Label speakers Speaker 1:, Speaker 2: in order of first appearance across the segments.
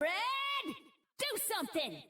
Speaker 1: Fred! Do something!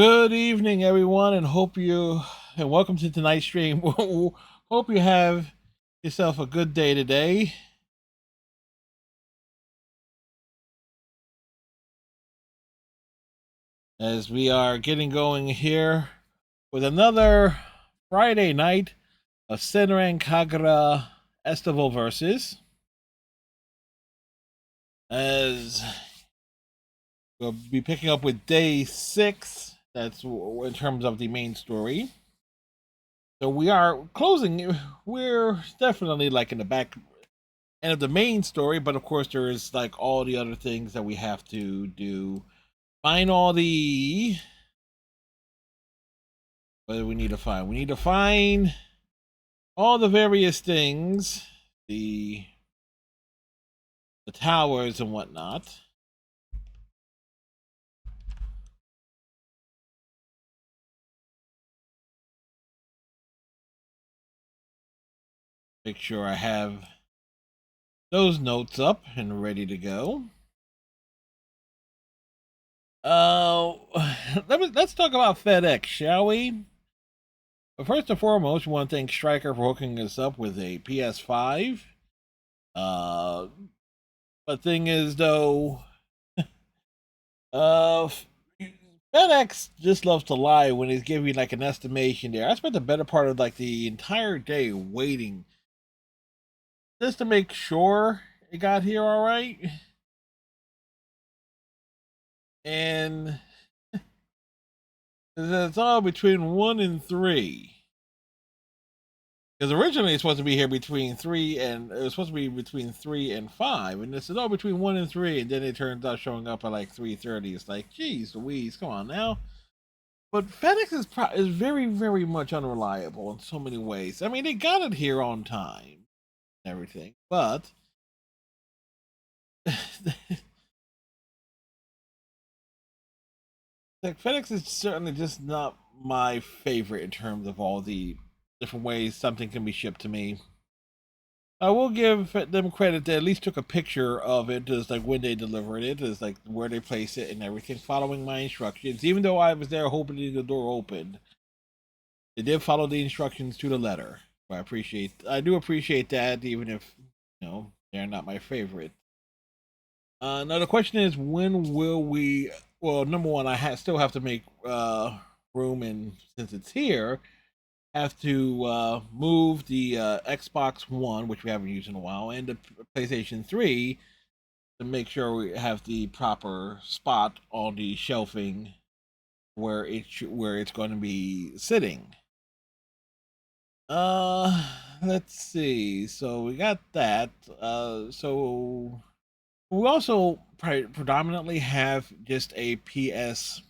Speaker 2: Good evening, everyone, and welcome to tonight's stream. Hope you have yourself a good day today. As we are getting going here with another Friday night of Senran Kagura Estival versus. As we'll be picking up with day 6. That's in terms of the main story. So we are closing. We're definitely like in the back end of the main story, but of course there is like all the other things that we have to do. Find all the. What do we need to find? We need to find all the various things, the towers and whatnot. Make sure I have those notes up and ready to go. Let's talk about FedEx, shall we? But first and foremost, we want to thank Stryker for hooking us up with a PS5. But thing is, though, uh, FedEx just loves to lie when he's giving like an estimation there. I spent the better part of like the entire day waiting just to make sure it got here all right. And it's all between 1 and 3. Because originally it's supposed to be here between 3 and it was supposed to be between 3 and 5, and this is all between 1 and 3, and then it turns out showing up at like 3:30. It's like, geez, Louise, come on now. But FedEx is very, very much unreliable in so many ways. I mean, they got it here on time, and everything, but like FedEx is certainly just not my favorite in terms of all the different ways something can be shipped to me. I will give them credit. They at least took a picture of it, just like when they delivered it, just like where they place it and everything, following my instructions. Even though I was there hoping the door opened, they did follow the instructions to the letter. I do appreciate that, even if they're not my favorite. Now the question is, when will we? Well, number one, still have to make room, and since it's here, have to move the Xbox One, which we haven't used in a while, and the PlayStation 3 to make sure we have the proper spot on the shelving where it's going to be sitting. Let's see. So we got that. So we also predominantly have just a PS4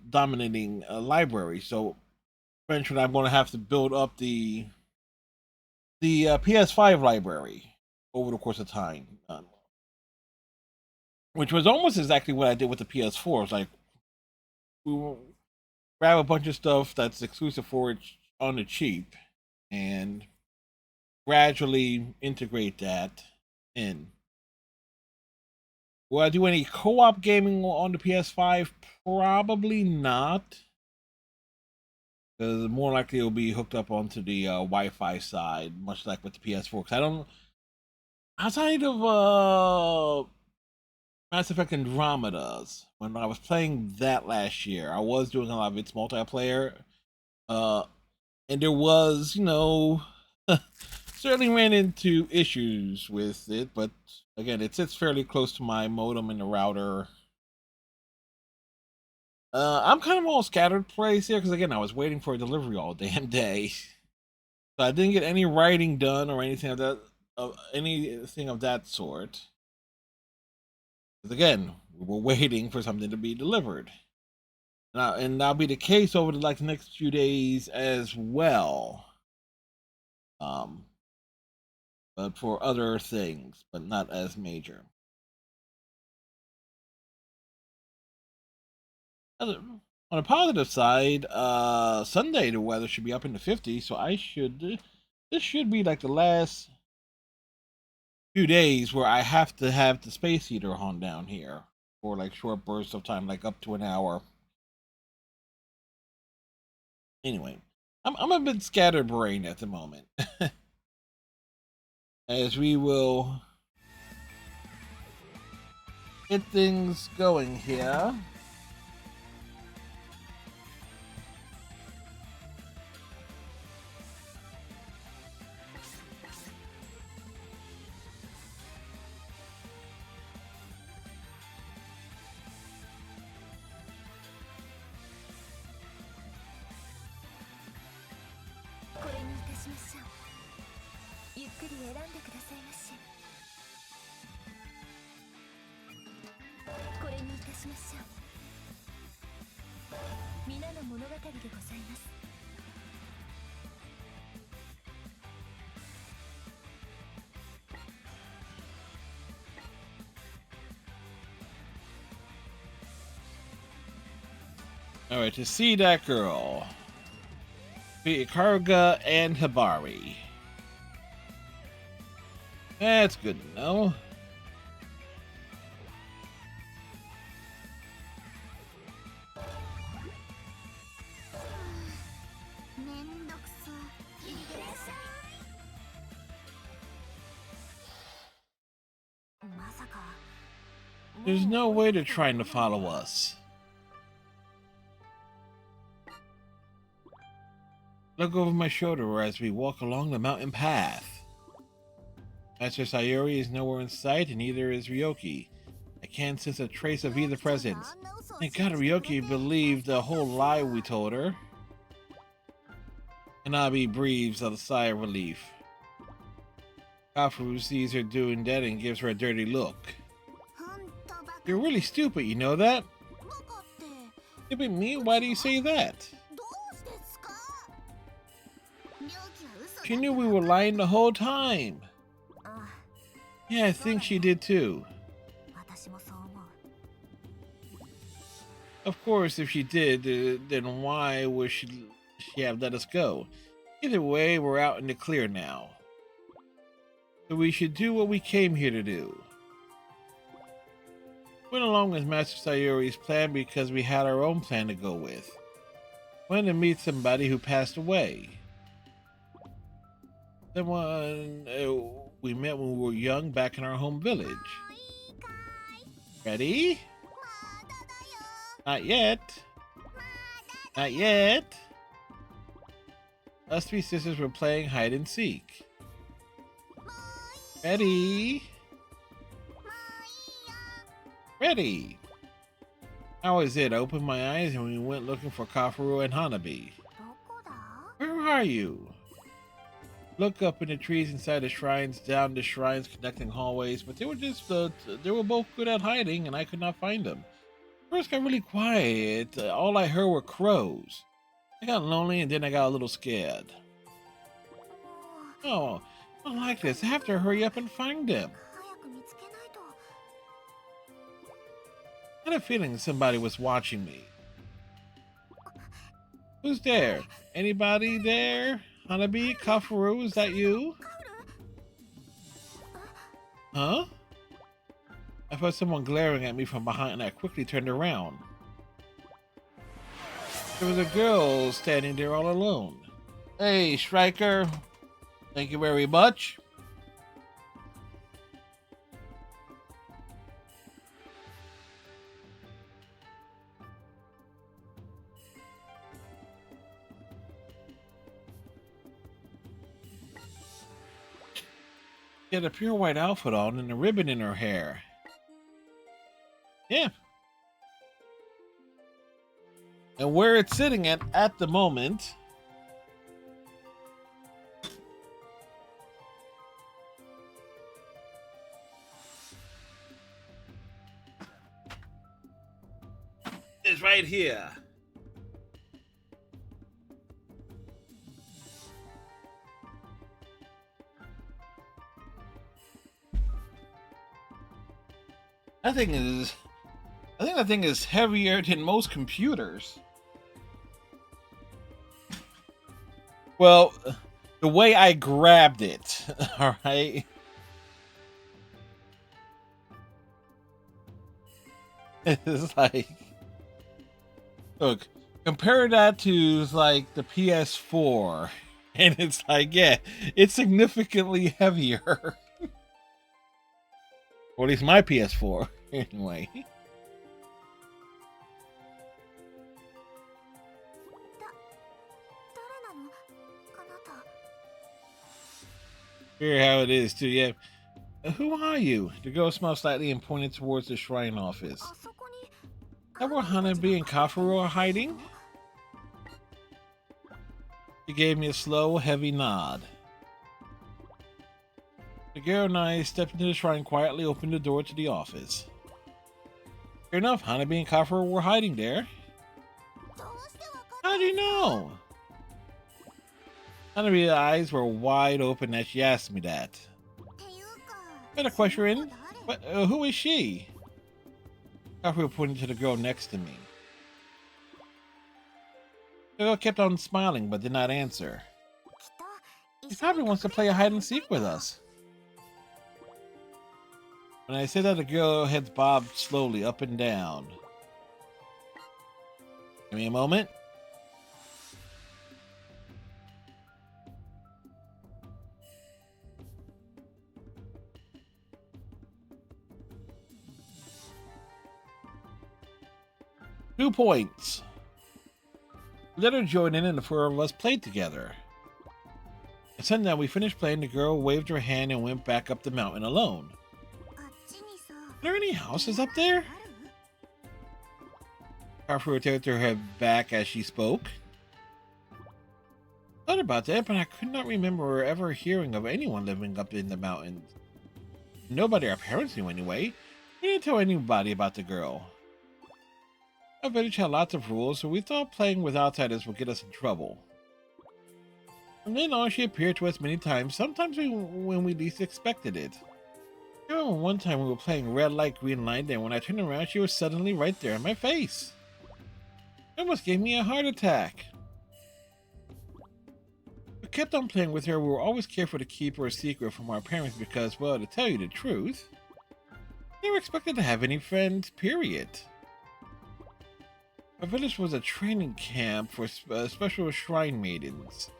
Speaker 2: dominating library. So eventually, I'm going to have to build up the PS5 library over the course of time, which was almost exactly what I did with the PS4. It's like we will grab a bunch of stuff that's exclusive for it on the cheap, and gradually integrate that in. Will I do any co-op gaming on the PS5? Probably not, because more likely it'll be hooked up onto the Wi-Fi side, much like with the PS4. Because I don't, outside of Mass Effect Andromeda's, when I was playing that last year, I was doing a lot of its multiplayer, and there was, certainly ran into issues with it, but again, it sits fairly close to my modem and the router. I'm kind of all scattered place here because again, I was waiting for a delivery all damn day, so I didn't get any writing done or anything of that sort. Because again, we were waiting for something to be delivered, and that'll be the case over the next few days as well. But for other things, but not as major. On a positive side, Sunday the weather should be up in the 50s, so this should be like the last few days where I have to have the space heater on down here. for like short bursts of time, like up to an hour. Anyway, I'm a bit scatterbrained at the moment. As we will get things going here. Alright, to see that girl. Be Kagura and Hibari. That's good to know. There's no way they're trying to follow us. Look over my shoulder as we walk along the mountain path. Master Sayori is nowhere in sight, and neither is Ryoki. I can't sense a trace of either presence. Thank God Ryoki believed the whole lie we told her. Hanabi breathes a sigh of relief. Kafu sees her doing that and gives her a dirty look. You're really stupid, you know that? Stupid me? Why do you say that? She knew we were lying the whole time. Yeah, I think she did too. Of course, if she did, then why would she have let us go? Either way, we're out in the clear now. So we should do what we came here to do. Went along with Master Sayori's plan because we had our own plan to go with. Went to meet somebody who passed away. Someone we met when we were young back in our home village. Ready? Not yet. Not yet. Us three sisters were playing hide and seek. Ready? Ready. That was it. I opened my eyes and we went looking for Kafuru and Hanabi. Where are you? Look up in the trees inside the shrines, down the shrines connecting hallways, but they were just, they were both good at hiding and I could not find them. First got really quiet. All I heard were crows. I got lonely and then I got a little scared. Oh, I don't like this. I have to hurry up and find them. I had a feeling somebody was watching me. Who's there? Anybody there? Hanabi, Kafuru, is that you? Huh? I felt someone glaring at me from behind and I quickly turned around. There was a girl standing there all alone. Hey, Striker. Thank you very much. She had a pure white outfit on and a ribbon in her hair. Yeah. And where it's sitting at the moment is right here. I think that thing is heavier than most computers. Well, the way I grabbed it, all right? It's like, look, compare that to like the PS4, and it's like, yeah, it's significantly heavier. Or at least my PS4, anyway. Hear how it is too. Yeah. Who are you? The girl smiled slightly and pointed towards the shrine office. That where Hanabi and Kafuro are hiding? She gave me a slow, heavy nod. The girl and I stepped into the shrine, quietly opened the door to the office. Sure enough, Hanabi and Kafuro were hiding there. How do you know? Hanabi's eyes were wide open as she asked me that. Better question, but who is she? Kafuro pointed to the girl next to me. The girl kept on smiling but did not answer. She probably wants to play a hide and seek with us. When I said that, the girl heads bobbed slowly up and down. Give me a moment. Two points. Let her join in and the four of us played together. At sundown, we finished playing. The girl waved her hand and went back up the mountain alone. Are there any houses up there? Kafuro tilted her head back as she spoke. Thought about that, but I could not remember ever hearing of anyone living up in the mountains. Nobody our parents knew anyway. We didn't tell anybody about the girl. Our village had lots of rules, so we thought playing with outsiders would get us in trouble. From then on, she appeared to us many times, sometimes when we least expected it. I remember one time we were playing red light, green light, and when I turned around, she was suddenly right there in my face. It almost gave me a heart attack. We kept on playing with her. We were always careful to keep her a secret from our parents because, well, to tell you the truth, they were expected to have any friends, period. Our village was a training camp for special shrine maidens.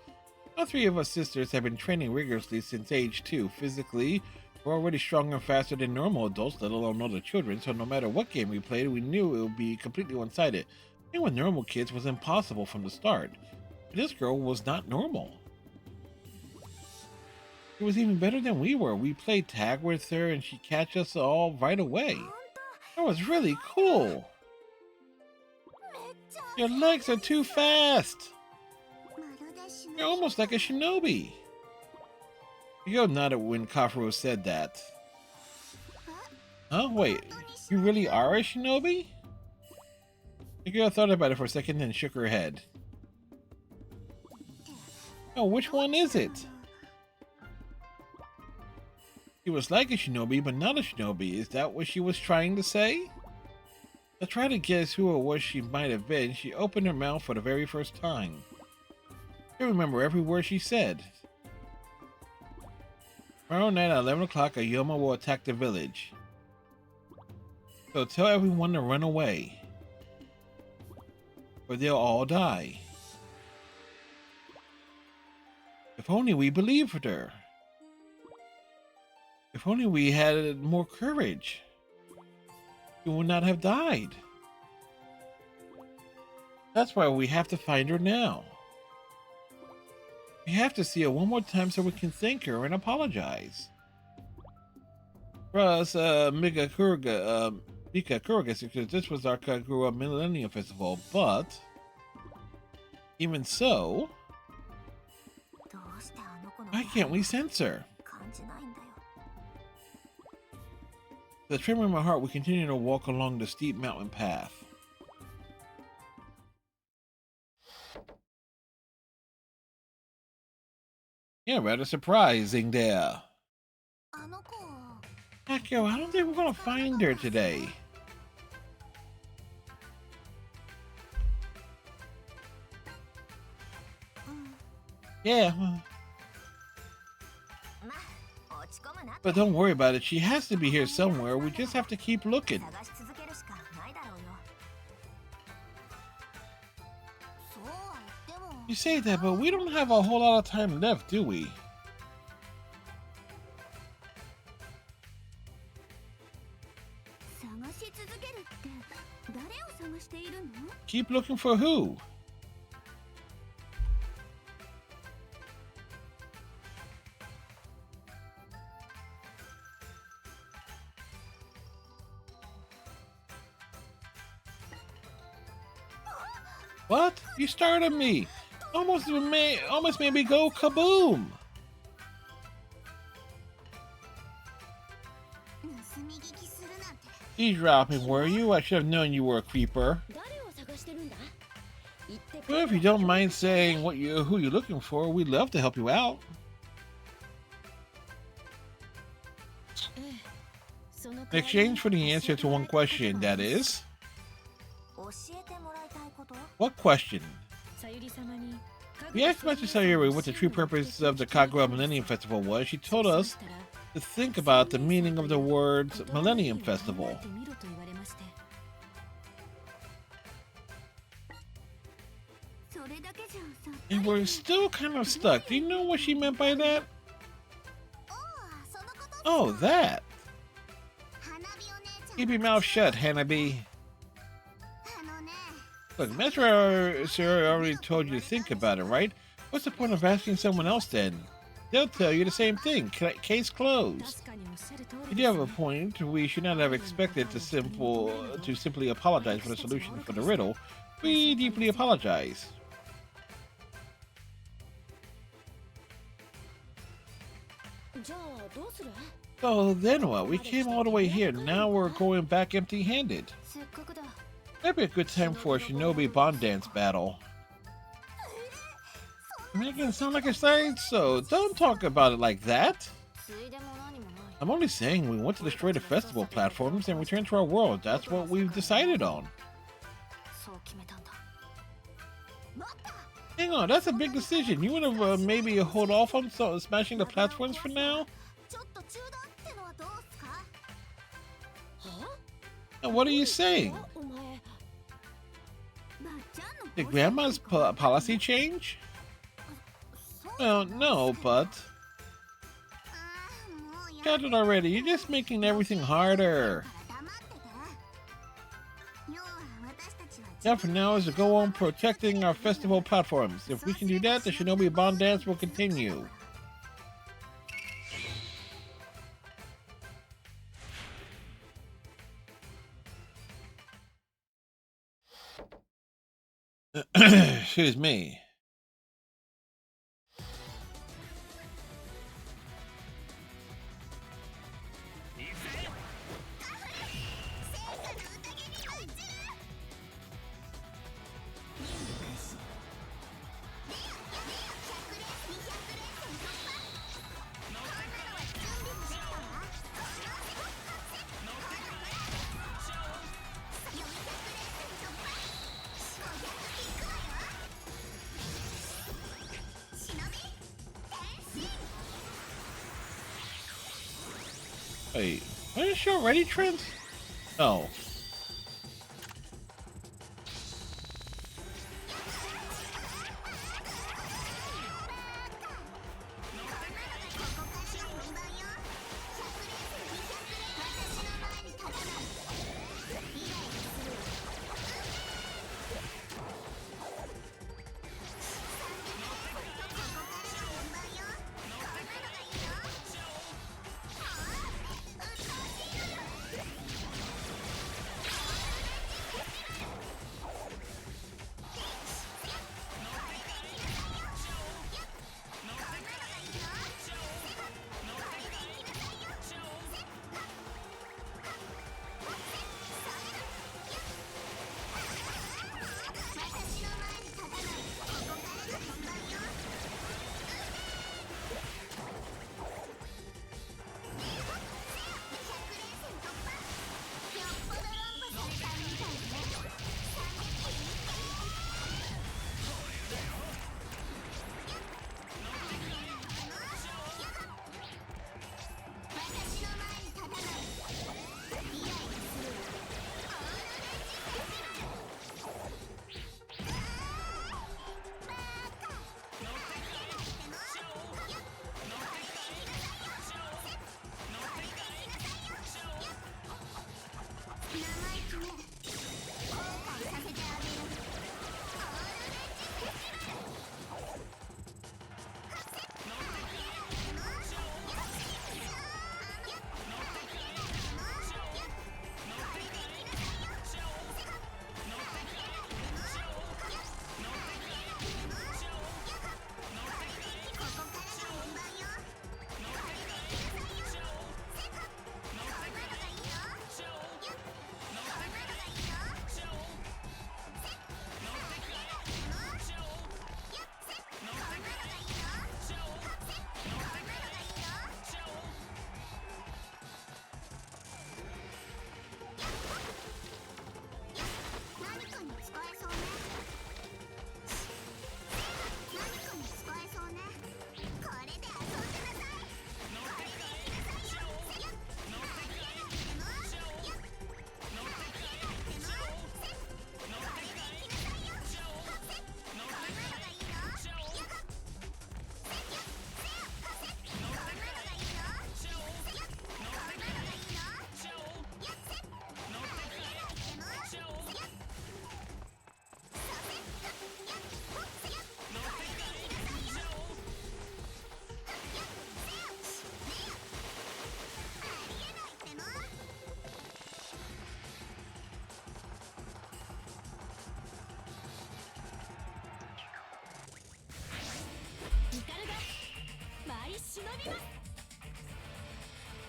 Speaker 2: All three of us sisters have been training rigorously since age 2. Physically, we're already stronger and faster than normal adults, let alone other children, so no matter what game we played, we knew it would be completely one-sided. Playing with normal kids was impossible from the start. But this girl was not normal. It was even better than we were. We played tag with her and she catch us all right away. That was really cool. Your legs are too fast. You're almost like a shinobi. The girl nodded when Kafuro said that. Huh? Wait, you really are a shinobi? The girl thought about it for a second and shook her head. Oh, which one is it? She was like a shinobi, but not a shinobi. Is that what she was trying to say? I tried to guess who or what she might have been. She opened her mouth for the very first time. I remember every word she said. Tomorrow night at 11 o'clock, a Yoma will attack the village. So tell everyone to run away, or they'll all die. If only we believed her. If only we had more courage. We would not have died. That's why we have to find her now. We have to see her one more time so we can thank her and apologize. For us, Mika Kuruga, because this was our Kagura Millennium Festival, but even so, why can't we sense her? The tremor in my heart, we continue to walk along the steep mountain path. Yeah, rather surprising there. Akio, I don't think we're gonna find her today. Yeah. But don't worry about it. She has to be here somewhere. We just have to keep looking. You say that, but we don't have a whole lot of time left, do we? Keep looking for who? What? You started me! Almost made me go kaboom! Eavesdropping, were you? I should have known you were a creeper. Well, if you don't mind saying who you're looking for, we'd love to help you out. In exchange for the answer to one question, that is? What question? We asked Master Sayuri what the true purpose of the Kagura Millennium Festival was. She told us to think about the meaning of the words Millennium Festival. And we're still kind of stuck. Do you know what she meant by that? Oh, that. Keep your mouth shut, Hanabi. Look, Master Sayuri already told you to think about it, right? What's the point of asking someone else then? They'll tell you the same thing. Case closed. You do have a point. We should not have expected to simply apologize for the solution for the riddle. We deeply apologize. So then what? We came all the way here. Now we're going back empty-handed. That'd be a good time for a shinobi bond dance battle. Making it sound like a side, so don't talk about it like that. I'm only saying we want to destroy the festival platforms and return to our world. That's what we've decided on. Hang on, that's a big decision. You want to maybe hold off on smashing the platforms for now? And what are you saying? Did Grandma's policy change? Well, no, but... Got it already. You're just making everything harder. Now for now is to go on protecting our festival platforms. If we can do that, the Shinobi Bond Dance will continue. Excuse me. Wait, are you sure already, Trent? No.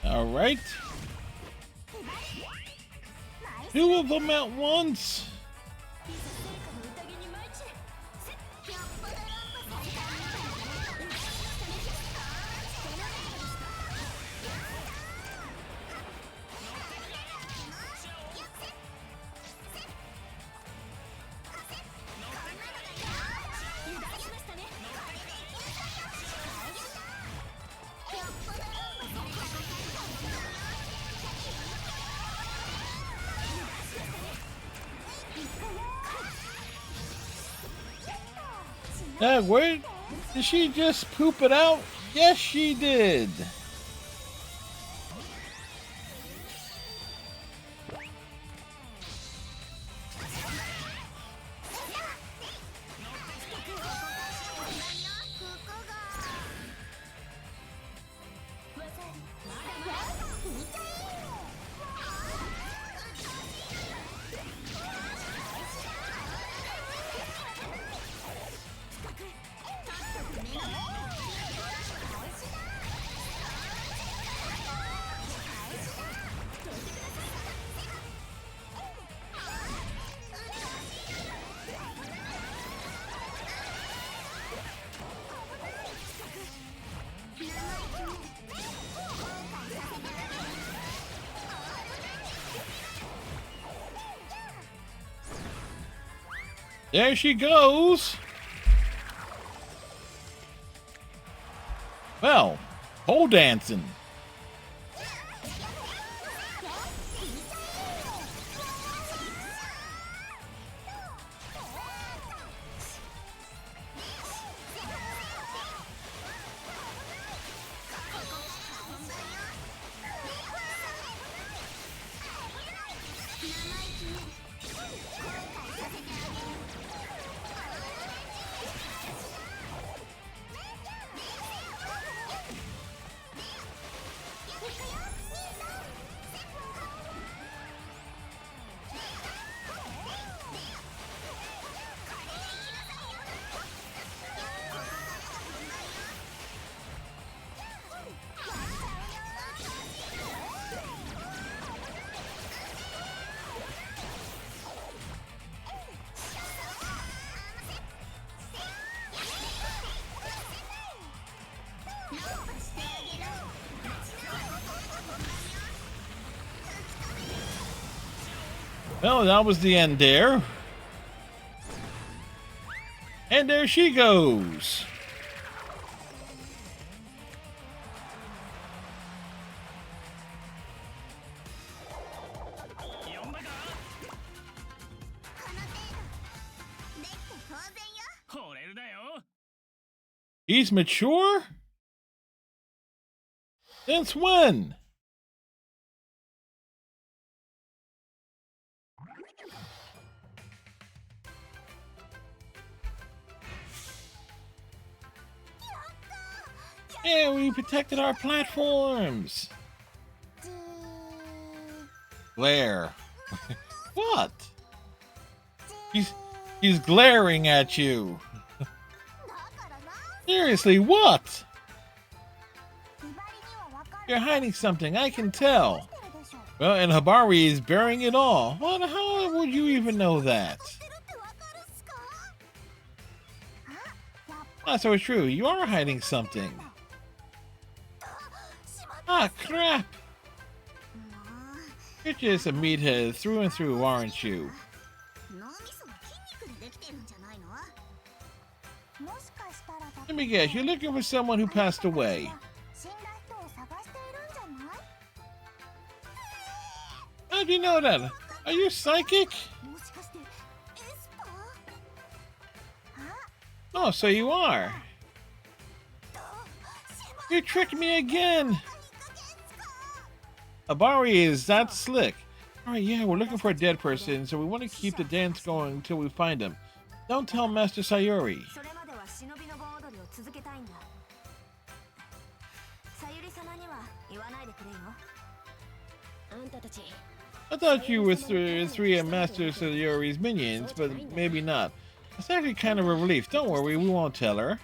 Speaker 2: Alright. 2 of them at once. Where did she just poop it out? Yes, she did. There she goes. Well, pole dancing. Well, that was the end there. And there she goes. He's mature? Since when? Yeah, we protected our platforms. Glare. What? He's glaring at you. Seriously, what? You're hiding something, I can tell. Well, and Hibari is bearing it all. What? How would you even know that? Ah, so it's true. You are hiding something. Ah, crap! You're just a meathead through and through, aren't you? Let me guess, you're looking for someone who passed away. How do you know that? Are you psychic? Oh, so you are. You tricked me again. Hibari is that slick. Alright, yeah, we're looking for a dead person, so we want to keep the dance going until we find him. Don't tell Master Sayuri. I thought you were three of Master Sayuri's minions, but maybe not. It's actually kind of a relief. Don't worry, we won't tell her.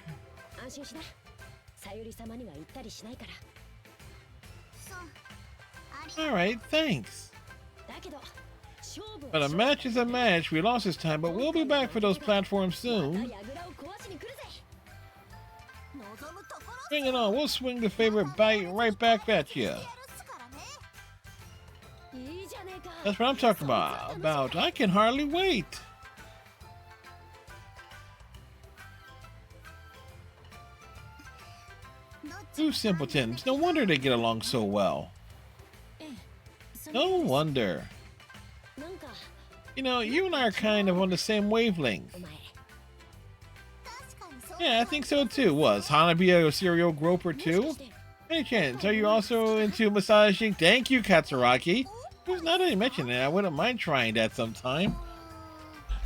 Speaker 2: Alright, thanks. But a match is a match. We lost this time, but we'll be back for those platforms soon. Bring it on, we'll swing the favorite bite right back at you. That's what I'm talking about. I can hardly wait. Two simpletons. No wonder they get along so well. No wonder. You know, you and I are kind of on the same wavelength. Yeah, I think so too. Was Hana be a serial groper too? Any chance? Are you also into massaging? Thank you, Katsuragi. There's not any mention it. I wouldn't mind trying that sometime.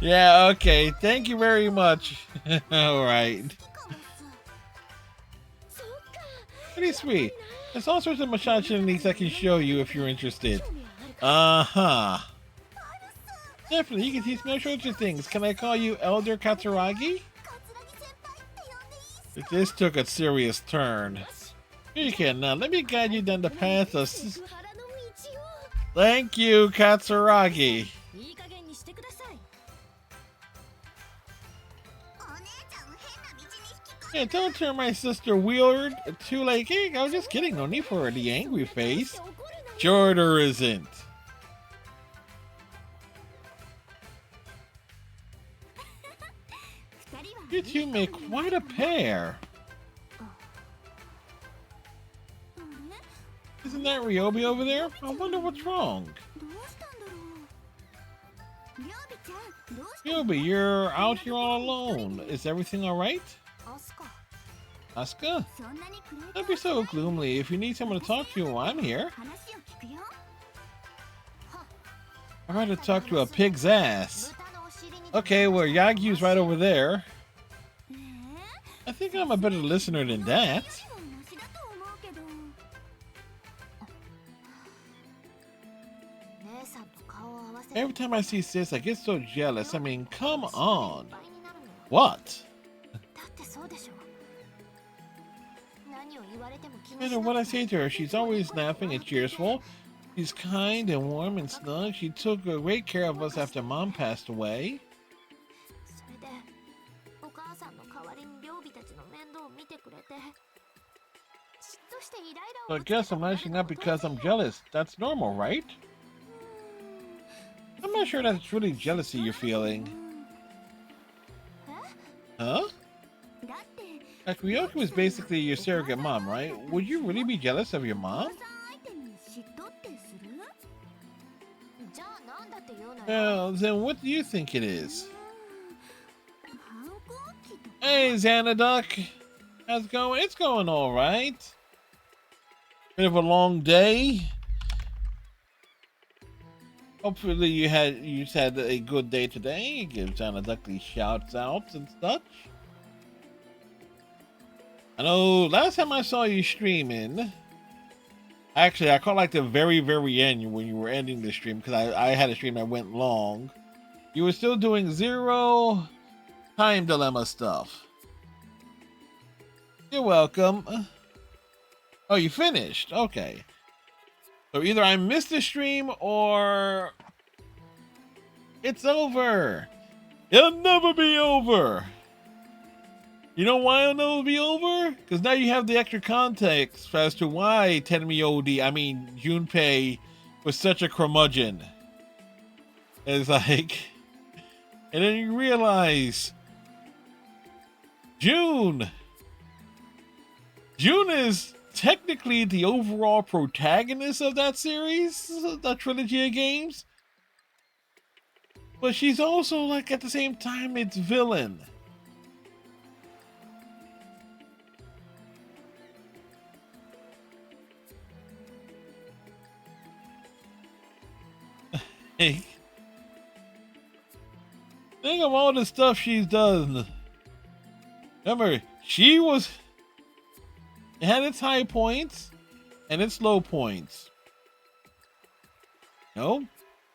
Speaker 2: Yeah, okay. Thank you very much. Alright. Pretty sweet. There's all sorts of massage techniques I can show you if you're interested. Uh-huh. Definitely, you can teach me all sorts of things. Can I call you Elder Katsuragi? This took a serious turn. Here you can now. Let me guide you down the path of... Thank you, Katsuragi. Yeah, don't turn my sister Wheeler too like, hey, I was just kidding. No need for the angry face. Sure there isn't. You two make quite a pair. Isn't that Ryobi over there? I wonder what's wrong. Ryobi, you're out here all alone. Is everything alright? Asuka? Don't be so gloomy. If you need someone to talk to, I'm here. I'd rather talk to a pig's ass. Okay, well, Yagyu's right over there. I think I'm a better listener than that. Every time I see sis, I get so jealous. I mean, come on. What? No matter what I say to her, she's always laughing and cheerful. She's kind and warm and snug. She took great care of us after Mom passed away. So I guess I'm lashing out because I'm jealous. That's normal, right? I'm not sure that's really jealousy you're feeling. Huh? Ryoki was basically your surrogate mom, right? Would you really be jealous of your mom? Well, then what do you think it is? Hey, Xanaduck. How's it going? It's going alright. Bit of a long day. Hopefully you had a good day today. Give Xanaduck these shouts out and such. I know last time I saw you streaming, actually I caught like the very, very end when you were ending the stream because I had a stream that went long. You were still doing Zero Time Dilemma stuff. You're welcome. Oh, you finished? Okay. So either I missed the stream or it's over. It'll never be over. You know why it'll never be over? Because now you have the extra context as to why Junpei was such a curmudgeon. It's like, and then you realize June is technically the overall protagonist of that series, that trilogy of games. But she's also, like, at the same time, it's villain. Think of all the stuff she's done. Remember, it had its high points and its low points. No?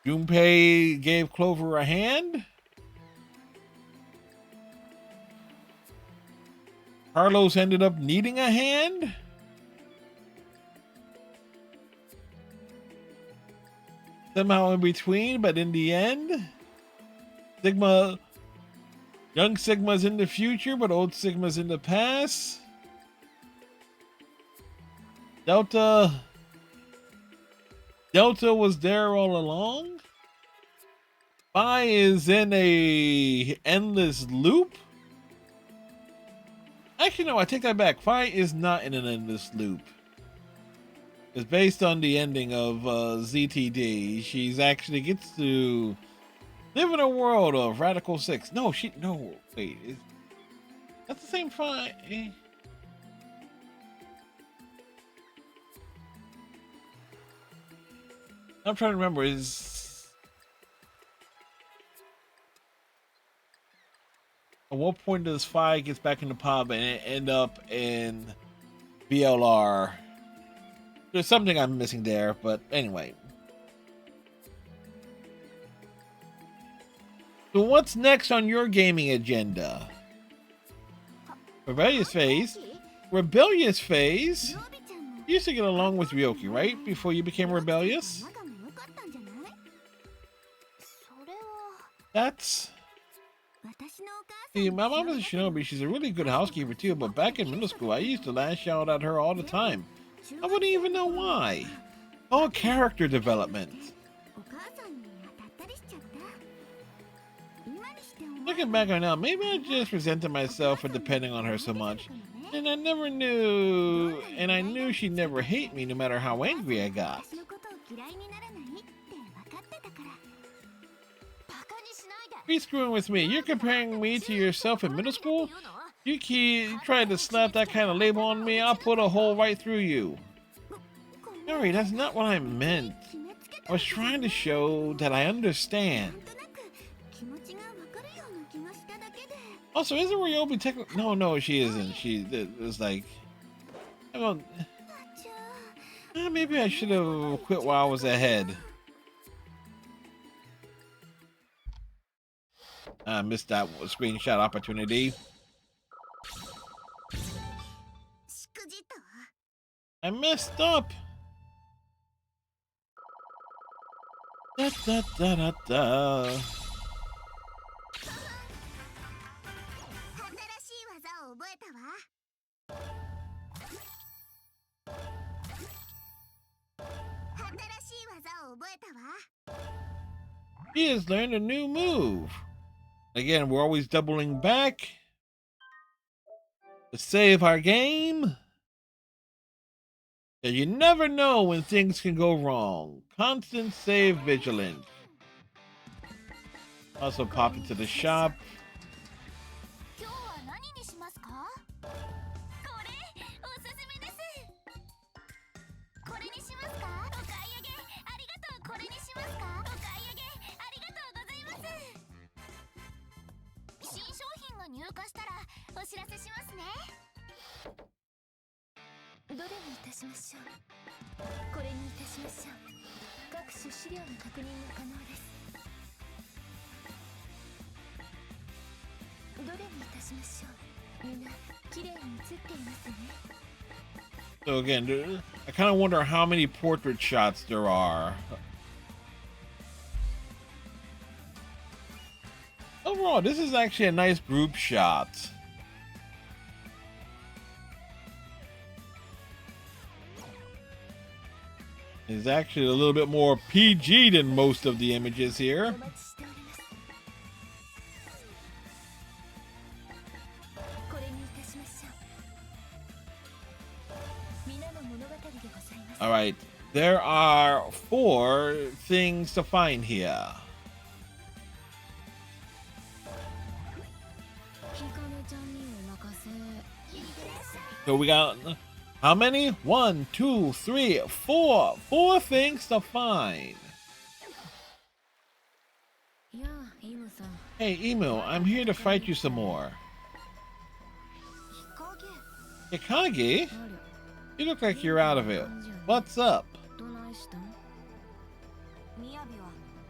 Speaker 2: Junpei gave Clover a hand. Carlos ended up needing a hand? Somehow in between, but in the end, Sigma, young Sigma's in the future, but old Sigma's in the past. Delta was there all along. Phi is in a endless loop. Actually, no, I take that back. Phi is not in an endless loop. It's based on the ending of ZTD. She's actually gets to live in a world of Radical 6. No, wait. That's the same Phi. I'm trying to remember. At what point does Phi gets back in the pub and end up in BLR? There's something I'm missing there, but anyway. So what's next on your gaming agenda? Rebellious phase? Rebellious phase? You used to get along with Ryoki, right? Before you became rebellious? That's... See, my mom is a shinobi. She's a really good housekeeper too, but back in middle school, I used to lash out at her all the time. I wouldn't even know why. All character development. Looking back on now, maybe I just resented myself for depending on her so much. And I knew she'd never hate me no matter how angry I got. Be screwing with me. You're comparing me to yourself in middle school? You tried to slap that kind of label on me, I'll put a hole right through you. Sorry, that's not what I meant. I was trying to show that I understand. Also, isn't Ryobi technically... No, she isn't. She was like... maybe I should have quit while I was ahead. I missed that screenshot opportunity. I messed up. Da da da da da. He has learned a new move. Again, we're always doubling back to save our game. And you never know when things can go wrong. Constant save vigilance. Also pop into the shop. So again, I kind of wonder how many portrait shots there are. Overall, this is actually a nice group shot. It's actually a little bit more PG than most of the images here. All right, there are 4 things to find here. So we got how many? 1, 2, 3, 4. 4 things to find. Hey, Emu, I'm here to fight you some more. Hikage? You look like you're out of it. What's up?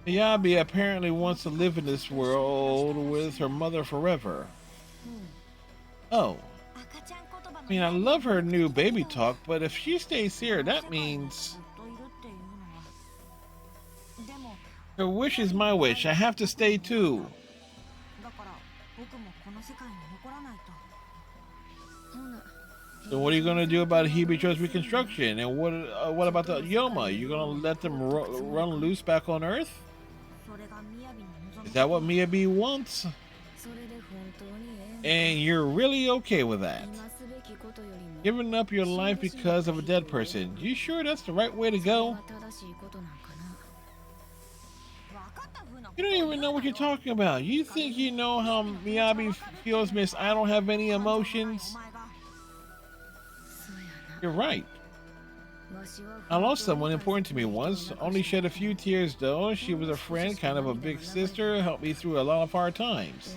Speaker 2: Miyabi apparently wants to live in this world with her mother forever. Oh, I mean, I love her new baby talk, but if she stays here, that means her wish is my wish. I have to stay too. So what are you going to do about Hibicho's reconstruction? And what about the Yoma? You going to let them run loose back on Earth? Is that what Miyabi wants? And you're really okay with that? Giving up your life because of a dead person. You sure that's the right way to go? You don't even know what you're talking about. You think you know how Miyabi feels, Miss I don't have any emotions? You're right. I lost someone important to me once. Only shed a few tears though. She was a friend, kind of a big sister, helped me through a lot of hard times.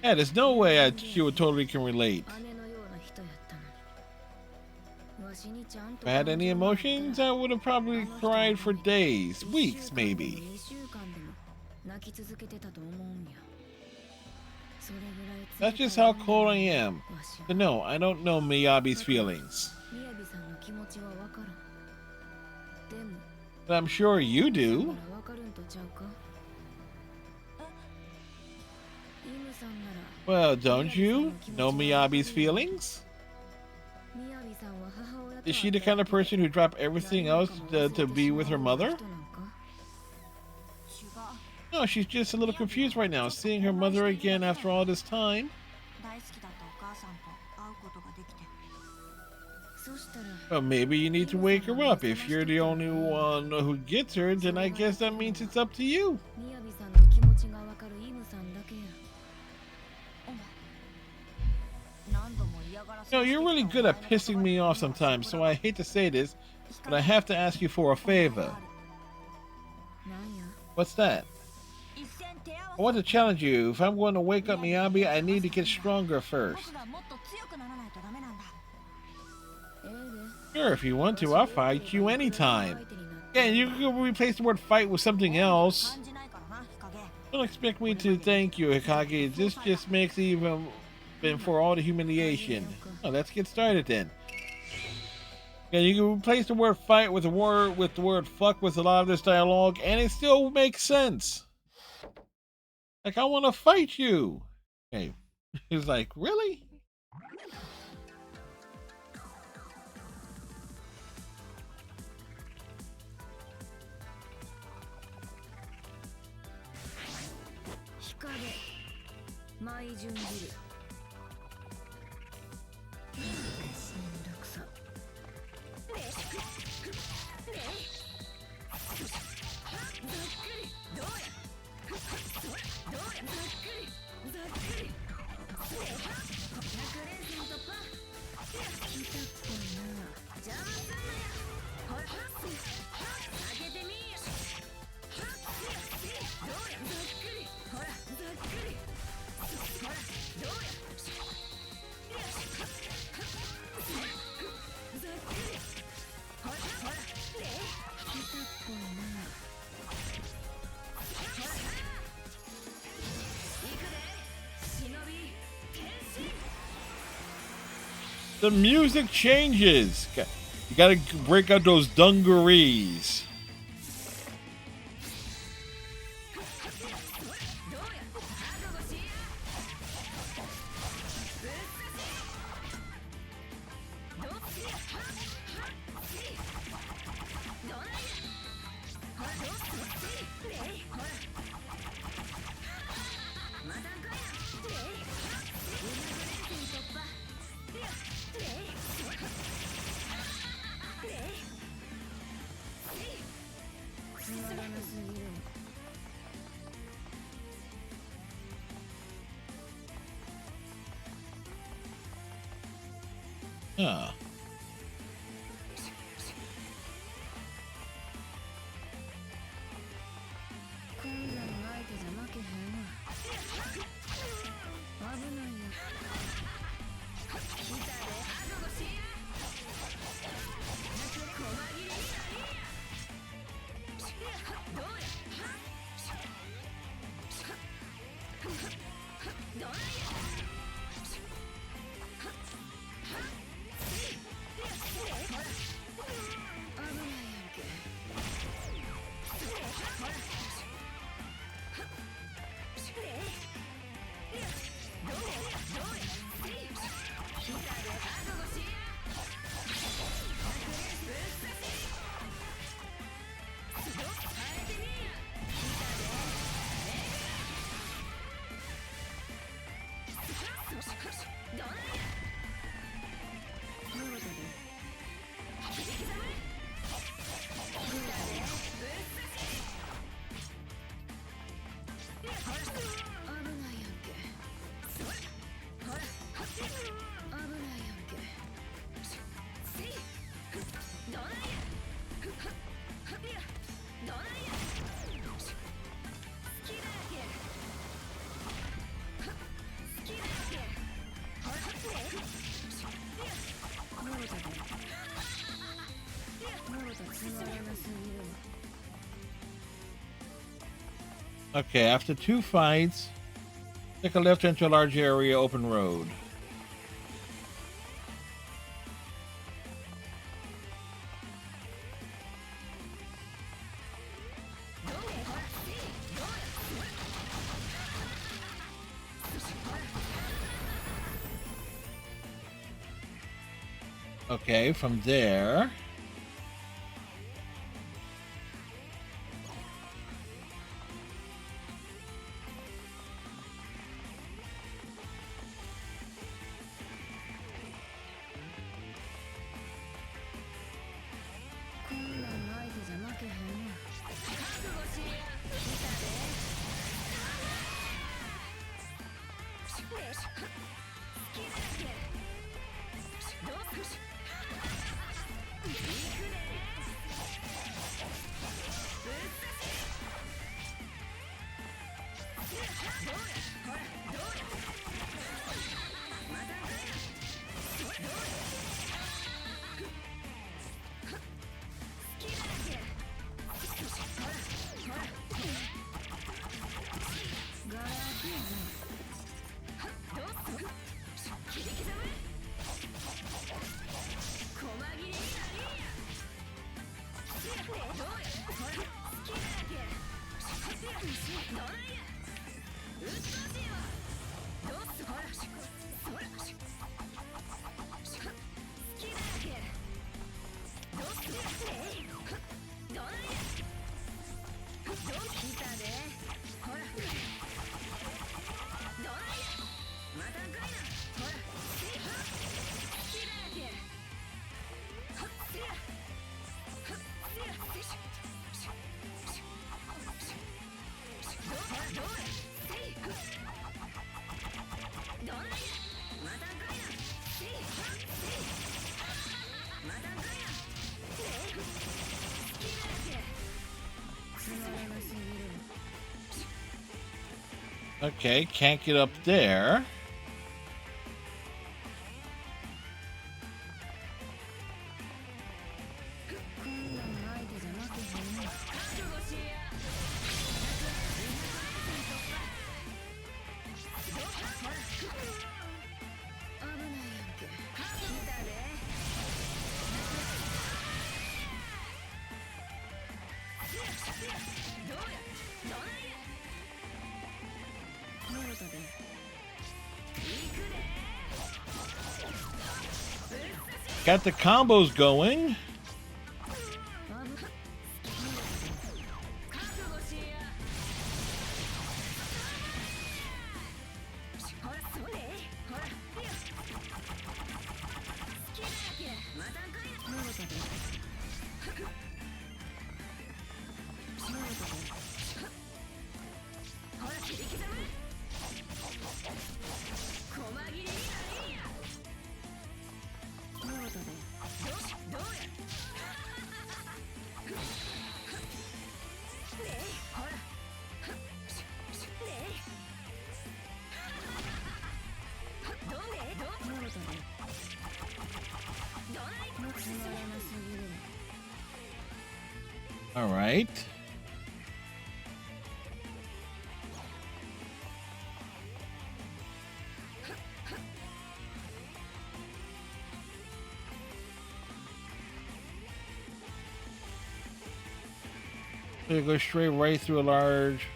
Speaker 2: Yeah, there's no way she would totally can relate. If I had any emotions, I would have probably cried for days, weeks maybe. That's just how cold I am. But no, I don't know Miyabi's feelings. But I'm sure you do. Well, don't you know Miyabi's feelings? Is she the kind of person who dropped everything else to be with her mother? No, she's just a little confused right now, seeing her mother again after all this time. Well, maybe you need to wake her up. If you're the only one who gets her, then I guess that means it's up to you. You know, you're really good at pissing me off sometimes, so I hate to say this, but I have to ask you for a favor. What's that? I want to challenge you. If I'm going to wake up Miyabi, I need to get stronger first. Sure, if you want to, I'll fight you anytime. Yeah, you can replace the word fight with something else. Don't expect me to thank you, Hikage. This just makes it even for all the humiliation. Oh, let's get started then. Yeah, you can replace the word fight with the word fuck with a lot of this dialogue, and it still makes sense. Like, I want to fight you. Okay. He's like, really? The music changes. You gotta break out those dungarees. Huh. Okay, after 2 fights, take a left into a large area, open road. Okay, from there. Okay, can't get up there. Got the combos going. All right. So you go straight right through a large.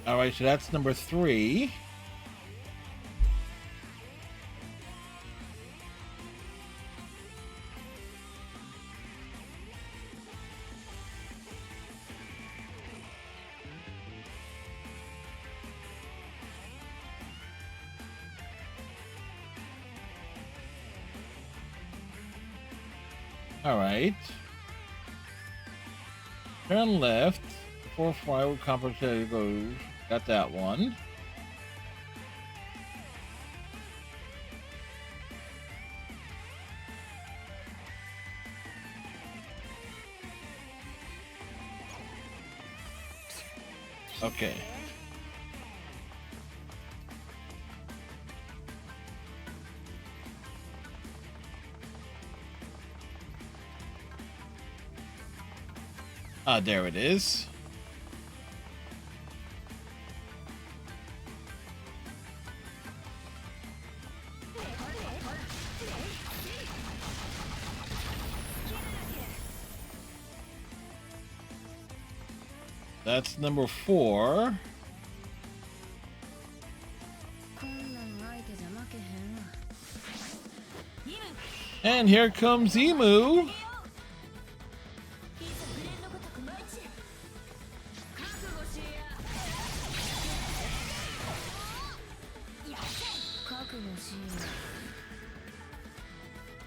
Speaker 2: All right, so that's number 3. All right. Turn left. Before firewood compensator goes. Got that one. Okay. Ah, there it is. That's number 4. And here comes Emu.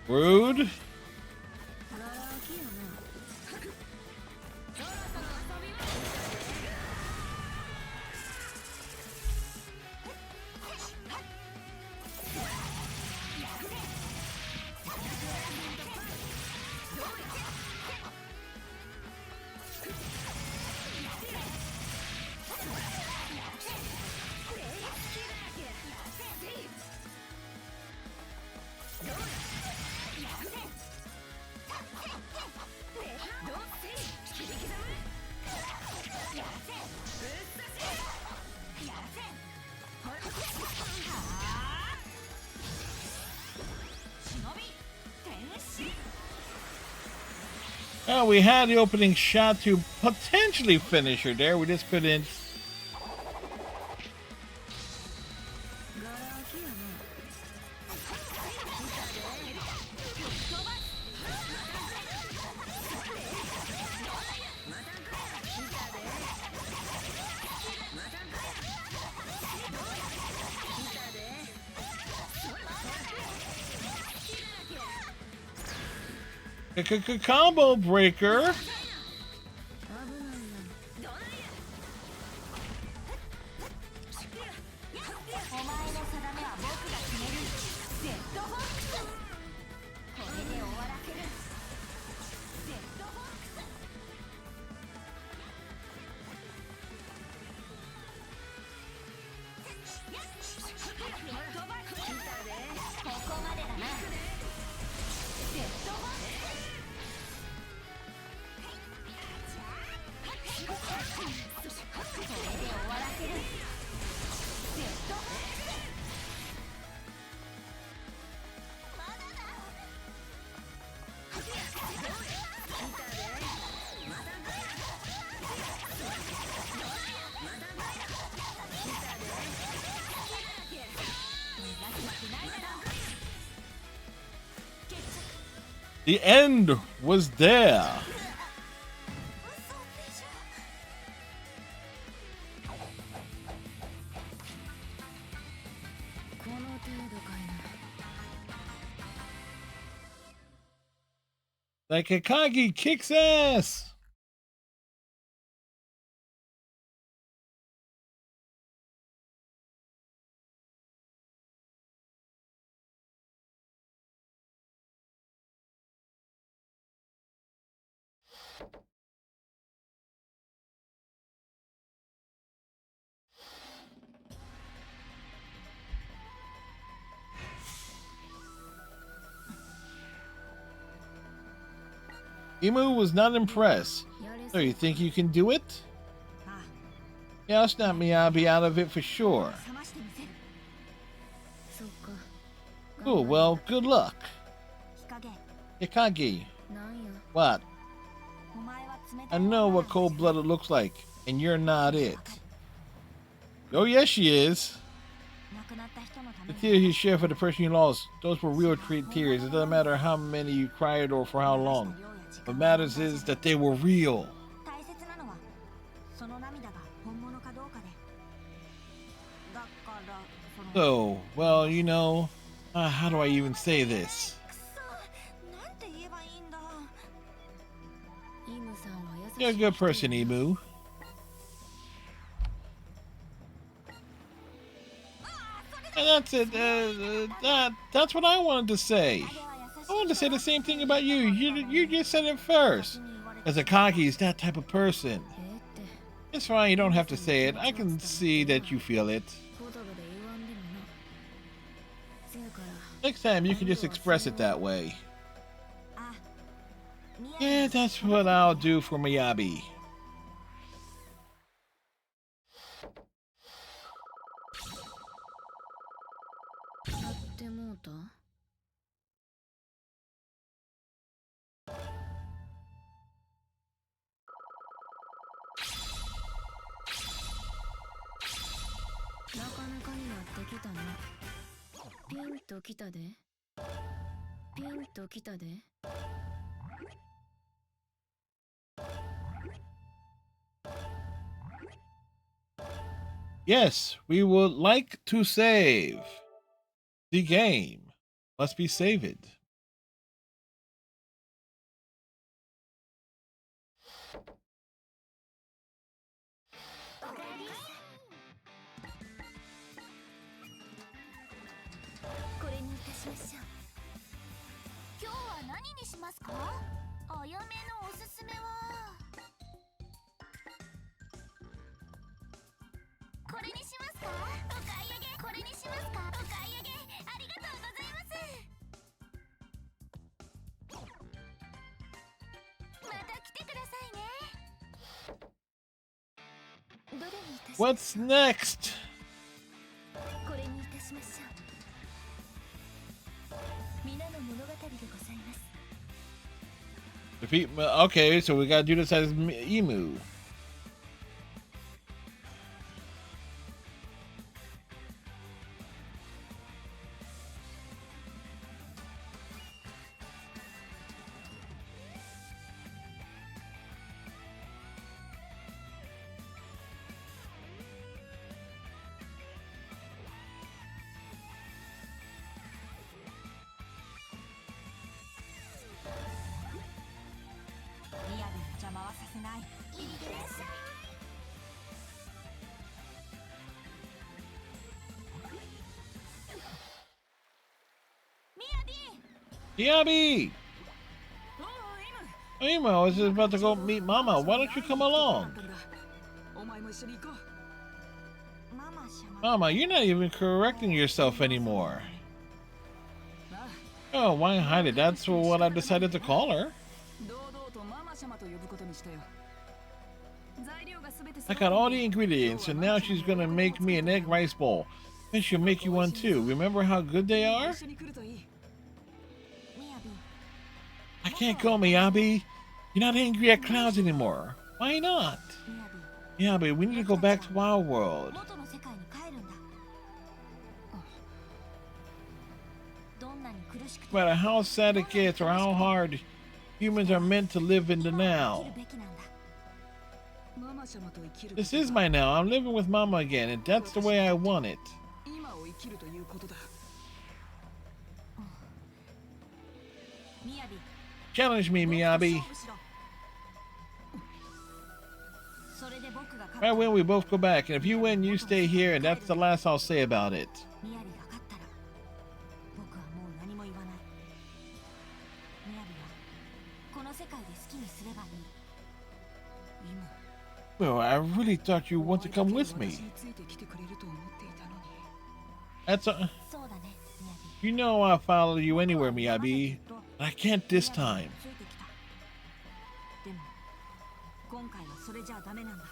Speaker 2: Rude. Well, we had the opening shot to potentially finish her there. We just couldn't. Combo breaker. The end was there. Like Hikage kicks ass. Emu was not impressed. So you think you can do it? Yeah, I'll snap Miyabi out of it for sure. Cool, well, good luck. Hikage. What? I know what cold-blooded looks like, and you're not it. Oh, yes, she is. The tears you shed for the person you lost, those were real tears. It doesn't matter how many you cried or for how long. What matters is that they were real. So, well, you know, how do I even say this? You're a good person, Emu. And that's it. That's what I wanted to say. I wanted to say the same thing about you. You just said it first. As Akagi is that type of person. It's fine. You don't have to say it. I can see that you feel it. Next time you can just express it that way. Yeah, that's what I'll do for Miyabi. Yes, we would like to save the game. Must be saved. What's next? Defeat. Okay, so we gotta do this as Emu. Miyabi! Emu, I was just about to go meet Mama. Why don't you come along? Mama, you're not even correcting yourself anymore. Oh, why hide it? That's what I decided to call her. I got all the ingredients, and now she's gonna make me an egg rice bowl. And she'll make you one too. Remember how good they are? I can't go, Miyabi. You're not angry at clouds anymore. Why not? Miyabi, we need to go back to our world. No matter how sad it gets or how hard, humans are meant to live in the now. This is my now. I'm living with Mama again, and that's the way I want it. Challenge me, Miyabi. Right when we both go back, and if you win, you stay here, and that's the last I'll say about it. Well, I really thought you want to come with me. That's a... You know I'll follow you anywhere, Miyabi. But I can't this time.
Speaker 3: でも今回はそれじゃダメなんだ。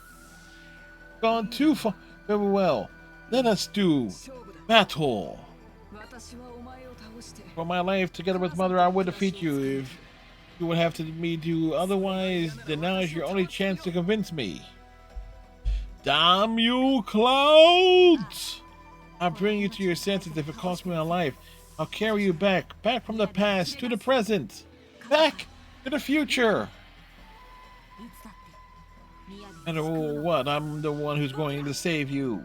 Speaker 2: Gone too far. Very well. Let us do battle.
Speaker 3: 私はお前を倒して
Speaker 2: For my life, together with Mother, I would defeat you. If you would have to me do otherwise, then now is your only chance to convince me. Damn you, clouds! I'll bring you to your senses if it costs me my life. I'll carry you back from the past to the present, back to the future.
Speaker 3: いつだって宮城
Speaker 2: No matter what, I'm the one who's going to save you.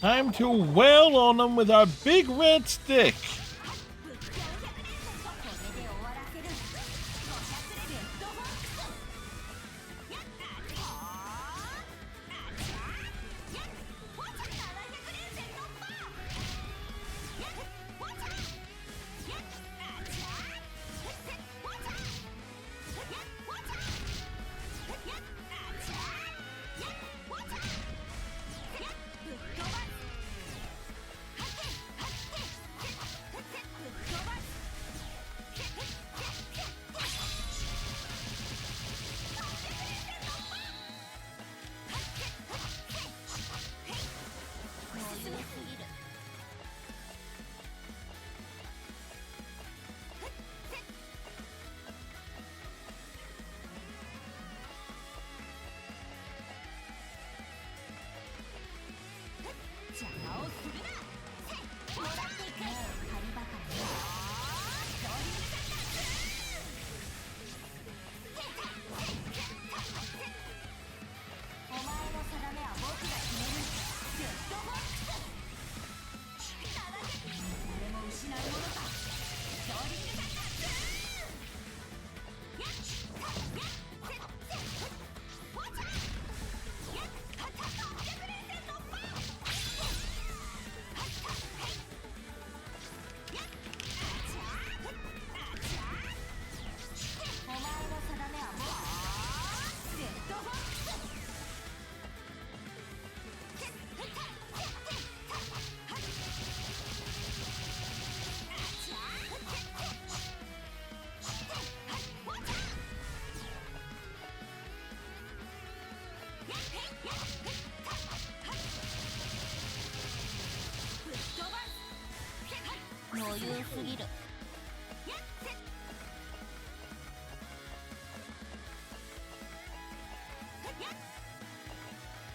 Speaker 2: Time to wail on them with our big red stick.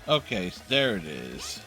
Speaker 2: Okay, so there it is.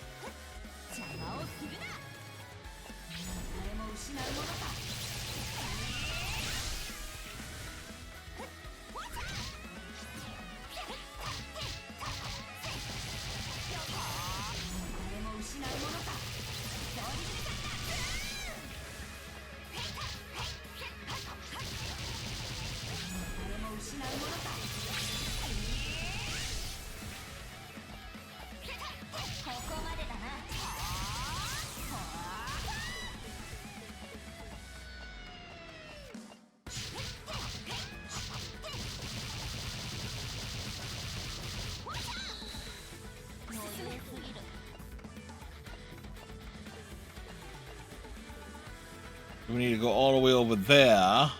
Speaker 2: We need to go all the way over there.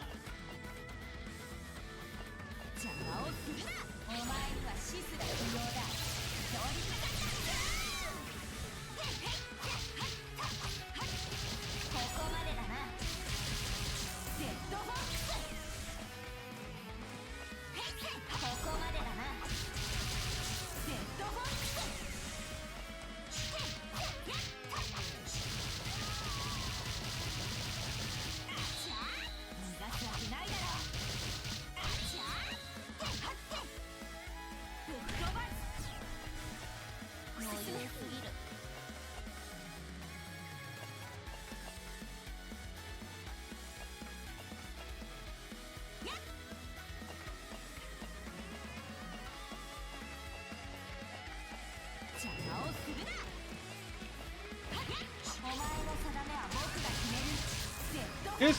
Speaker 2: Here's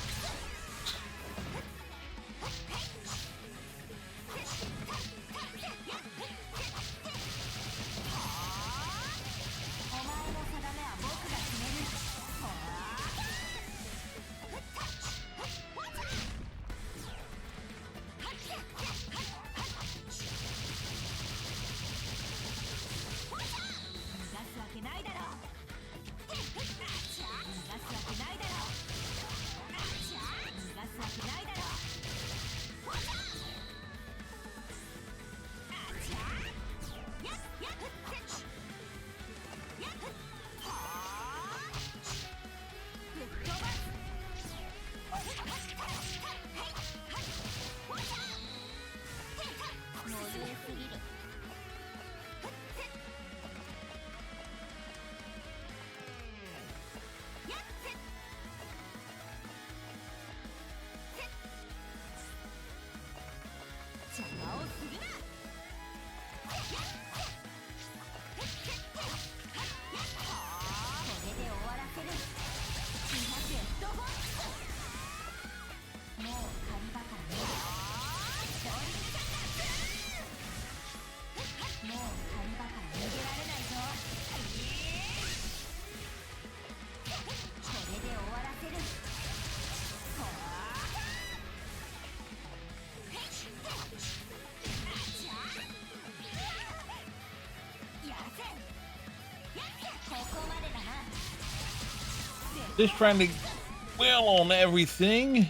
Speaker 2: just trying to well on everything.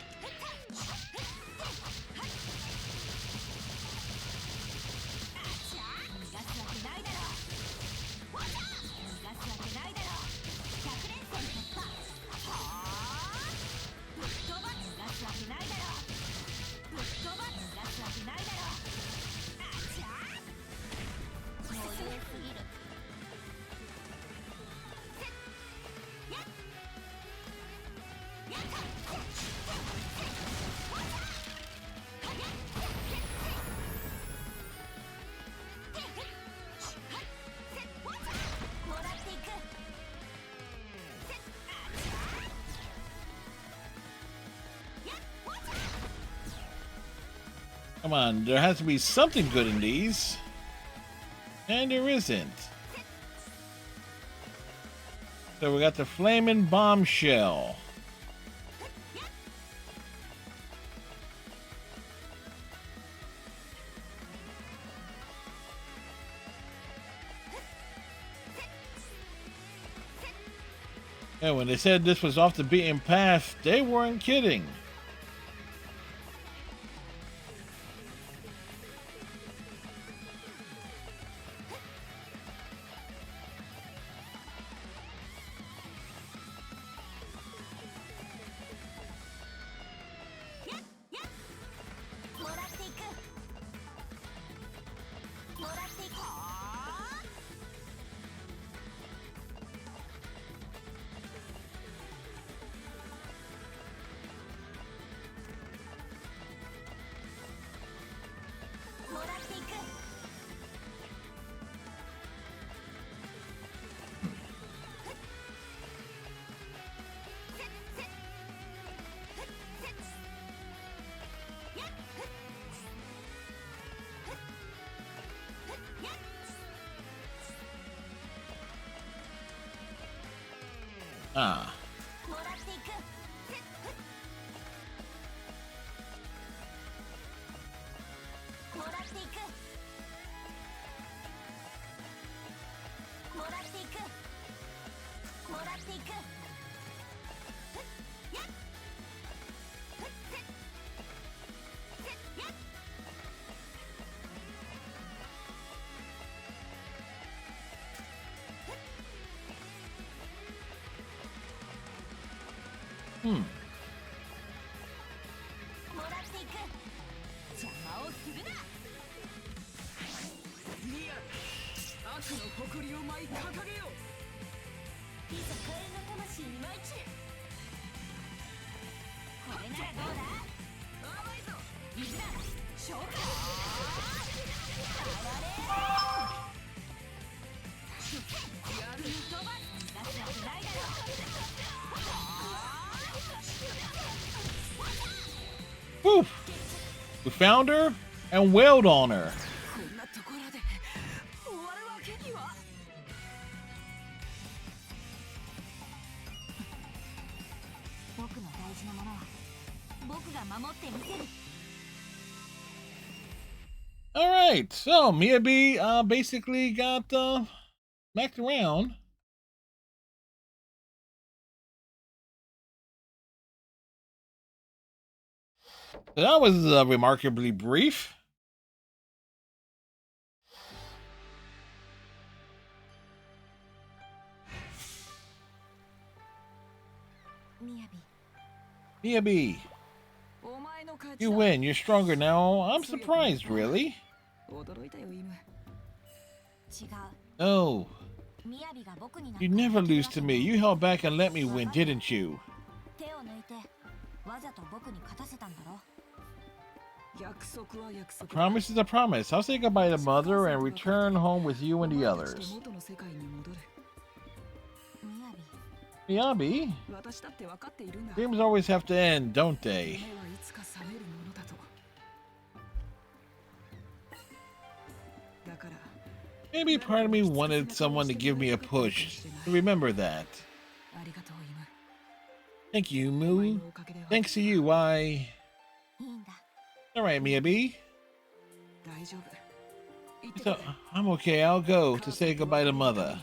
Speaker 2: Come on, there has to be something good in these. And there isn't. So we got the flaming bombshell. And when they said this was off the beaten path, they weren't kidding. Ah. Hmm.
Speaker 1: もらっていく。邪魔をするな。
Speaker 3: リアル悪の誇りを舞い掲げよう。
Speaker 1: いざ火炎の魂に舞い散る。これならどうだ。
Speaker 3: 甘いぞ。
Speaker 1: いざ召喚。
Speaker 3: やる。
Speaker 1: 飛ばす。出すわけないだろ。
Speaker 2: Woo! We found her and wailed on her.
Speaker 3: こんなところで終わるわけには。
Speaker 1: 僕の大事なものは僕が守ってみせる。
Speaker 2: All right, so Miyabi basically got smacked around. So that was remarkably brief. Miyabi,
Speaker 3: お前の勝ち
Speaker 2: you
Speaker 3: だ。
Speaker 2: win. You're stronger now. I'm surprised, really.
Speaker 3: 驚いたよ今。
Speaker 1: 違う。
Speaker 2: No,
Speaker 1: みやびが僕になった
Speaker 2: you never lose to me. You held back and let me win, didn't you?
Speaker 1: 手を抜いてわざと僕に勝たせたんだろ。
Speaker 3: 約束は約束。
Speaker 2: Promise is a promise. I'll say goodbye to Mother and return home with you and the
Speaker 3: お前たち
Speaker 2: others.
Speaker 3: と元の世界に戻る。
Speaker 1: みやび。
Speaker 2: Miyabi,
Speaker 3: 私だって分かっているんだ。
Speaker 2: dreams always have to end, don't
Speaker 3: 夢
Speaker 2: they?
Speaker 3: はいつか覚めるものだと。だから。
Speaker 2: Maybe part of me wanted someone to give me a push. To remember that.
Speaker 3: ありがとうイム。
Speaker 2: Thank you,
Speaker 3: お前
Speaker 2: Moo.
Speaker 3: のおかげで
Speaker 2: Thanks to you, why?
Speaker 1: いいんだ。
Speaker 2: Alright, Miyabi.
Speaker 3: 大丈夫。行ってく
Speaker 2: So,
Speaker 3: れ。
Speaker 2: I'm okay. I'll go to say goodbye to Mother.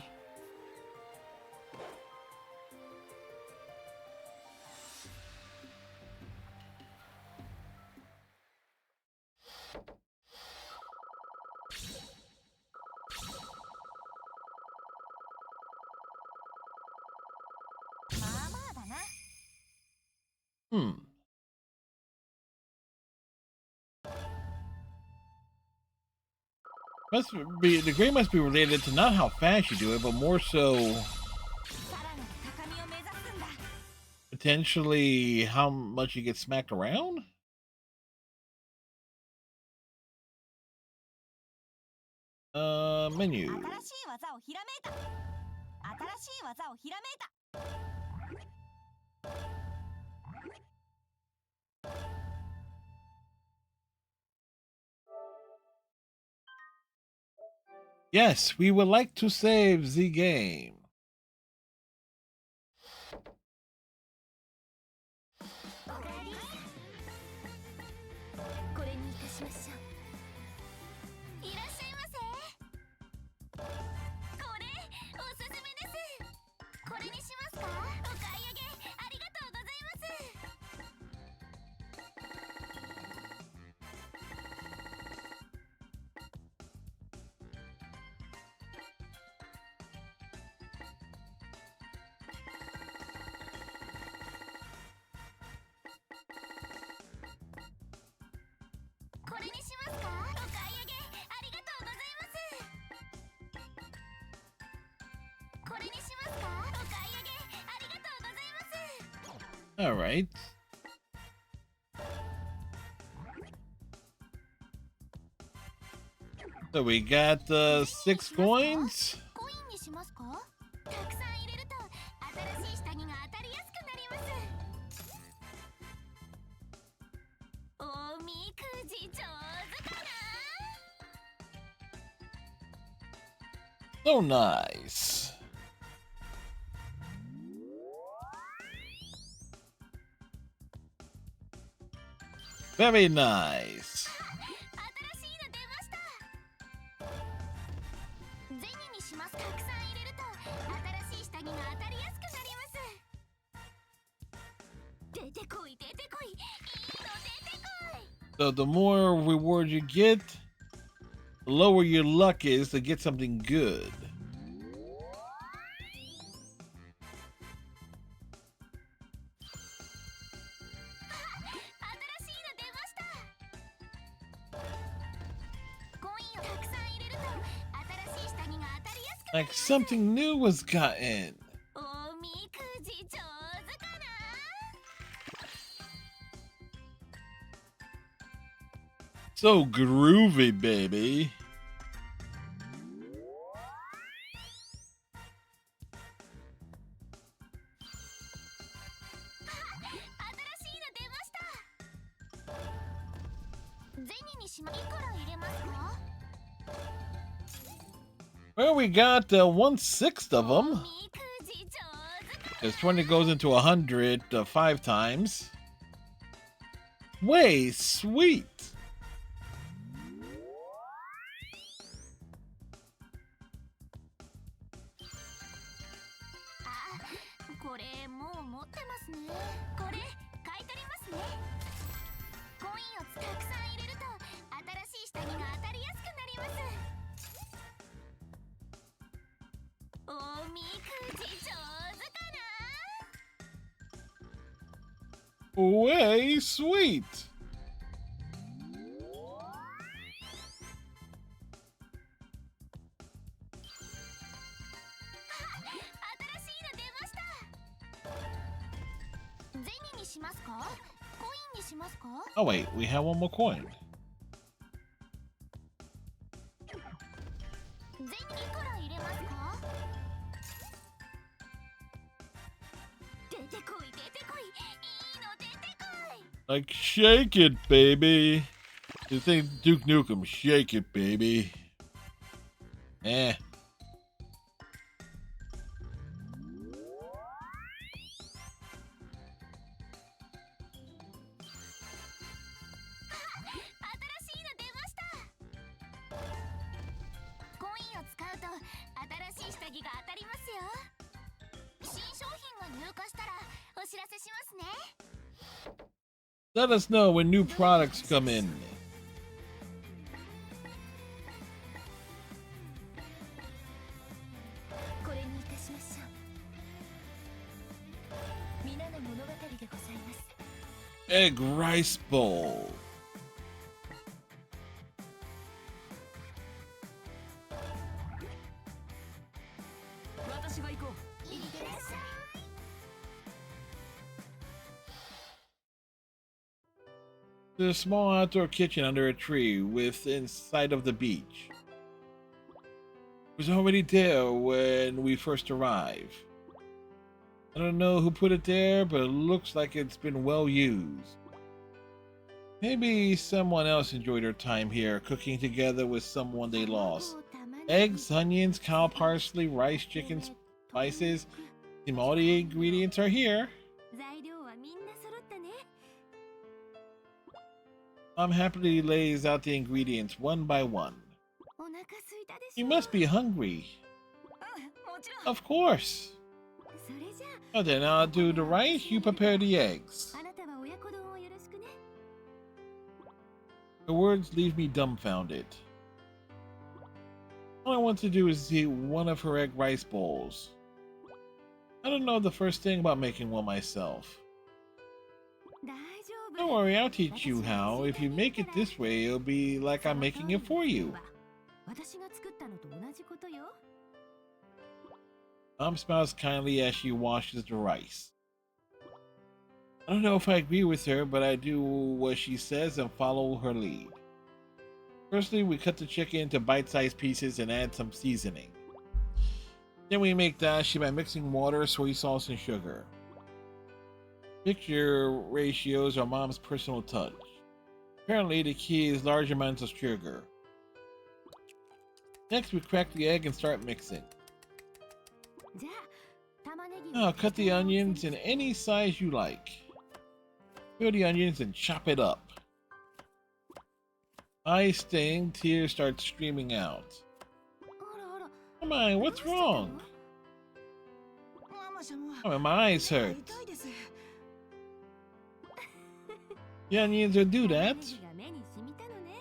Speaker 2: Hmm. Must be the grade must be related to not how fast you do it, but more so
Speaker 1: さらなる高みを目指すんだ。
Speaker 2: potentially how much you get smacked around. Menu.
Speaker 1: 新しい技をひらめいた。新しい技をひらめいた。
Speaker 2: Yes, we would like to save the game.
Speaker 1: おかえり。これにいたしましょう。いらっしゃいませ。これおすすめです。これにしますか。お買い上げありがとうございます。 これにしますか。お買い上げありがとうございます。これにしますか。お買い上げありがとうございます。
Speaker 2: All right. So we got 6 coins.
Speaker 1: コインにしますか。たくさん入れると新しい下着が当たりやすくなります。おみくじ上手かな。
Speaker 2: So nice. Very nice.
Speaker 1: 新しいの出ました。銭にします。たくさん入れると新しい下着が当たりやすくなります。出てこい出てこい。いいの出てこい。
Speaker 2: So the more reward you get, the lower your luck is to get something good. Like something new was gotten.
Speaker 1: おみくじ上手かな。
Speaker 2: So groovy, baby.
Speaker 1: 新しいの出ました。銭にしまいくら入れますか。
Speaker 2: Well, we got 1/6 of
Speaker 1: お
Speaker 2: them.
Speaker 1: みくじ上手か。
Speaker 2: Because 20 goes into 100 5 times. Way sweet.
Speaker 1: あ、これもう持ってますね。これ買い取りますね。コインをたくさん入れると新しい下着が当たりやすくなります。おみくじ上手かな。
Speaker 2: Way sweet.
Speaker 1: 新しいの出ました。銭にしますか。コインにしますか。
Speaker 2: Oh, wait, we have one more coin.
Speaker 1: 銭いくら入れますか。出てこい出てこい、いいの出てこい。
Speaker 2: Like, shake it, baby. You think Duke Nukem, shake it, baby. Eh.
Speaker 1: 新しいの出ました。コインを使うと新しい下着が当たりますよ。新商品が入荷したらお知らせしますね。
Speaker 2: Let us know when new products come in.
Speaker 1: これにいたしましょう。皆の物語でございます。
Speaker 2: Egg rice bowl.
Speaker 3: 私が行こう。
Speaker 1: いってらっしゃい。
Speaker 2: There's a small outdoor kitchen under a tree within sight of the beach. It was already there when we first arrived. I don't know who put it there, but it looks like it's been well used. Maybe someone else enjoyed their time here, cooking together with someone they lost. Eggs, onions, cow parsley, rice, chicken, spices. Seem all the ingredients are here.
Speaker 1: 材料はみんな揃ったね。
Speaker 2: Mom happily lays out the ingredients one by one.
Speaker 1: お腹空いたでし
Speaker 2: You
Speaker 1: ょ。
Speaker 2: must be hungry.
Speaker 3: もちろん。
Speaker 2: Of course.
Speaker 1: それじゃ
Speaker 2: Oh, then I'll do the rice, you prepare the eggs.
Speaker 1: あ、あなたは親子丼をよろしくね。
Speaker 2: The words leave me dumbfounded. All I want to do is eat one of her egg rice bowls. I don't know the first thing about making one myself.
Speaker 1: 大丈夫。
Speaker 2: Don't worry, I'll teach you how. If you make it this way, it'll be like I'm making it for you.
Speaker 1: 私が作ったのと同じことよ。
Speaker 2: Mom smiles kindly as she washes the rice. I don't know if I agree with her, but I do what she says and follow her lead. Firstly, we cut the chicken into bite-sized pieces and add some seasoning. Then we make dashi by mixing water, soy sauce, and sugar. Mixture ratios are Mom's personal touch. Apparently, the key is large amounts of sugar. Next, we crack the egg and start mixing.
Speaker 1: じゃあ、玉ねぎを
Speaker 2: Now, cut the onions in any size you like. Peel the onions and chop it up. Eyes sting, tears start streaming out.
Speaker 1: あらあら。
Speaker 2: Come on, what's wrong?
Speaker 3: ママ様。
Speaker 2: Oh, my eyes hurt.
Speaker 3: 痛いです。
Speaker 2: The onions will do
Speaker 1: 玉
Speaker 2: that.
Speaker 1: ねぎが目に染みたのね。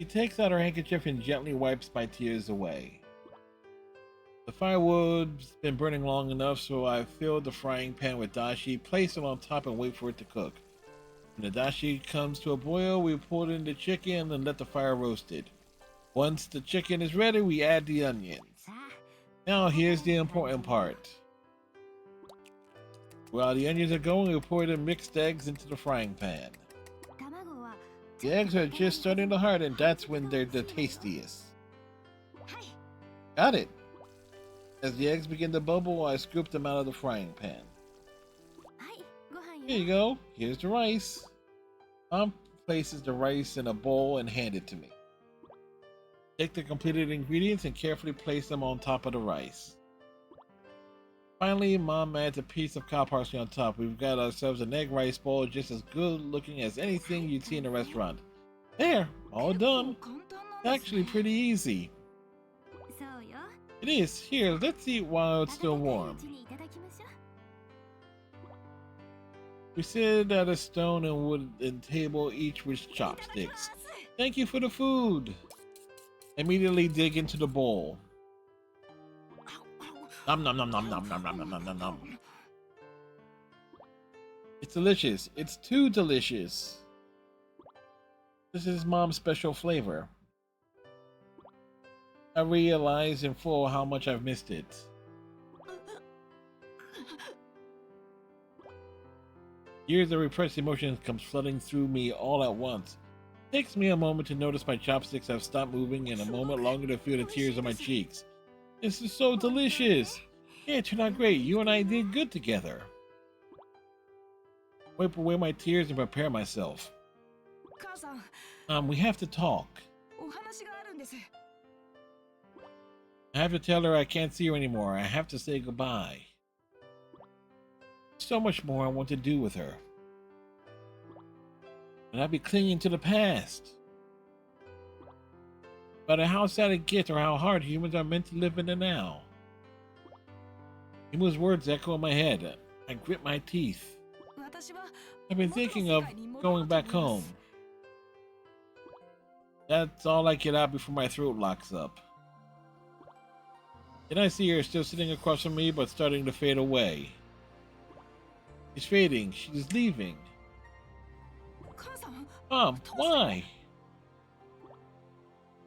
Speaker 2: He takes out her handkerchief and gently wipes my tears away. The firewood's been burning long enough, so I filled the frying pan with dashi, place it on top, and wait for it to cook. When the dashi comes to a boil, we pour in the chicken and let the fire roast it. Once the chicken is ready, we add the onions. Now here's the important part. While the onions are going, we pour the mixed eggs into the frying pan. The eggs are just starting to harden, that's when they're the tastiest. Got it! As the eggs begin to bubble, I scoop them out of the frying pan. Here you go, here's the rice. Mom places the rice in a bowl and hands it to me. Take the completed ingredients and carefully place them on top of the rice. Finally, Mom adds a piece of cow parsley on top. We've got ourselves an egg rice bowl just as good looking as anything you'd see in a restaurant. There, all done. It's actually pretty easy. It is. Here, let's eat while it's still warm. We sit at a stone and wooden table, each with chopsticks. Thank you for the food. Immediately dig into the bowl. Nom nom nom nom nom nom nom nom nom nom. It's delicious. It's too delicious. This is Mom's special flavor. I realize in full how much I've missed it. Years of repressed emotions come flooding through me all at once. It takes me a moment to notice my chopsticks have stopped moving and a moment longer to feel the tears on my cheeks. This is so delicious! Yeah, it turned out great. You and I did good together. Wipe away my tears and prepare myself. We have to talk. I have to tell her I can't see her anymore. I have to say goodbye. So much more I want to do with her. And I'd be clinging to the past. No matter how sad it gets or how hard humans are meant to live in the now. Imu's words echo in my head. I grit my teeth. I've been thinking of going back home. That's all I get out before my throat locks up. Then I see her still sitting across from me, but starting to fade away. She's fading. She's leaving. Mom, why?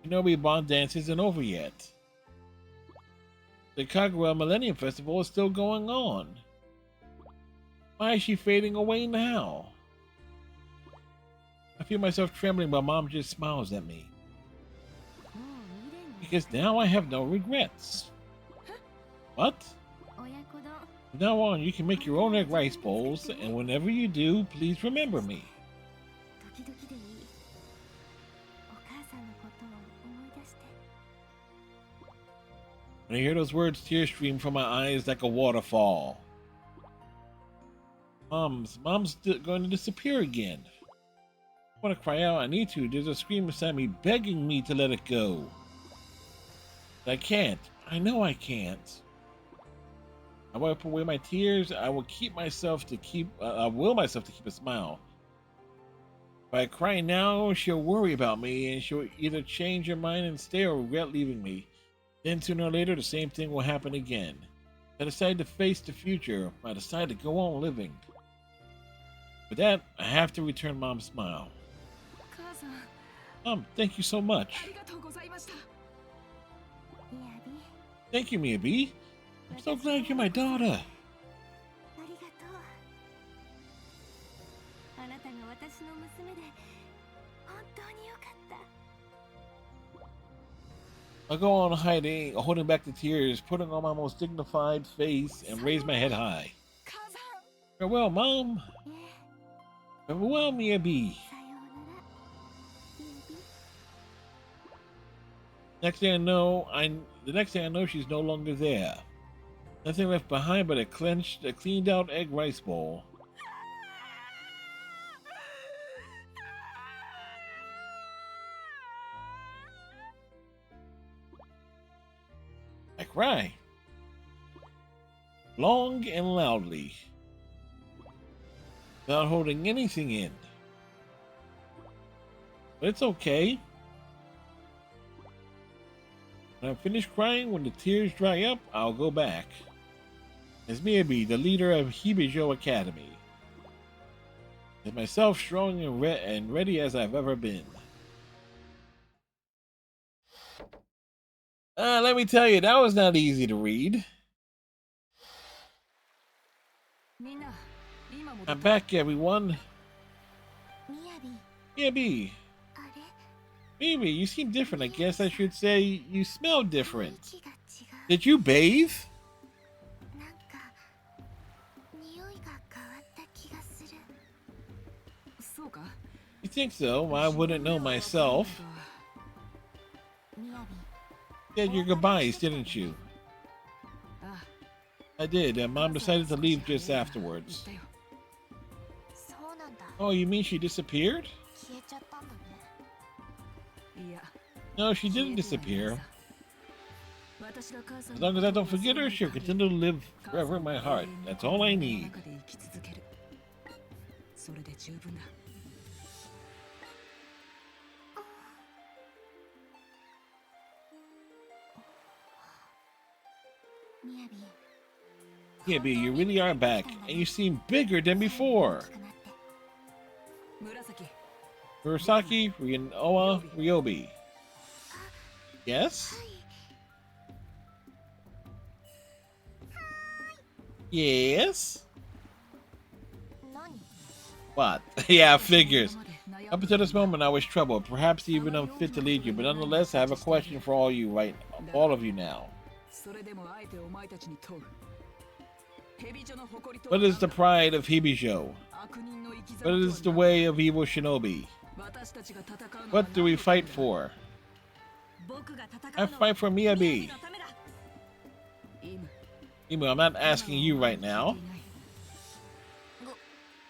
Speaker 2: Shinobi Bond dance isn't over yet. The Kagura Millennium Festival is still going on. Why is she fading away now? I feel myself trembling, but Mom just smiles at me. Because now I have no regrets. What? From now on, you can make your own egg rice bowls, and whenever you do, please remember me. When I hear those words, tears stream from my eyes like a waterfall. Mom's going to disappear again. I want to cry out, I need to. There's a scream beside me begging me to let it go. But I can't. I know I can't. I wipe away my tears. I will myself to keep a smile. If I cry now, she'll worry about me, and she'll either change her mind and stay or regret leaving me. Then sooner or later, the same thing will happen again. If I decide to face the future, I decide to go on living. For that, I have to return Mom's smile. Mom, thank you so much. Thank you, Miyabi. I'm so glad you're my daughter. I go on hiding, holding back the tears, putting on my most dignified face, and raise my head high. Farewell, Mom. Farewell, Miyabi. The next thing I know, she's no longer there. Nothing left behind but a cleaned out egg rice bowl. I cry. Long and loudly. Without holding anything in. But it's okay. When I'm finished crying, when the tears dry up, I'll go back. As Miyabi, the leader of Hibijo Academy. As myself strong and ready as I've ever been. Let me tell you, that was not easy to read.
Speaker 3: みんな今戻
Speaker 2: I'm
Speaker 3: った
Speaker 2: back, everyone.
Speaker 1: みやび
Speaker 2: Yeah, B.
Speaker 1: あれ
Speaker 2: Maybe you seem different. I guess I should say you smell
Speaker 1: 雰囲
Speaker 2: different.
Speaker 1: 気が違
Speaker 2: Did you bathe?
Speaker 1: うなんか匂いが変わった気がする
Speaker 3: そうか
Speaker 2: You think so? I wouldn't know myself.
Speaker 1: みやび
Speaker 2: You had your goodbyes, didn't you?
Speaker 3: あ
Speaker 2: I did, and Mom
Speaker 3: まずは
Speaker 2: decided to
Speaker 3: 少し
Speaker 2: leave
Speaker 3: 早い
Speaker 2: just
Speaker 3: が
Speaker 2: afterwards.
Speaker 3: 言ったよ
Speaker 1: そうなんだ
Speaker 2: Oh, you mean she disappeared?
Speaker 1: 消えちゃったんだね
Speaker 3: いや
Speaker 2: No, she
Speaker 3: 消
Speaker 2: didn't
Speaker 3: えてはいない
Speaker 2: disappear.
Speaker 3: さ私が母さん
Speaker 2: As
Speaker 3: の
Speaker 2: long as I
Speaker 3: こと
Speaker 2: don't
Speaker 3: を
Speaker 2: forget
Speaker 3: 忘れ
Speaker 2: her,
Speaker 3: ない
Speaker 2: she'll
Speaker 3: 限り
Speaker 2: continue to live
Speaker 3: 母
Speaker 2: forever
Speaker 3: さ
Speaker 2: in
Speaker 3: ん
Speaker 2: my
Speaker 3: は
Speaker 2: heart.
Speaker 3: 永遠に
Speaker 2: That's
Speaker 3: この
Speaker 2: all I
Speaker 3: 胸の
Speaker 2: need.
Speaker 3: 中で生き続けるそれで十分だ
Speaker 1: みやび
Speaker 2: Yeah, B, you really are back, and you seem bigger than before.
Speaker 1: 大きくなって
Speaker 3: 紫
Speaker 2: Murasaki, Rinoa, Ryobi. Yes?
Speaker 1: はい
Speaker 2: Yes?
Speaker 1: 何
Speaker 2: What? Yeah,
Speaker 3: 今
Speaker 2: figures.
Speaker 3: まで悩
Speaker 2: Up
Speaker 3: んで
Speaker 2: until this moment, I was troubled, perhaps even unfit to lead you, but nonetheless, I have a question for all of you now.
Speaker 3: それでもあえてお前たちに問う蛇女の誇りとは
Speaker 2: What is the
Speaker 3: 何だ
Speaker 2: pride of Hibijo?
Speaker 3: 悪人の生き
Speaker 2: What
Speaker 3: 様とは
Speaker 2: is the
Speaker 3: 何だ
Speaker 2: way of evil shinobi?
Speaker 3: 私たちが戦うのは
Speaker 2: What do we
Speaker 3: 何のため
Speaker 2: fight
Speaker 3: だ
Speaker 2: for?
Speaker 3: 僕が戦
Speaker 2: I
Speaker 3: うのは
Speaker 2: fight for Miyabi.
Speaker 3: のためだイム
Speaker 2: Imu, I'm not asking you right now.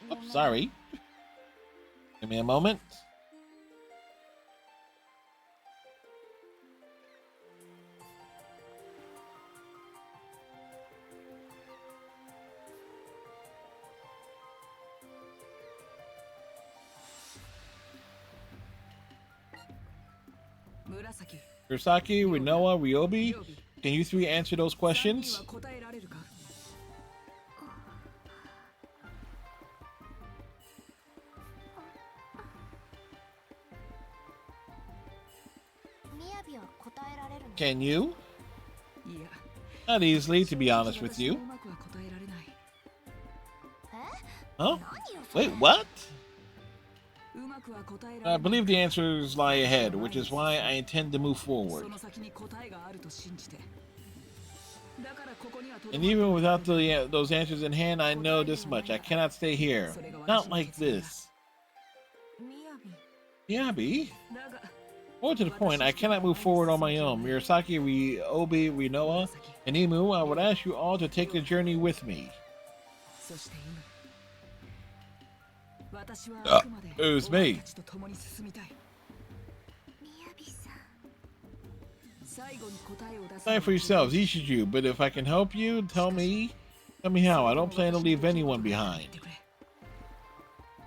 Speaker 1: ご
Speaker 2: Oh,
Speaker 1: めん
Speaker 2: sorry. Give me a moment.
Speaker 3: Murasaki,
Speaker 2: Kurosaki, Rinoa, Ryobi,
Speaker 3: Ryobi,
Speaker 2: can you three answer those
Speaker 3: 3人
Speaker 2: questions?
Speaker 3: は答えられるか
Speaker 1: みやびは答えられるの
Speaker 2: Can you?
Speaker 3: いや
Speaker 2: Not easily, to be honest with
Speaker 3: 私
Speaker 2: you.
Speaker 3: もうまくは答えられない
Speaker 2: Huh?
Speaker 1: 何よそれ
Speaker 2: Wait, what?
Speaker 3: うまくは答えられない
Speaker 2: I believe the answers lie ahead, which is why I intend to move
Speaker 3: そ
Speaker 2: forward.
Speaker 3: の先に答えがあると信じてだからここにはとど
Speaker 2: And
Speaker 3: まって
Speaker 2: even
Speaker 3: おら
Speaker 2: without
Speaker 3: れる
Speaker 2: those answers in hand, I know this much. I cannot stay here. Not like this.
Speaker 1: みやび
Speaker 2: Yabi?
Speaker 3: だが
Speaker 2: More to the point, I cannot move forward on my own. Murasaki, Ryobi, Rinoa, and Imu, I would ask you all to take the journey with me.
Speaker 3: そして今私はあくまで
Speaker 2: it was
Speaker 3: お前
Speaker 2: me.
Speaker 3: たちと共に進みたい
Speaker 1: みやびさん
Speaker 3: 最後に答えを出す
Speaker 2: Decide for yourselves, each of you, but if I can help you, tell me how. I don't plan to leave anyone behind.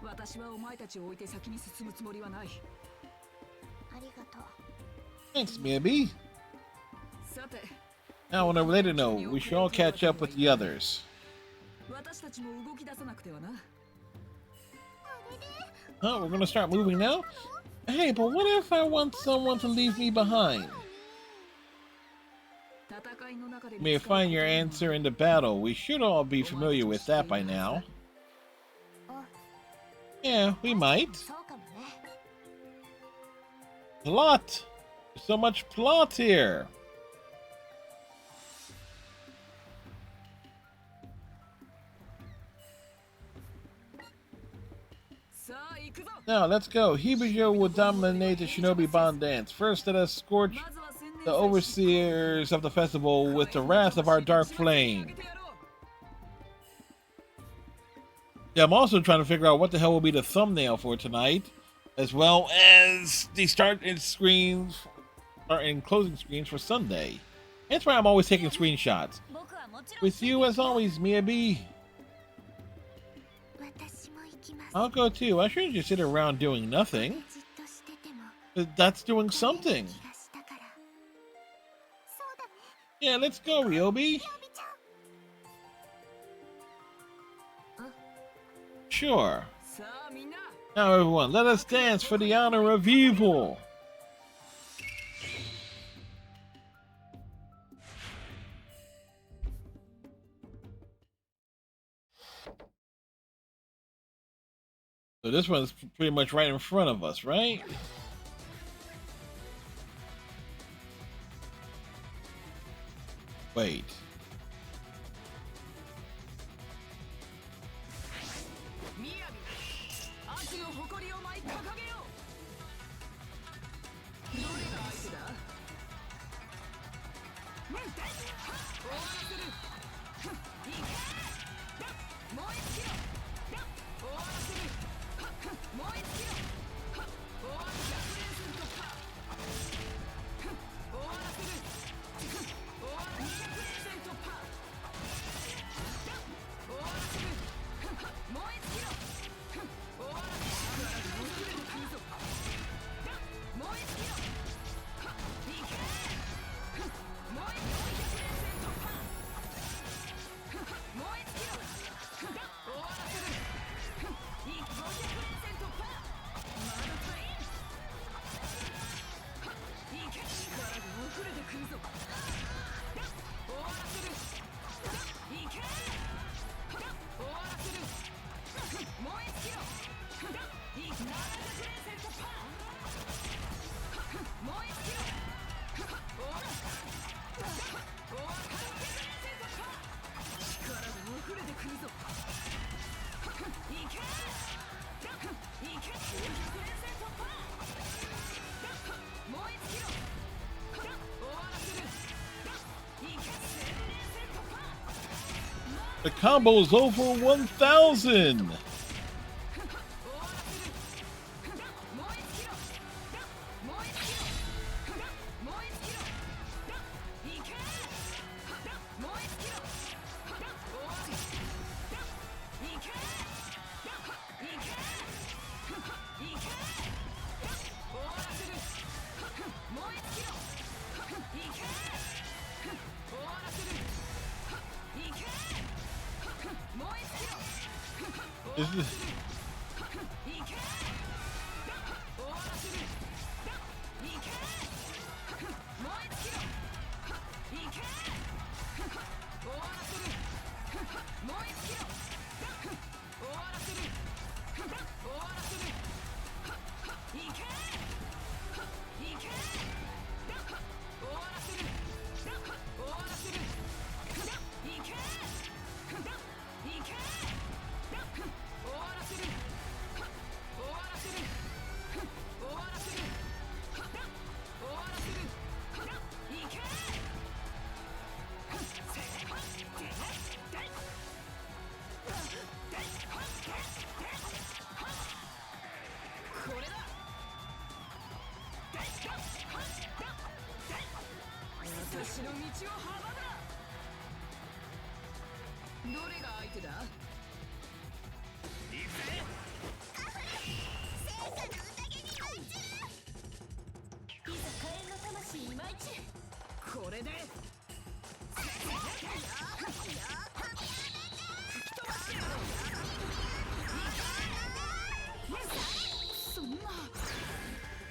Speaker 3: 私はお前たちを置いて先に進むつもりはない
Speaker 1: ありがとう
Speaker 2: Thanks, Miyabi.
Speaker 3: さて
Speaker 2: Now, on a related note, we should all catch up with the others.
Speaker 3: 私たちも動き出さなくてはな
Speaker 2: Huh? We're gonna start moving now? Hey, but what if I want someone to leave me behind?
Speaker 3: 戦いの中で
Speaker 2: You may find your answer in the battle. We should all be familiar with that by now. Yeah, we might.
Speaker 1: そうかもね
Speaker 2: Plot! There's so much plot here. Now, let's go. Hibijo will dominate the Shinobi Bond dance. First, let us scorch the overseers of the festival with the wrath of our dark flame. Yeah, I'm also trying to figure out what the hell will be the thumbnail for tonight, as well as the start and closing screens for Sunday. That's why I'm always taking screenshots.
Speaker 1: 僕はもちろん
Speaker 2: With you as always, Miyabi.
Speaker 1: 私も行きます
Speaker 2: I'll go too. I shouldn't just sit around doing nothing.
Speaker 1: じっとしてても
Speaker 2: That's doing something.
Speaker 1: 気がしたからそうだね
Speaker 2: Yeah, let's go, Ryobi.
Speaker 1: みやびちゃん
Speaker 2: Sure.
Speaker 3: さあみんな
Speaker 2: Now, everyone, let us dance for the honor of evil. So this one's pretty much right in front of us, right? Wait. The combo is over 1,000. Is this...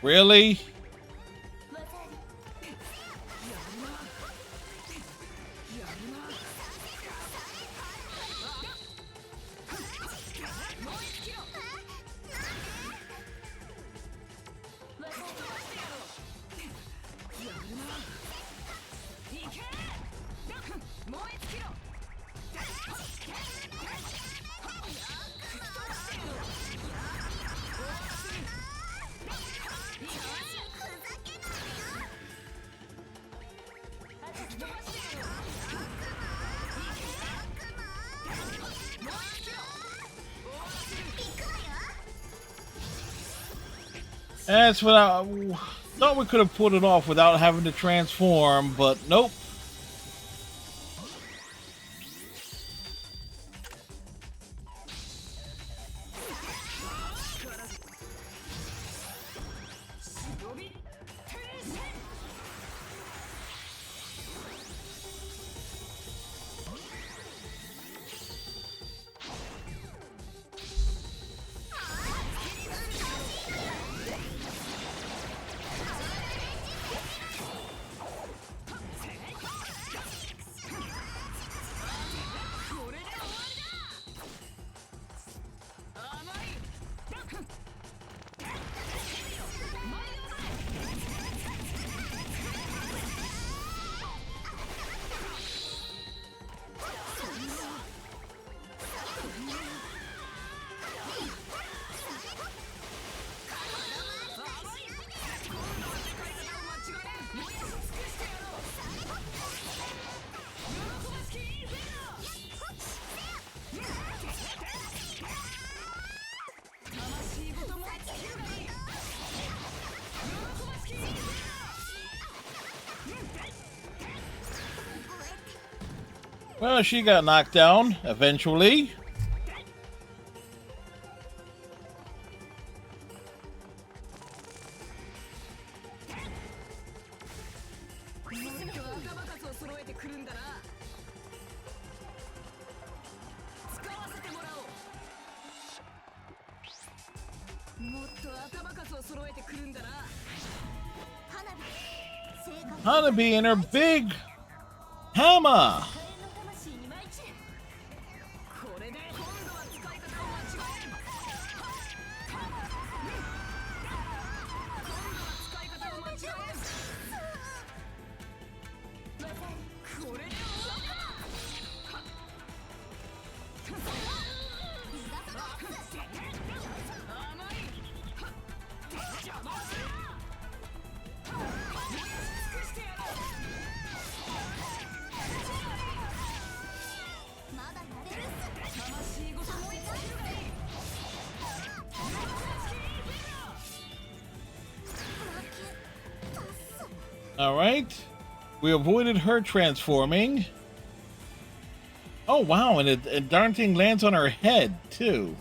Speaker 2: Really? That's what I thought we could have pulled it off without having to transform, but nope. Well, she got knocked down eventually. Hanabi and her big hammer. Alright. We avoided her transforming. Oh wow, and it darn thing lands on her head too.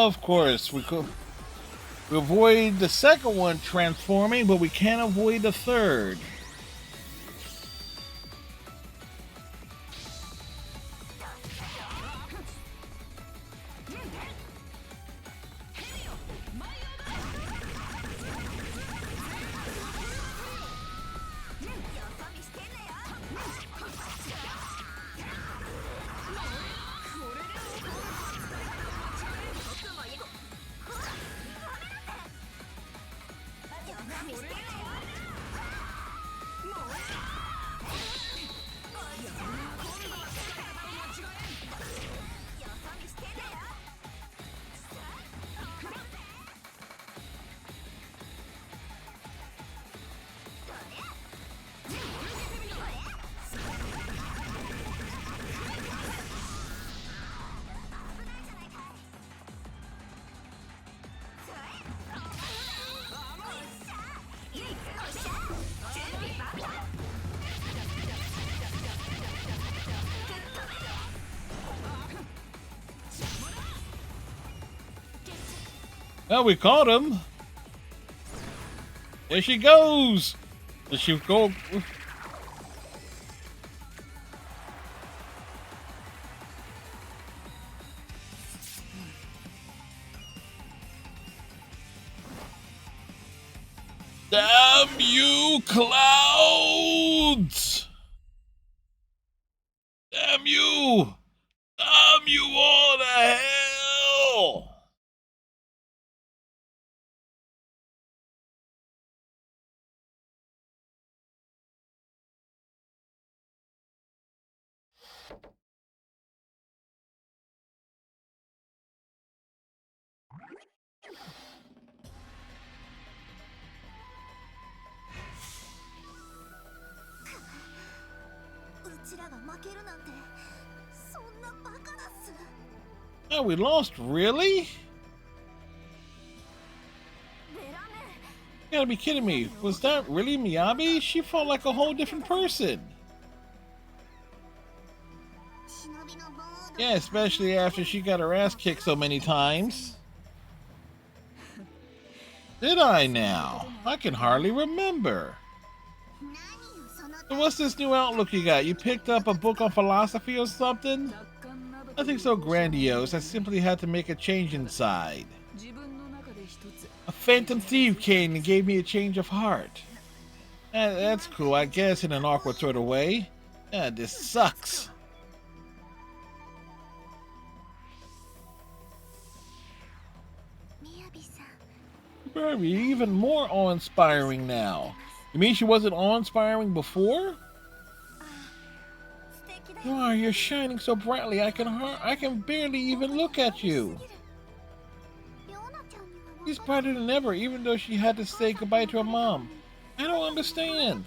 Speaker 2: Of course, we avoid the second one transforming, but we can't avoid the third. Well, we caught him. There she goes. Does she go? Damn you, clouds! Damn you! Damn you all to hell! Oh, we lost, really? You gotta be kidding me. Was that really Miyabi? She felt like a whole different person. Yeah, especially after she got her ass kicked so many times. Did I now? I can hardly remember. So what's this new outlook you got? You picked up a book on philosophy or something? Nothing so grandiose. I simply had to make a change inside. A phantom thief came and gave me a change of heart. That's cool, I guess, in an awkward sort of way. This sucks. Very even more awe-inspiring now. You mean she wasn't awe-inspiring before? Wow, you're shining so brightly I can barely even look at you. She's brighter than ever, even though she had to say goodbye to her mom. I don't understand.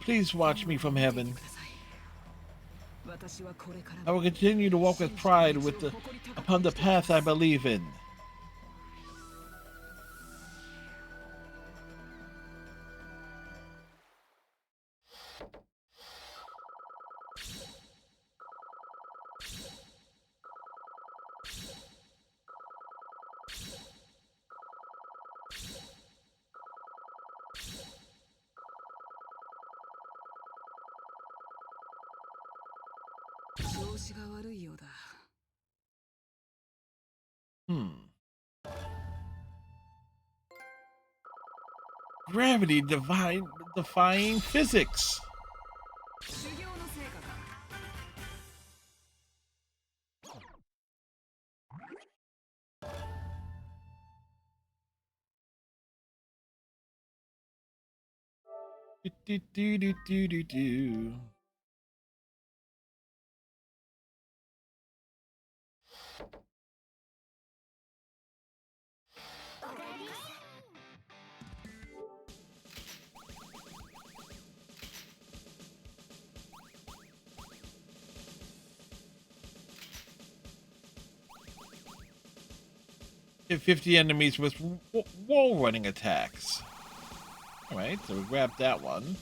Speaker 2: Please watch me from heaven. I will continue to walk with pride upon the path I believe in. Gravity defying physics. Do. Hit 50 enemies with wall running attacks. Alright, so we grabbed that one.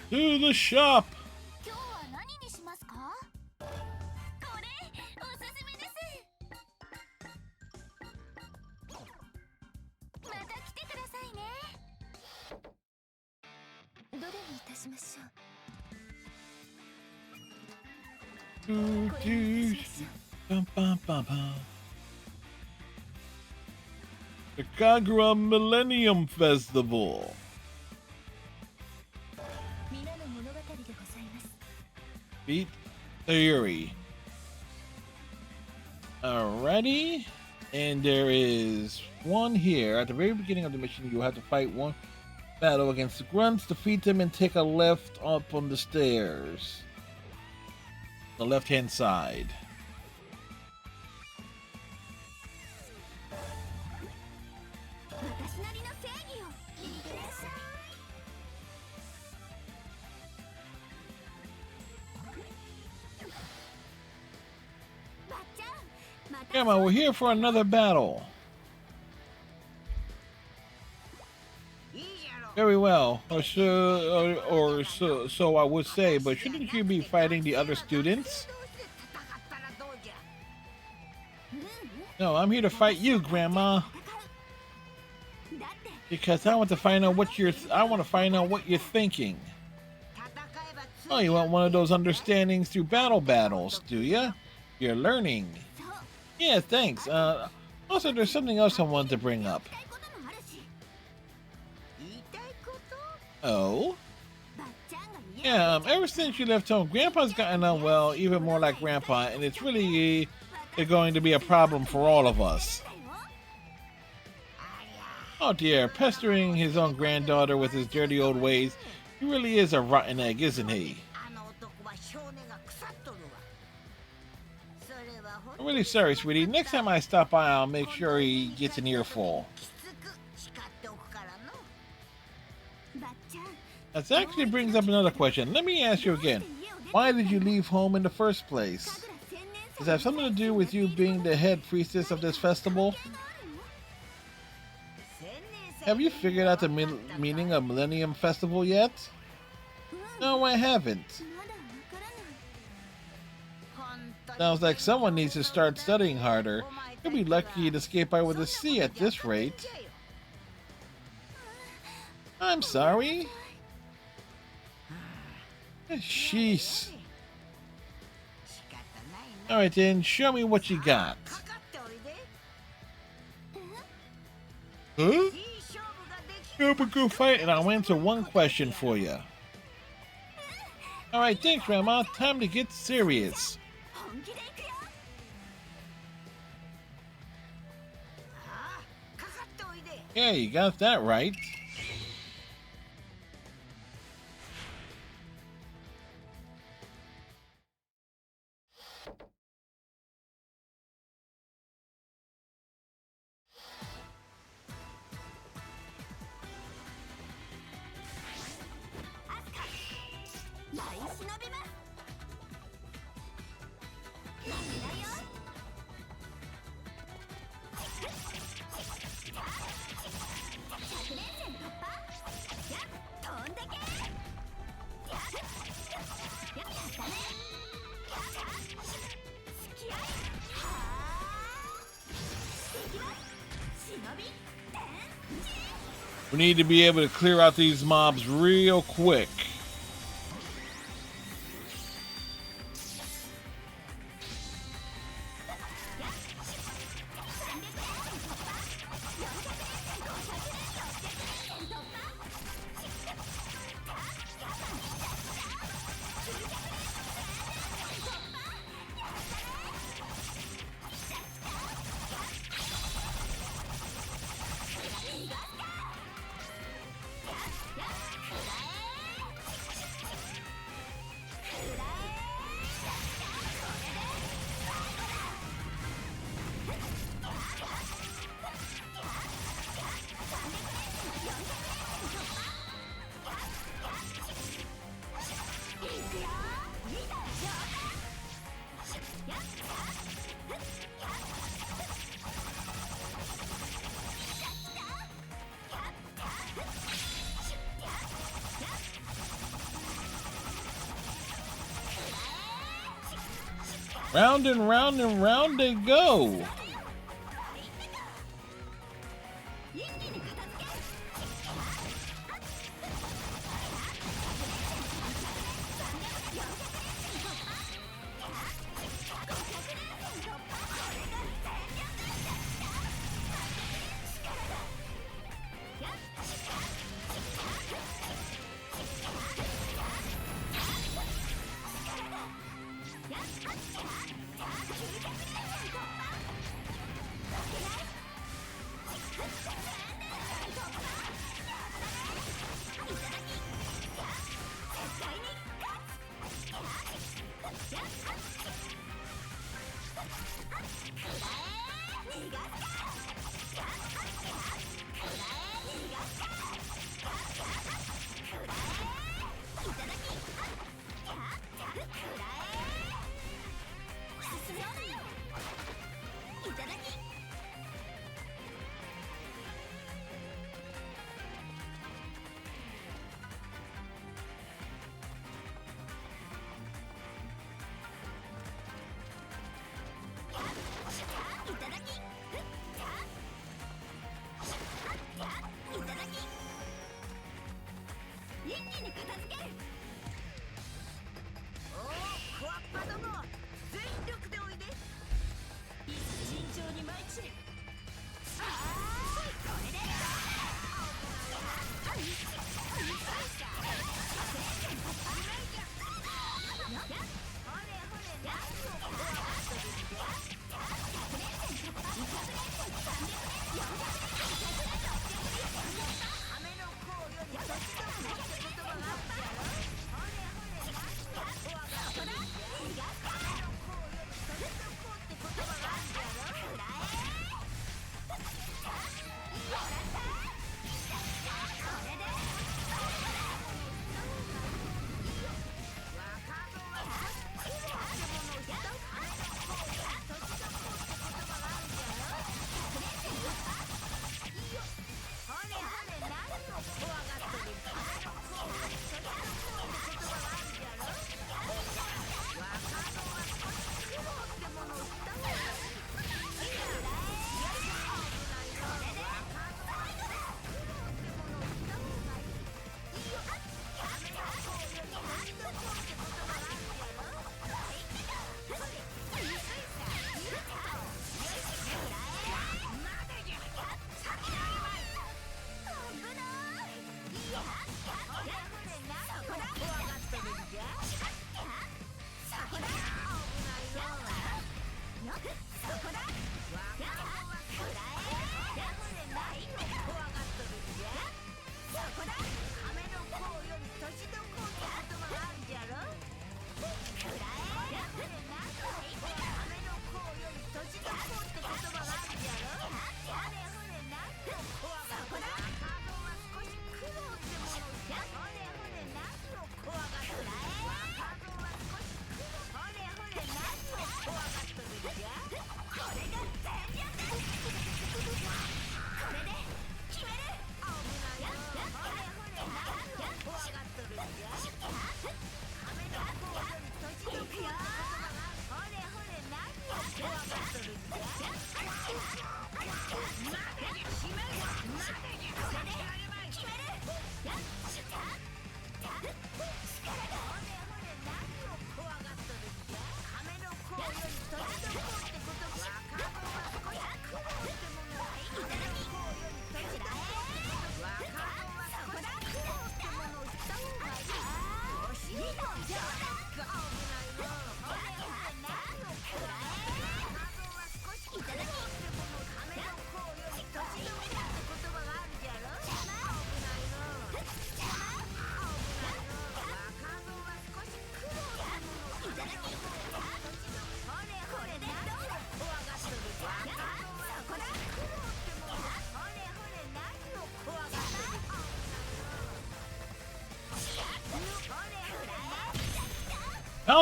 Speaker 2: To the shop! The Kagura Millennium Festival. Beat Theory. Alrighty. And there is one here. At the very beginning of the mission, you have to fight one battle against the grunts, defeat them, and take a left up on the stairs. The left-hand side. Come on, we're here for another battle. Very well, so I would say, but shouldn't you be fighting the other students? No, I'm here to fight you, Grandma. Because I want to find out what you're thinking. Oh, you want one of those understandings through battles, do ya? You're learning. Yeah, thanks. Also, there's something else I wanted to bring up. Oh? Yeah, ever since you left home, Grandpa's gotten unwell, even more like Grandpa, and it's really going to be a problem for all of us. Oh dear, pestering his own granddaughter with his dirty old ways. He really is a rotten egg, isn't he? I'm really sorry, sweetie. Next time I stop by, I'll make sure he gets an earful.
Speaker 1: きつく叱っておくからの。ばっちゃん、
Speaker 2: That actually brings up another question. Let me ask you again. Why did you leave home in the first place?
Speaker 1: 神楽千年
Speaker 2: Does that have something to do with you being the head priestess of this festival?
Speaker 1: 千年祭
Speaker 2: Have you figured out the meaning of Millennium Festival yet?
Speaker 1: うん、
Speaker 2: No, I haven't.
Speaker 1: まだわからない。本当に
Speaker 2: Sounds like someone needs to start studying harder. You'll be lucky to skate by with a C at this rate. I'm sorry. Sheesh.
Speaker 1: 仕方ないな。
Speaker 2: Alright then, show me what you got.
Speaker 1: かかっておいで。
Speaker 2: Huh?
Speaker 1: いい勝負ができ
Speaker 2: Have a good fight and I'll answer one question for you. Alright, thanks Grandma. Time to get serious.
Speaker 1: 本気でいくよ。ああ、かかっておいで。
Speaker 2: Yeah, you got that right. We need to be able to clear out these mobs real quick. Round and round and round they go.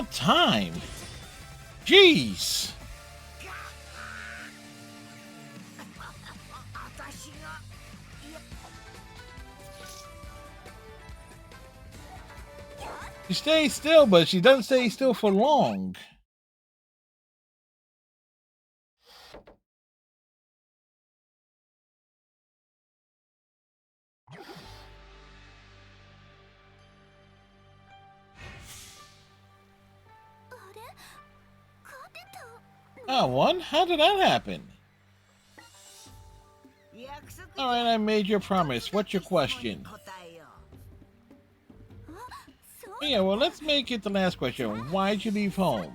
Speaker 2: About time. Jeez. She stays still, but she doesn't stay still for long. I won? How did that happen? Alright, I made your promise. What's your question? Yeah, well, let's make it the last question. Why'd you leave home?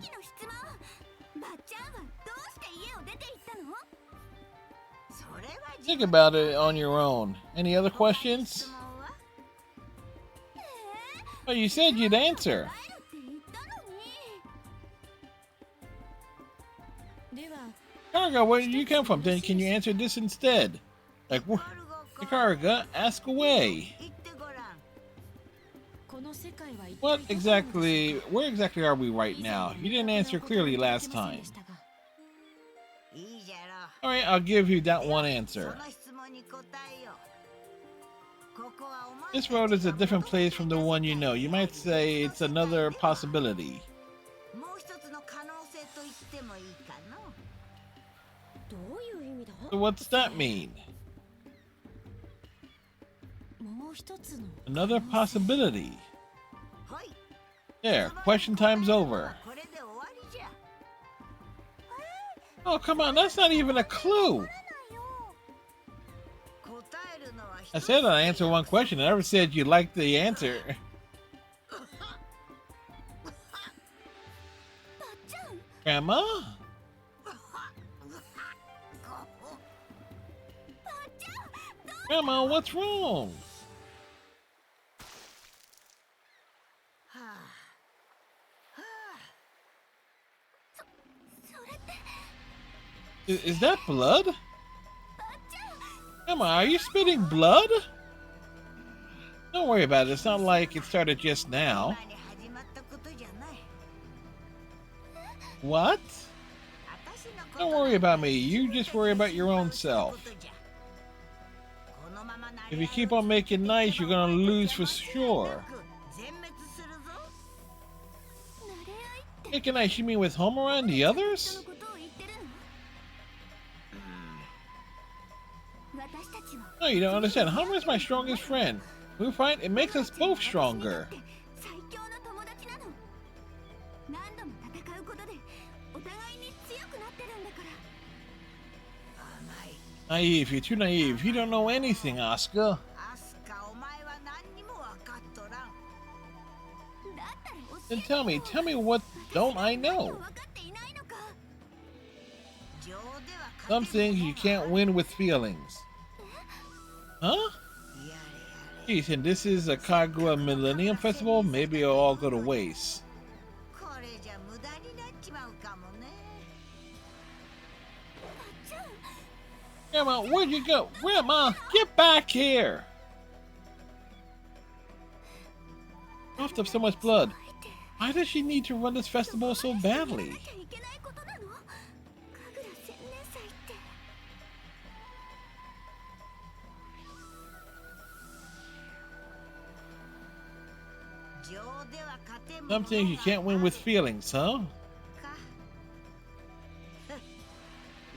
Speaker 2: Think about it on your own. Any other questions? Well, you said you'd answer. Kagura, where did you come from? Then can you answer this instead? Like, Kagura, ask away. Where exactly are we right now? You didn't answer clearly last time. Alright, I'll give you that one answer. This road is a different place from the one you know. You might say it's another possibility. So what's that mean? Another possibility. There, question time's over. Oh, come on, that's not even a clue. I said I'd answer one question. I never said you liked the answer. Grandma? Grandma, what's wrong? Is that blood? Grandma, are you spitting blood? Don't worry about it. It's not like it started just now. What? Don't worry about me. You just worry about your own self. If you keep on making nice, you're gonna lose for sure. Making nice, you mean with Homura and the others? No, you don't understand. Homura is my strongest friend. We find it makes us both stronger. Naive, you're too naive. You don't know anything, Asuka. Then tell me what don't I know? Some things you can't win with feelings. Huh? Geez, and this is a Kagura Millennium Festival? Maybe it'll all go to waste. Grandma, where'd you go? Grandma, get back here! Coughed up so much blood. Why does she need to run this festival so badly? Some things you can't win with feelings, huh?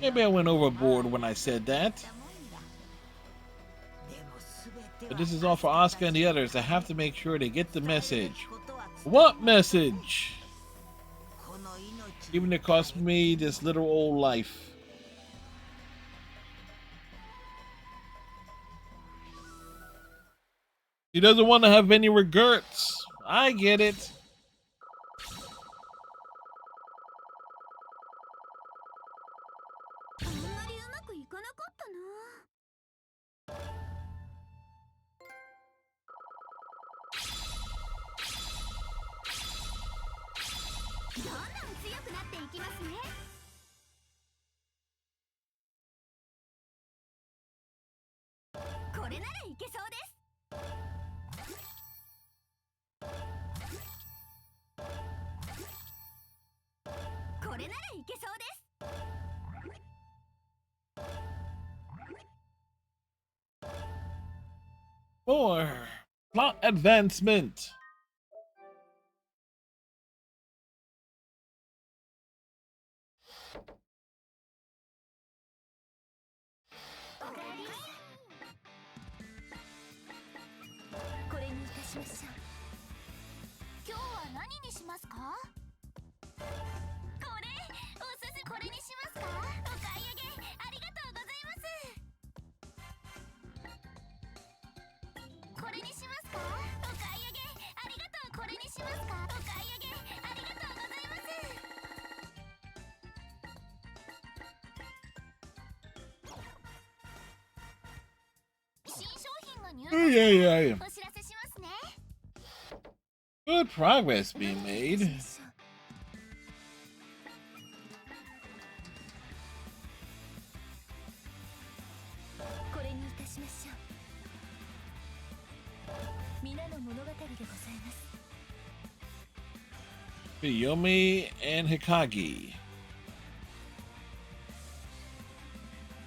Speaker 2: Maybe I went overboard when I said that. But this is all for Asuka and the others. I have to make sure they get the message. What message? Even if it cost me this little old life. He doesn't want to have any regrets. I get it. More plot advancement. Yeah. Good progress being made. Yomi and Hikage.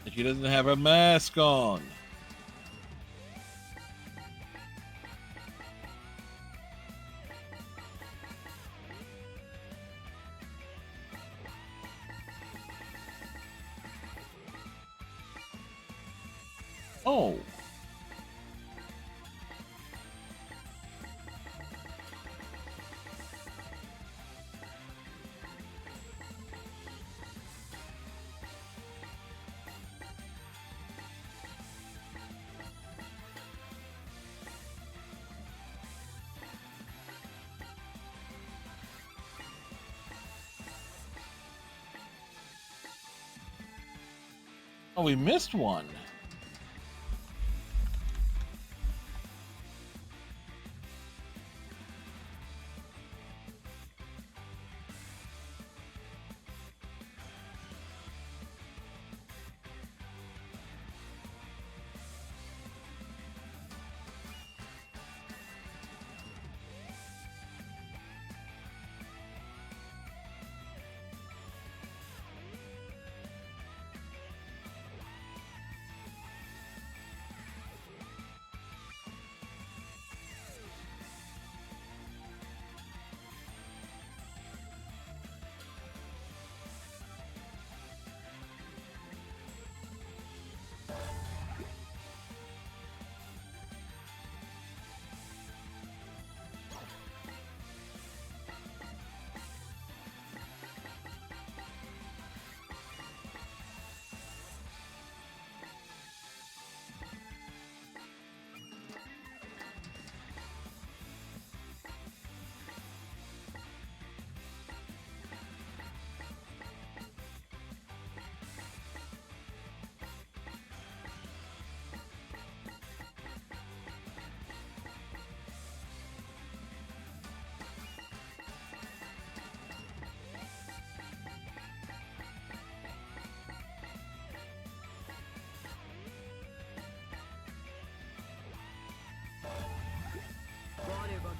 Speaker 2: But she doesn't have her mask on. Oh. Oh, we missed one.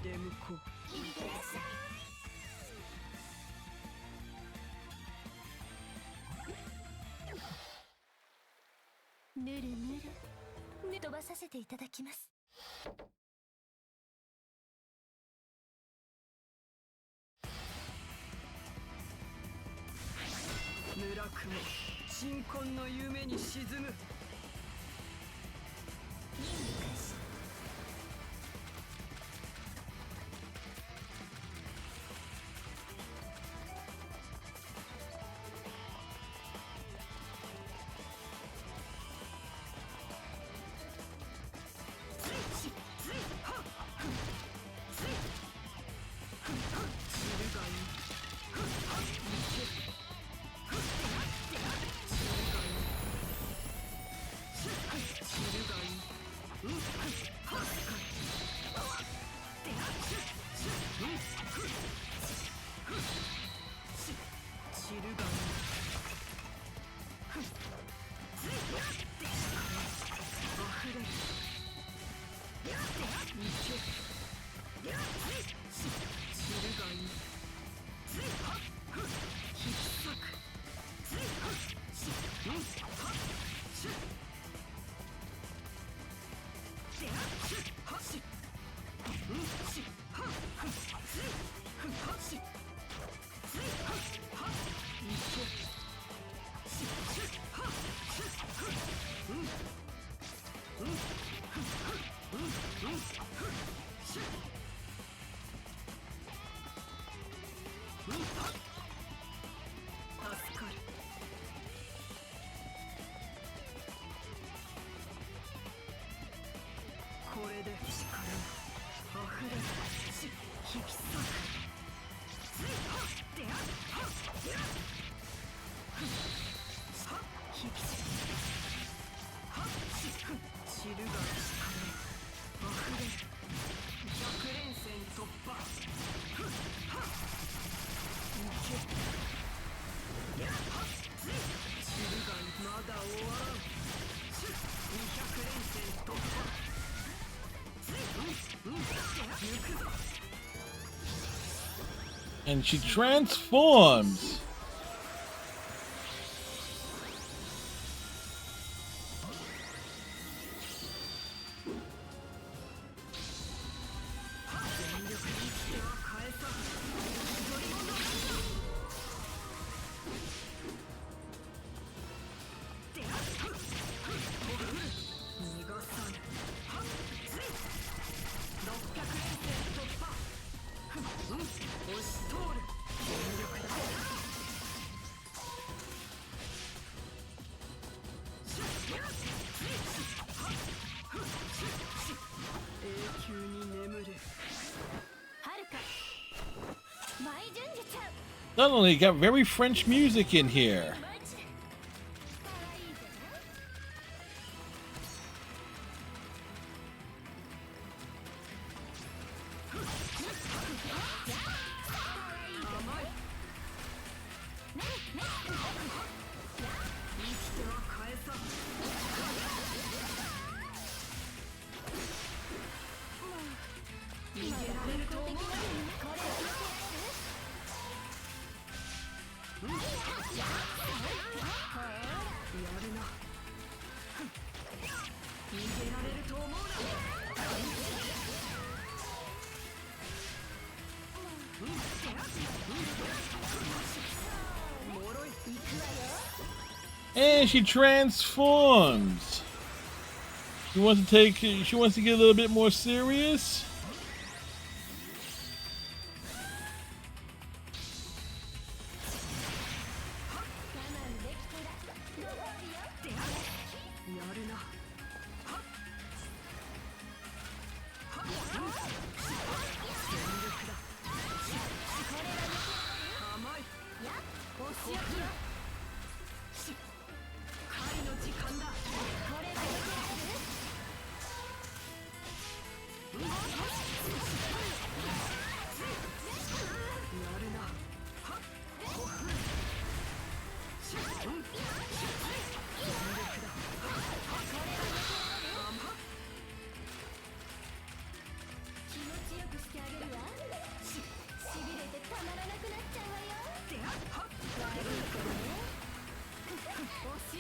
Speaker 3: 出向こう。
Speaker 1: いってらっしゃい。ぬるぬる飛ばさせていただきます。
Speaker 3: 村雲鎮魂の夢に沈む。これで力が溢れるし引き裂く。引き裂く。散るが力溢れる。百連戦突破。いけ。散るがまだ終わらん。200連戦突破。
Speaker 2: And she transforms. Not only got very French music in here. And she transforms. She wants to get a little bit more serious.
Speaker 3: 逃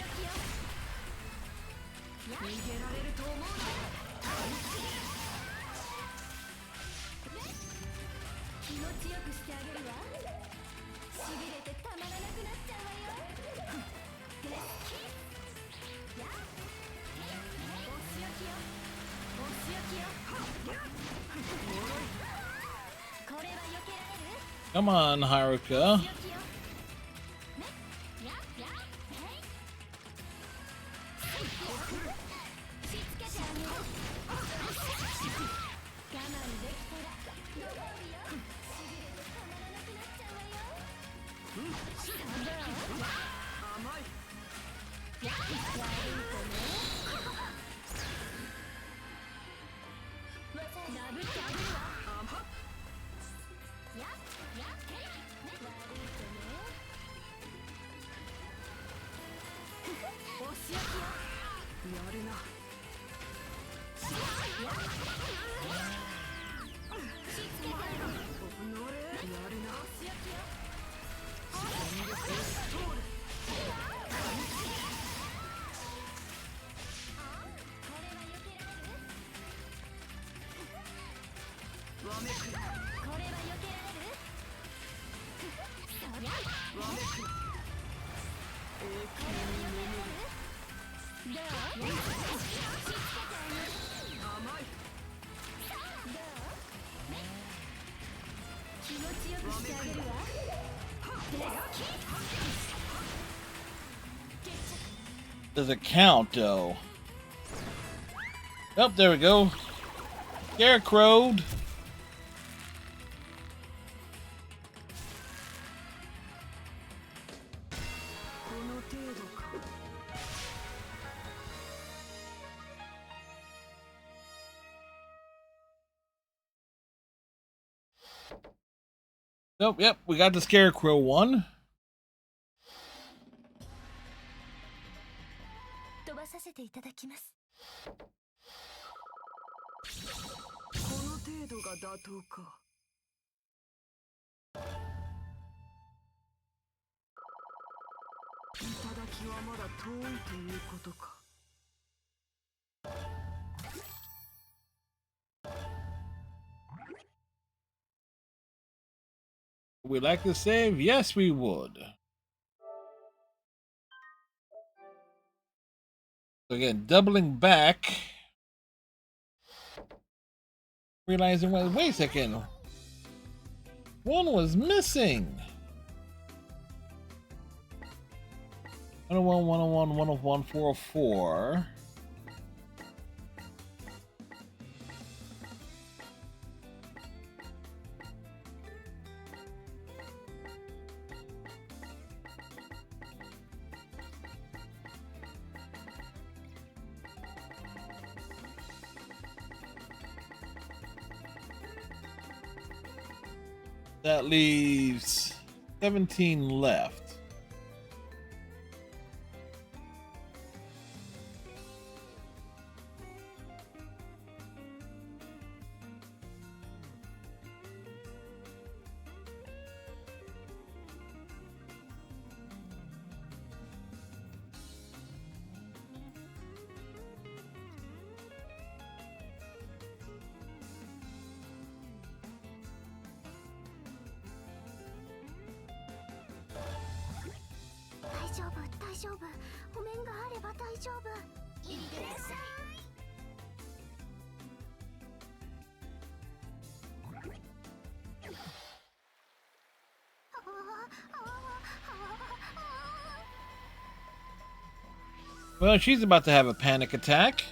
Speaker 3: げられると思うな。気持ちよくしてあげるわ。しびれてたまらなくなっちゃうわよ。で、やお仕置きよ。お仕置きよ。これは避けられる？
Speaker 2: Come on, Haruka.
Speaker 3: お仕置きよ。ね、や、へい。しつけてあげる。我慢できたらご褒美よ。しびれてたまらなくなっちゃうわよ。甘い。悪い子ね。ダブってあげるわ。甘っ。へい。ね、悪い子ね。お仕置きよ。やるな。しつけてあげる。乗れ。やるな。お仕置きよ。これは避けられる？わめく。これは避けられる？そりゃ。わめく。これは避けられる？どう？しつけてあげる。甘い。どう？気持ちよくしてあげるわ。
Speaker 2: Does it count, though? Oh, there we go. Scarecrowed. Nope, yep, we got the Scarecrow one.
Speaker 1: 飛ばさせていただきます。
Speaker 3: この程度が妥当か。頂きはまだ遠いということか。
Speaker 2: Would we like to save? Yes, we would. So again, doubling back. Realizing, wait a second. One was missing. 101, 101, 101, 404. That leaves 17 left. Well, she's about to have a panic attack.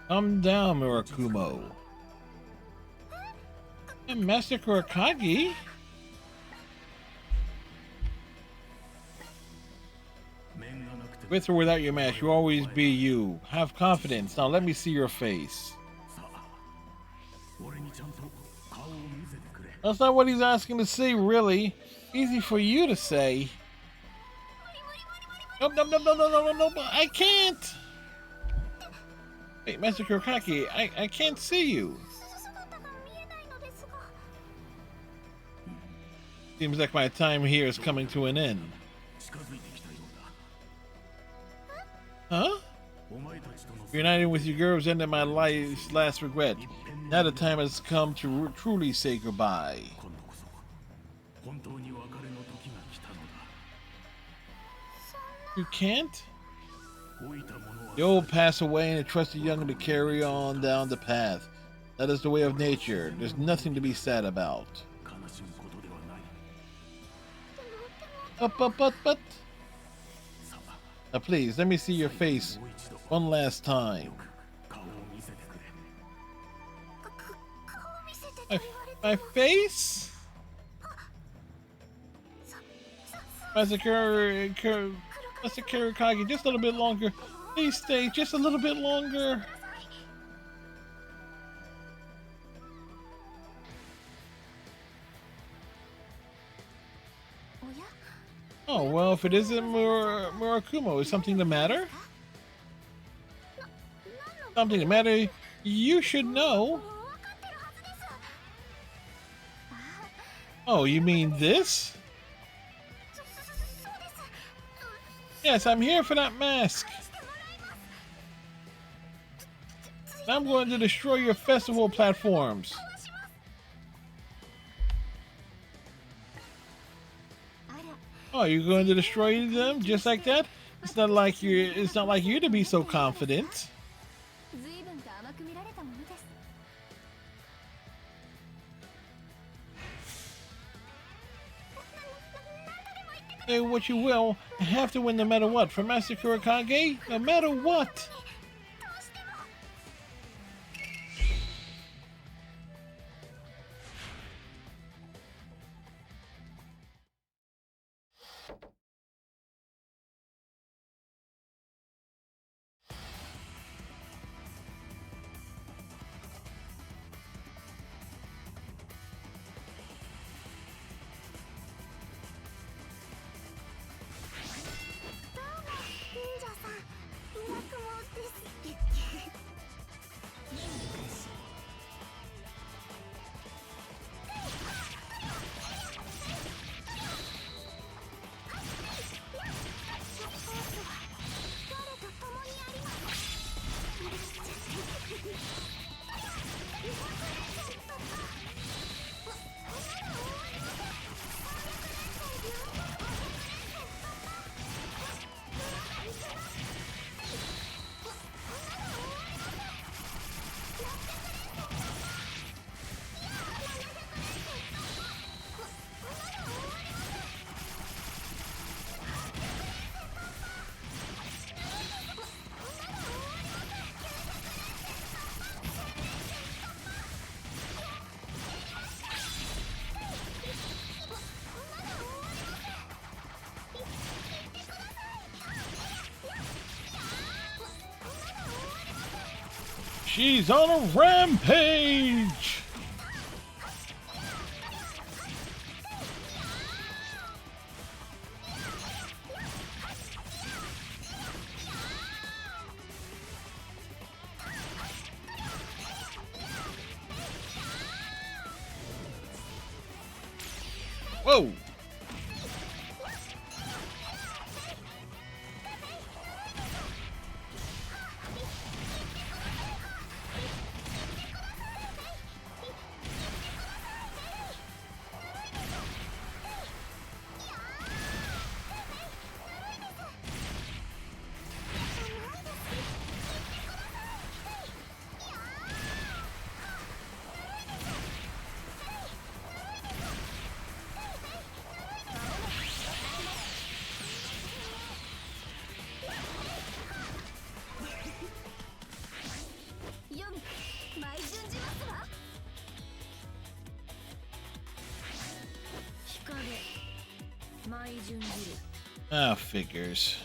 Speaker 2: Calm down, Murakumo. And Master Kurakagi? With or without your mask, you'll always be you. Have confidence. Now let me see your face. That's not what he's asking to see, really. Easy for you to say. No, I can't. Hey, Master Kurakagi, I can't see you. Seems like my time here is coming to an end. Huh? Uniting with you girls ended my life's last regret. Now the time has come to truly say goodbye. You can't? The old pass away and trust the young to carry on down the path. That is the way of nature. There's nothing to be sad about. But. Now please, let me see your face one last time. My face? Master Kurokage, just a little bit longer. Please stay just a little bit longer. Oh, well, if it isn't Murakumo, is something the matter? Something the matter? You should know. Oh, you mean this? Yes, I'm here for that mask. I'm going to destroy your festival platforms. Oh, you're going to destroy them just like that? It's not like you to be so confident. Say what you will, I have to win no matter what. For Master Kurokage, no matter what. She's on a rampage! Whoa! Ah, figures.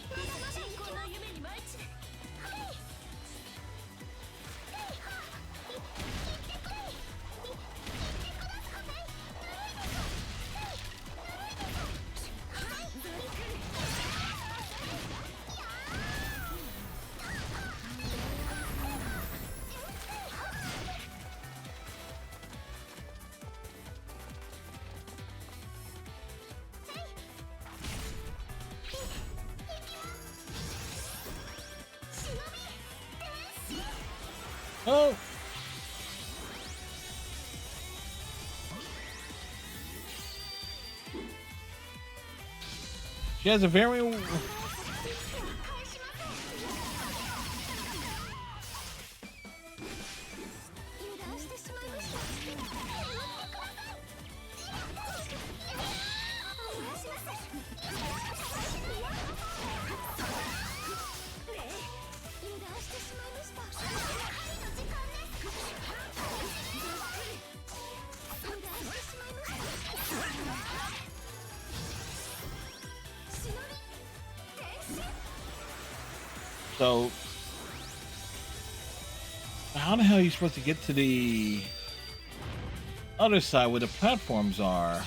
Speaker 2: Oh. She has a very... So, how the hell are you supposed to get to the other side where the platforms are?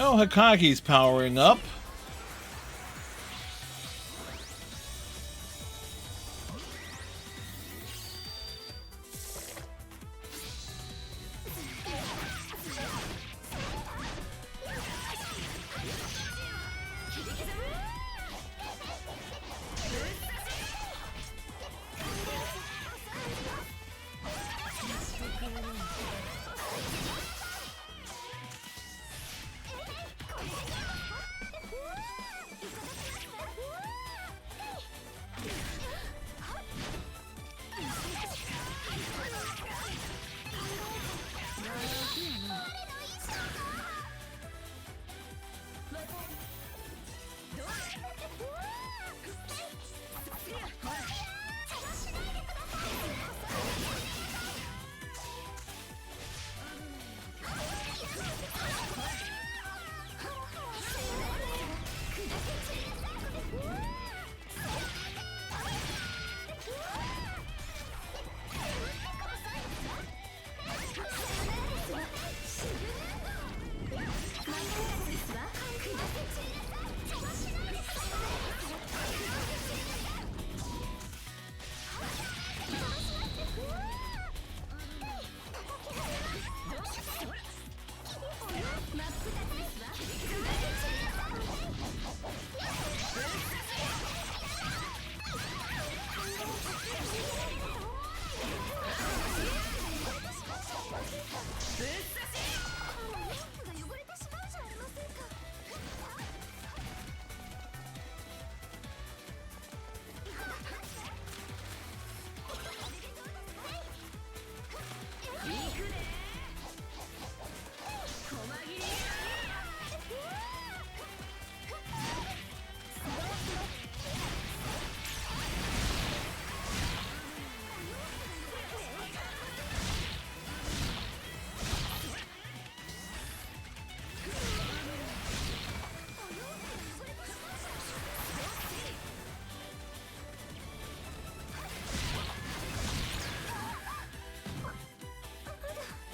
Speaker 2: Oh, Hikagi's powering up.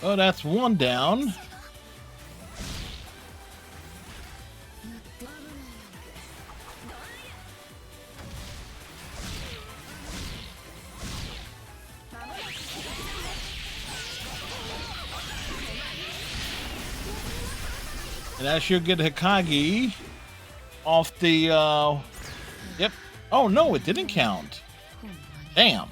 Speaker 2: Oh, that's one down. And that should get Hikage off the, yep. Oh, no, it didn't count. Damn.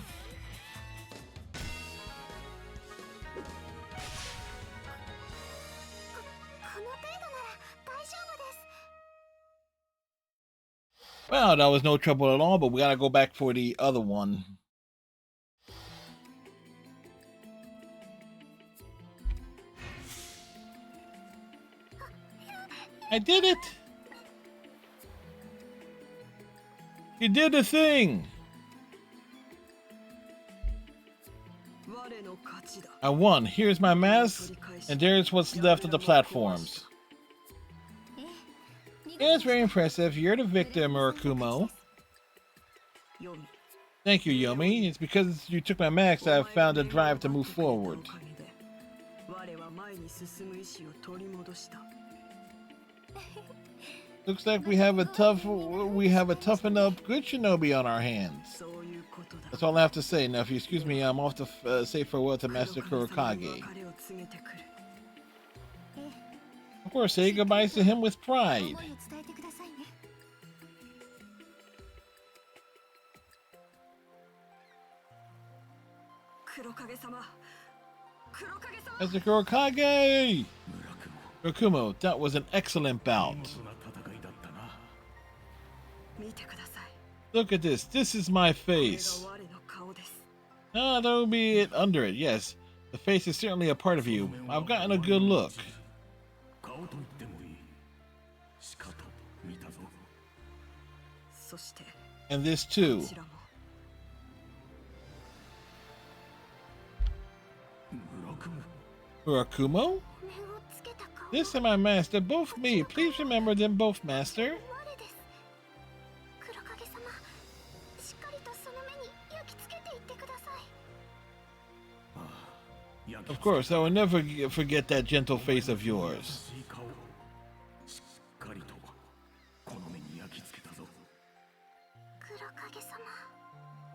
Speaker 2: Well, that was no trouble at all, but we gotta go back for the other one. I did it! You did the thing! I won. Here's my mask, and there's what's left of the platforms. Yeah, it's very impressive. You're the victor, Murakumo. Thank you, Yomi. It's because you took my max that I've found a drive to move forward. Looks like we have a tough enough good shinobi on our hands. That's all I have to say. Now, if you excuse me, I'm off to say farewell to Master Kurokage. Of course, say goodbyes to him with pride. Master Kurokage! Murakumo, that was an excellent bout. Look at this. This is my face. Ah, that'll be it under it. Yes, the face is certainly a part of you. I've gotten a good look. And this too. Murakumo? This and my master, both me. Please remember them both, master. Of course, I will never forget that gentle face of yours.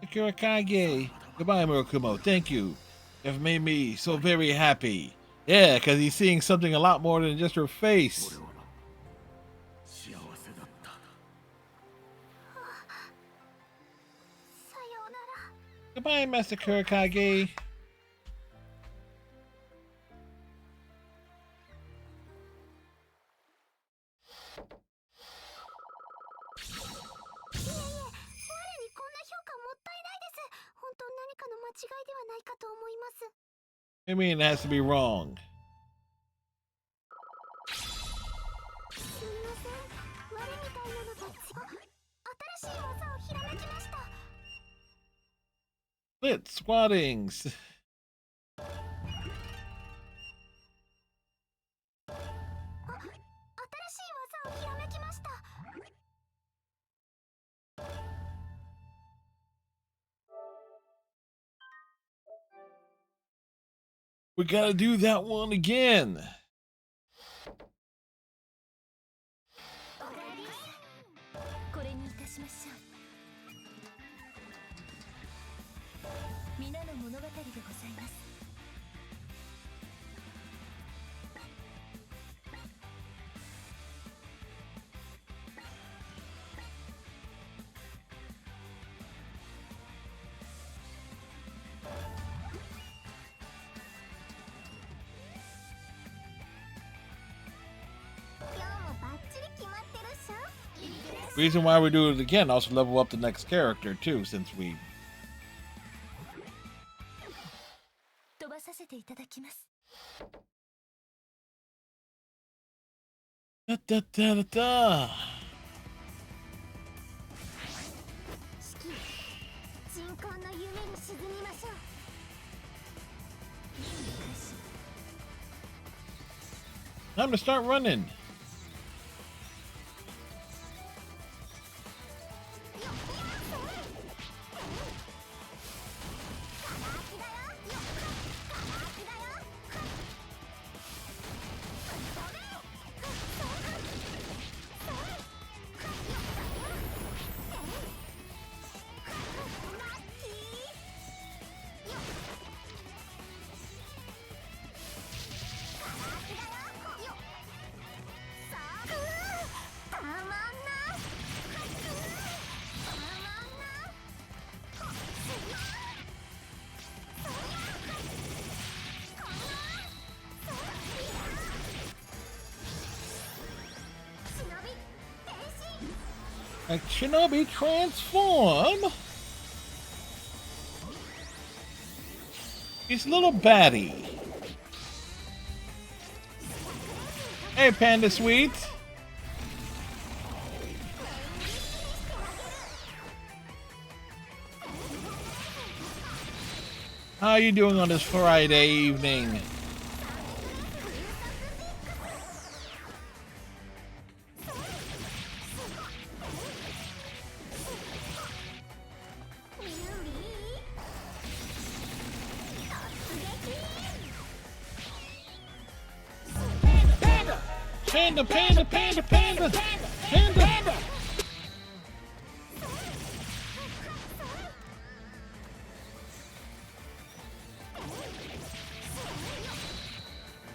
Speaker 2: Kurokage. Goodbye, Murakumo. Thank you. You have made me so very happy. Yeah, because he's seeing something a lot more than just her face. Goodbye, Master Kurokage. I mean, it has to be wrong. Split squattings. We gotta do that one again. Reason why we do it again, also level up the next character too, since we... Da, da, da, da, da. Time to start running. Like Shinobi transform? He's a little batty. Hey, Panda Sweet. How are you doing on this Friday evening? Panda, panda, panda, panda, panda.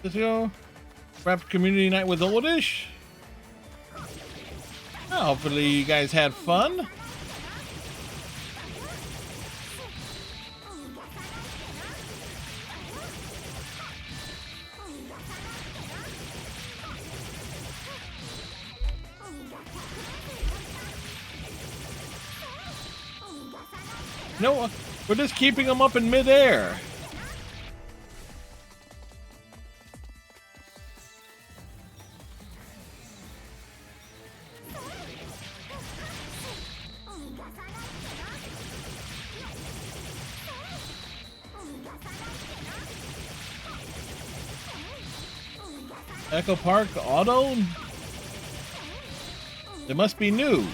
Speaker 2: Let's go. Wrap community night with Oldish. Well, hopefully you guys had fun. No, we're just keeping them up in midair. Echo Park Auto? It must be new.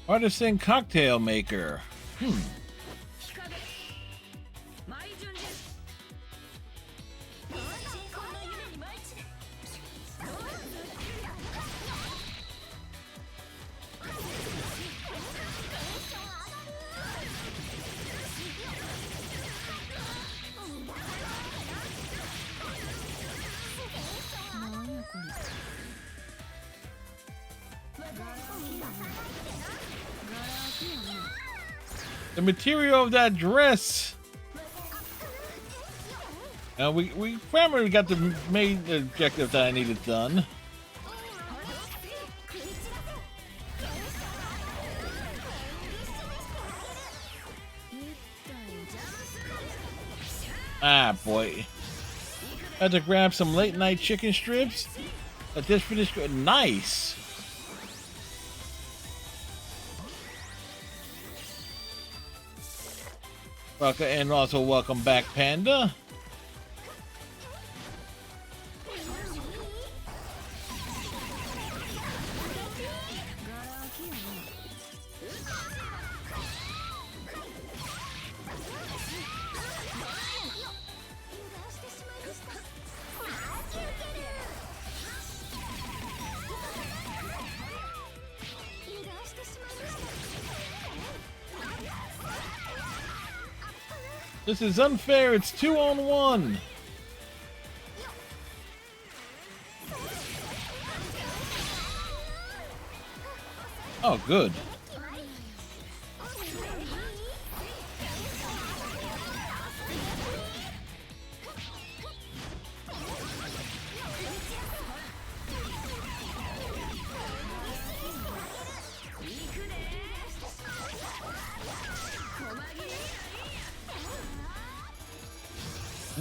Speaker 2: Artisan cocktail maker. The material of that dress. We primarily got the main objective that I needed done. Ah, boy. Had to grab some late night chicken strips. I just finished. Nice. Welcome, and also welcome back, Panda. This is unfair, it's 2-on-1. Oh, good.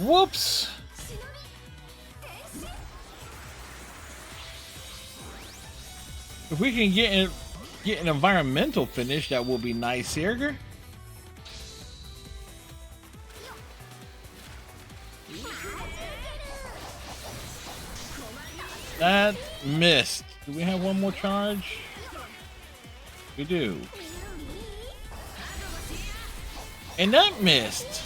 Speaker 2: Whoops! If we can get an environmental finish, that will be nice here. That missed. Do we have one more charge? We do. And that missed.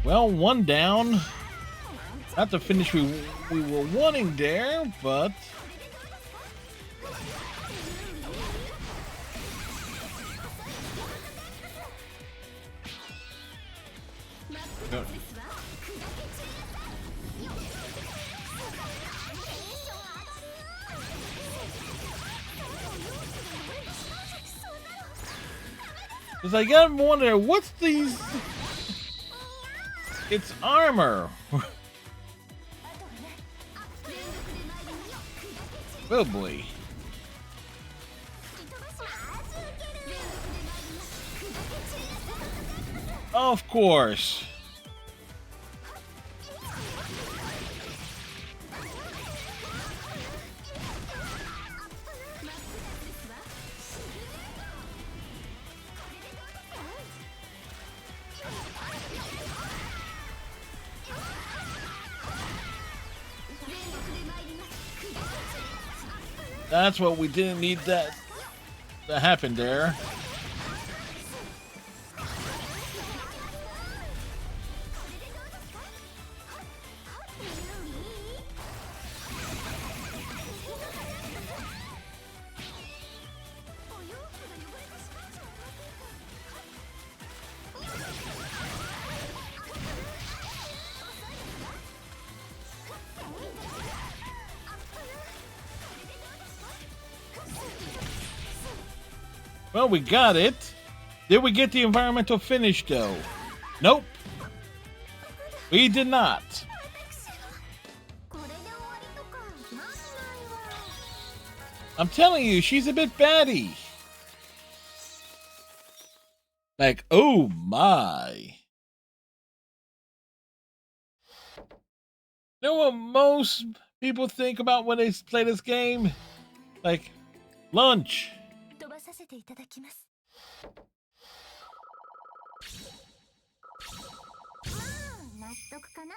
Speaker 2: Well, one down. Not the finish we were wanting there, but no. Cause I gotta wonder what's these. It's armor. Oh boy. Of course. That's what we didn't need that to happen there. Well, we got it. Did we get the environmental finish, though? Nope. We did not. I'm telling you, she's a bit batty. Like, oh my. You know what most people think about when they play this game? Like, lunch.
Speaker 3: 飛ばさせていただきます。納得かな。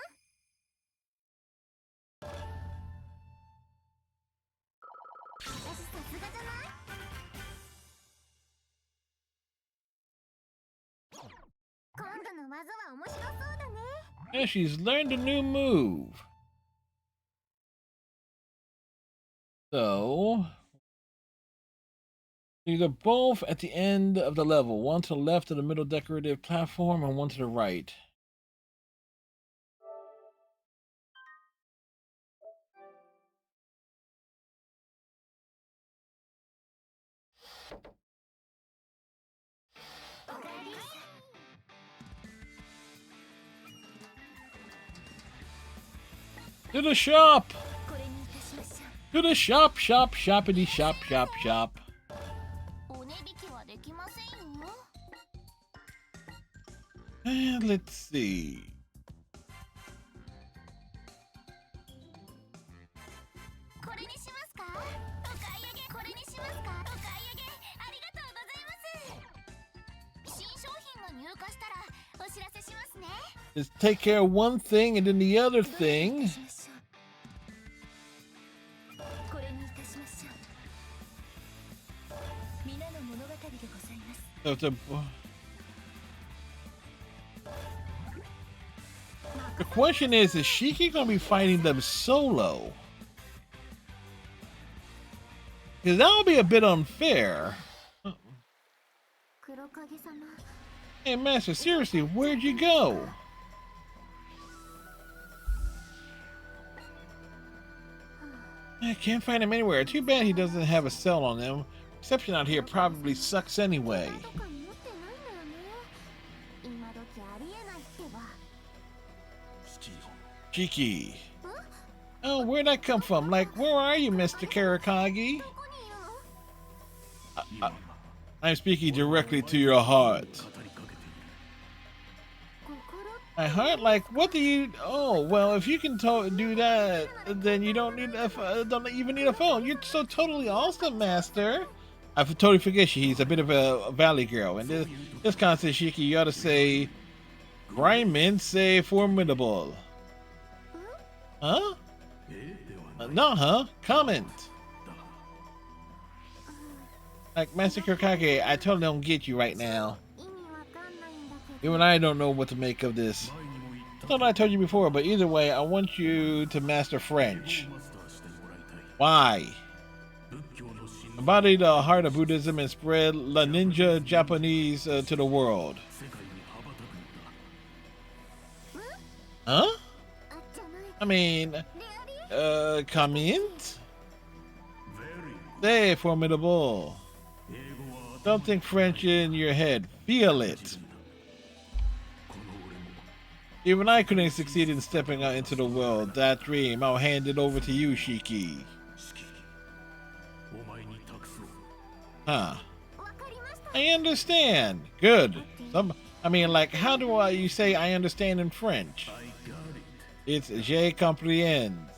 Speaker 3: 私さすがじゃない？今度の技は面白そうだね。
Speaker 2: Yeah, she's learned a new move. So, these are both at the end of the level. One to the left of the middle decorative platform and one to the right. To the shop! To the shop, shop, shoppity, shop, shop, shop. And let's see. Just take care of one thing and then the other thing. So the question is Shiki gonna be fighting them solo? Because that would be a bit unfair. Hey, Master, seriously, where'd you go? I can't find him anywhere. Too bad he doesn't have a cell on him. Reception out here probably sucks anyway. Cheeky. Oh, where'd that come from? Like, where are you, Mr. Karakagi? I'm speaking directly to your heart. My heart? Like, what do you... Oh, well, if you can do that, then you don't need don't even need a phone. You're so totally awesome, Master. I totally forget she's a bit of a valley girl. And this concept, Shiki, you ought to say... Grindman say formidable. Huh? No, huh? Comment. Like, Master Karakagi, I totally don't get you right now. Even I don't know what to make of this. I thought I told you before, but either way, I want you to master French. Why? Embody the heart of Buddhism and spread La Ninja Japanese to the world. Huh? I mean, comment? Say formidable. Don't think French in your head. Feel it. Even I couldn't succeed in stepping out into the world. That dream, I'll hand it over to you, Shiki. Huh. I understand. Good. Like, how do you say I understand in French? It's je comprends.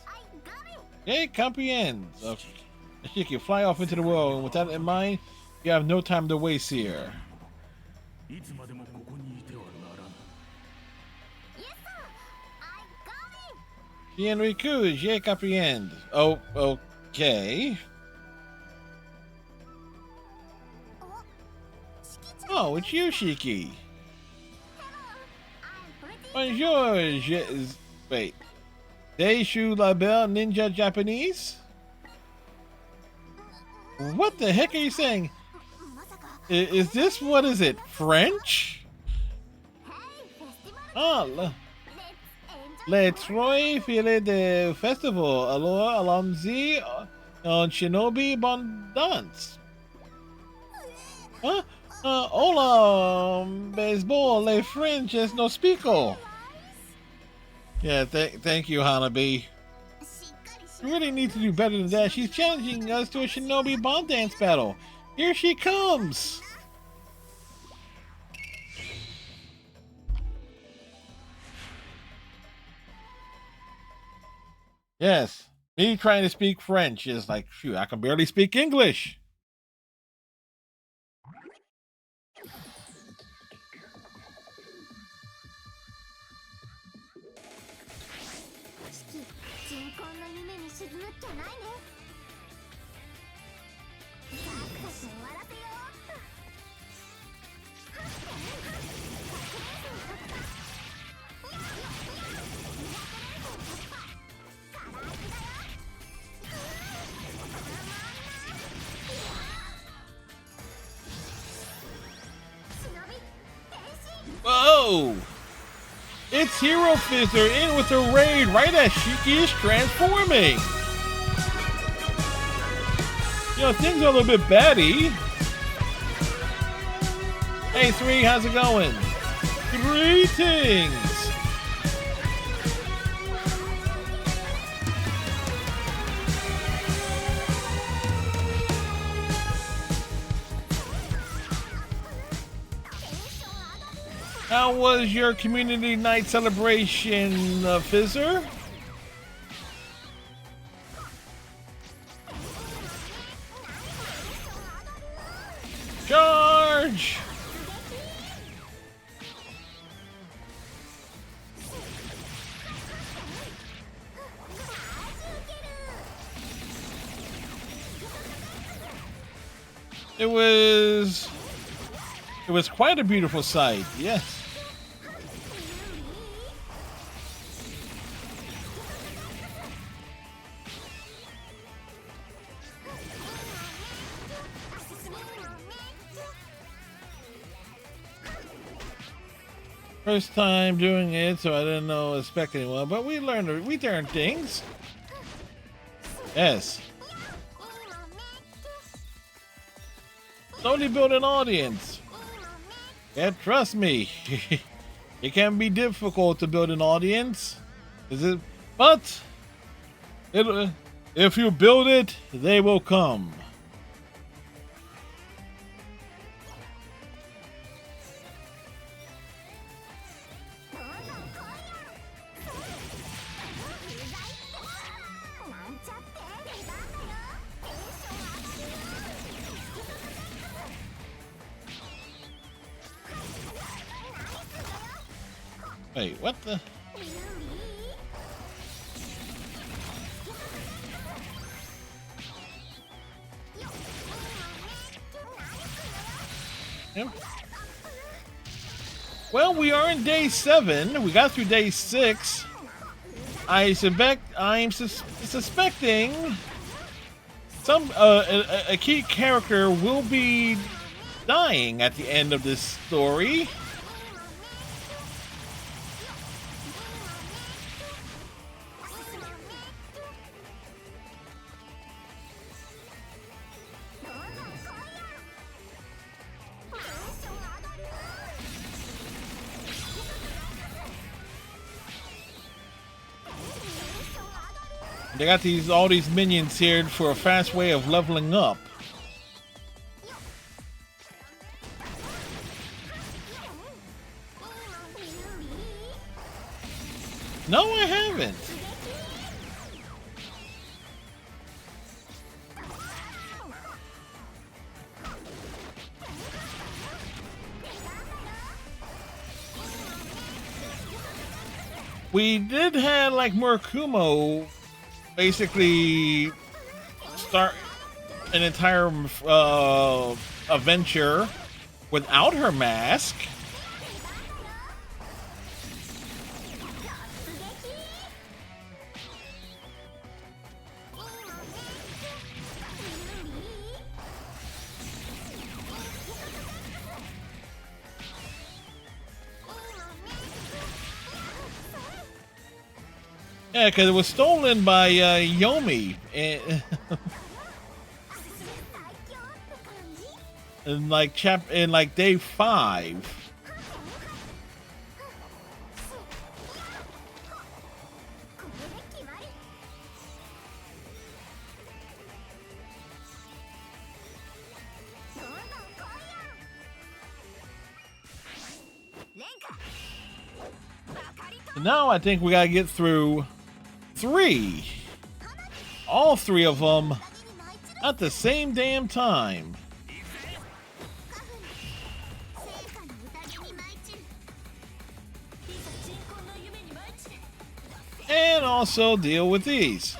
Speaker 2: Je comprends. Okay. Shiki, fly off into the world, and with that in mind, you have no time to waste here. Bien Riku, je comprends. Oh, okay. Oh, it's you, Shiki. Bonjour, wait. Deishu Label Ninja Japanese? What the heck are you saying? Is this, what is it, French? Oh, let's filer de festival. Alors, allons-y on Shinobi Bon Dance. Huh? Hola, baseball, les French es no speako. Yeah, thank you, Hanabi. You really need to do better than that. She's challenging us to a Shinobi Bon Dance battle. Here she comes! Yes, me trying to speak French is like, shoot, I can barely speak English. Whoa! It's Hero Fizzer in with the raid right as Shiki is transforming. You know, things are a little bit batty. Hey, 3, how's it going? Greetings! How was your community night celebration, Fizzer? Charge! It was quite a beautiful sight, yes. First time doing it, so I didn't expect anyone, but we learned things. Yes. Slowly build an audience. Yeah, trust me. It can be difficult to build an audience. But if you build it, they will come. Wait, what the? Yep. Well, we are in day 7. We got through day 6. I'm suspecting some a key character will be dying at the end of this story. They got all these minions here for a fast way of leveling up. No, I haven't. We did have like Murakumo basically start an entire adventure without her mask. Yeah, because it was stolen by Yomi in like day 5. Now I think we gotta get through 3. All 3 of them at the same damn time. And also deal with these.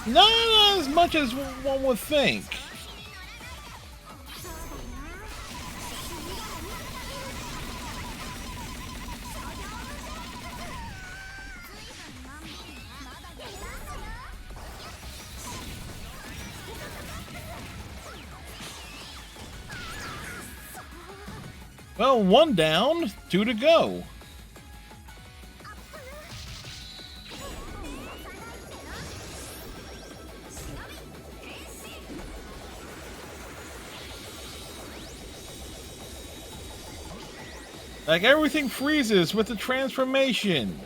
Speaker 2: Not as much as one would think. Well, 1 down, 2 to go. Like everything freezes with the transformation.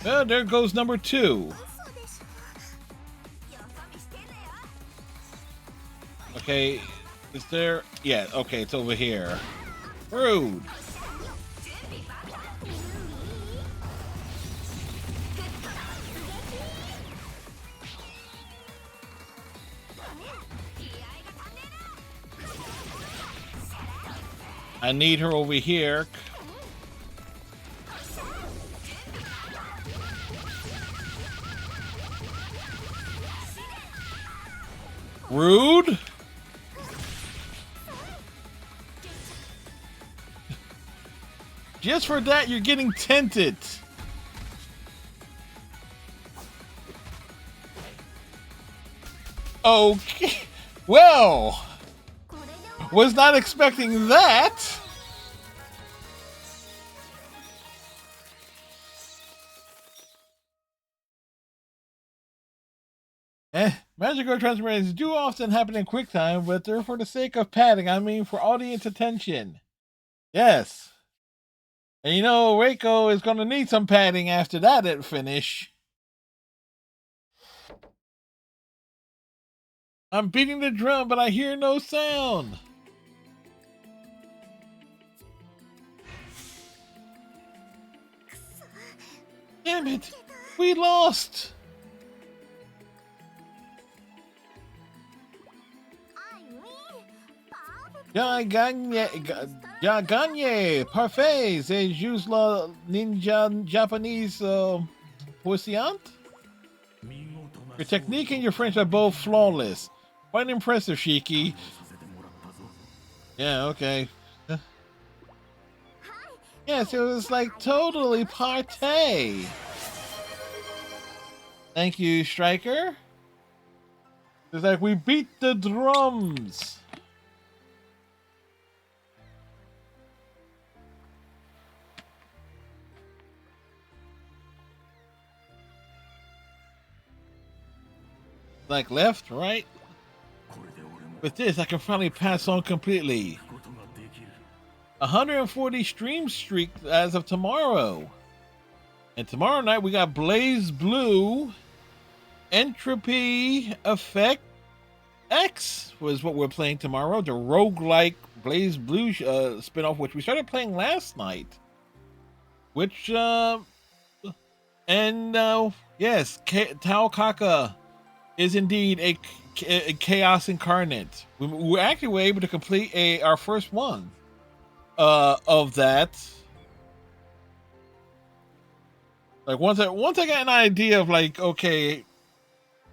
Speaker 2: Well, there goes number 2. Okay, is there? Yeah, okay, it's over here. Rude. I need her over here. Rude. Just for that, you're getting tinted. Okay. Well, was not expecting that. Magical transformations do often happen in quick time, but they're for the sake of padding. I mean, for audience attention. Yes. And you know, Reiko is going to need some padding after that finish. I'm beating the drum, but I hear no sound. Damn it. We lost. Gaganye, parfaits, et jus la ninja Japanese puissant? Your technique and your French are both flawless. Quite impressive, Shiki. Yeah, okay. Yes, it was like totally partay. Thank you, Striker. It's like we beat the drums. Like left, right? With this, I can finally pass on completely. 140 stream streak as of tomorrow. And tomorrow night we got Blaze Blue, Entropy Effect X was what we're playing tomorrow. The roguelike Blaze Blue spinoff, which we started playing last night. Which, yes, Tao Kaka is indeed a chaos incarnate. We actually were able to complete our first one of that. Like once I got an idea of like, okay,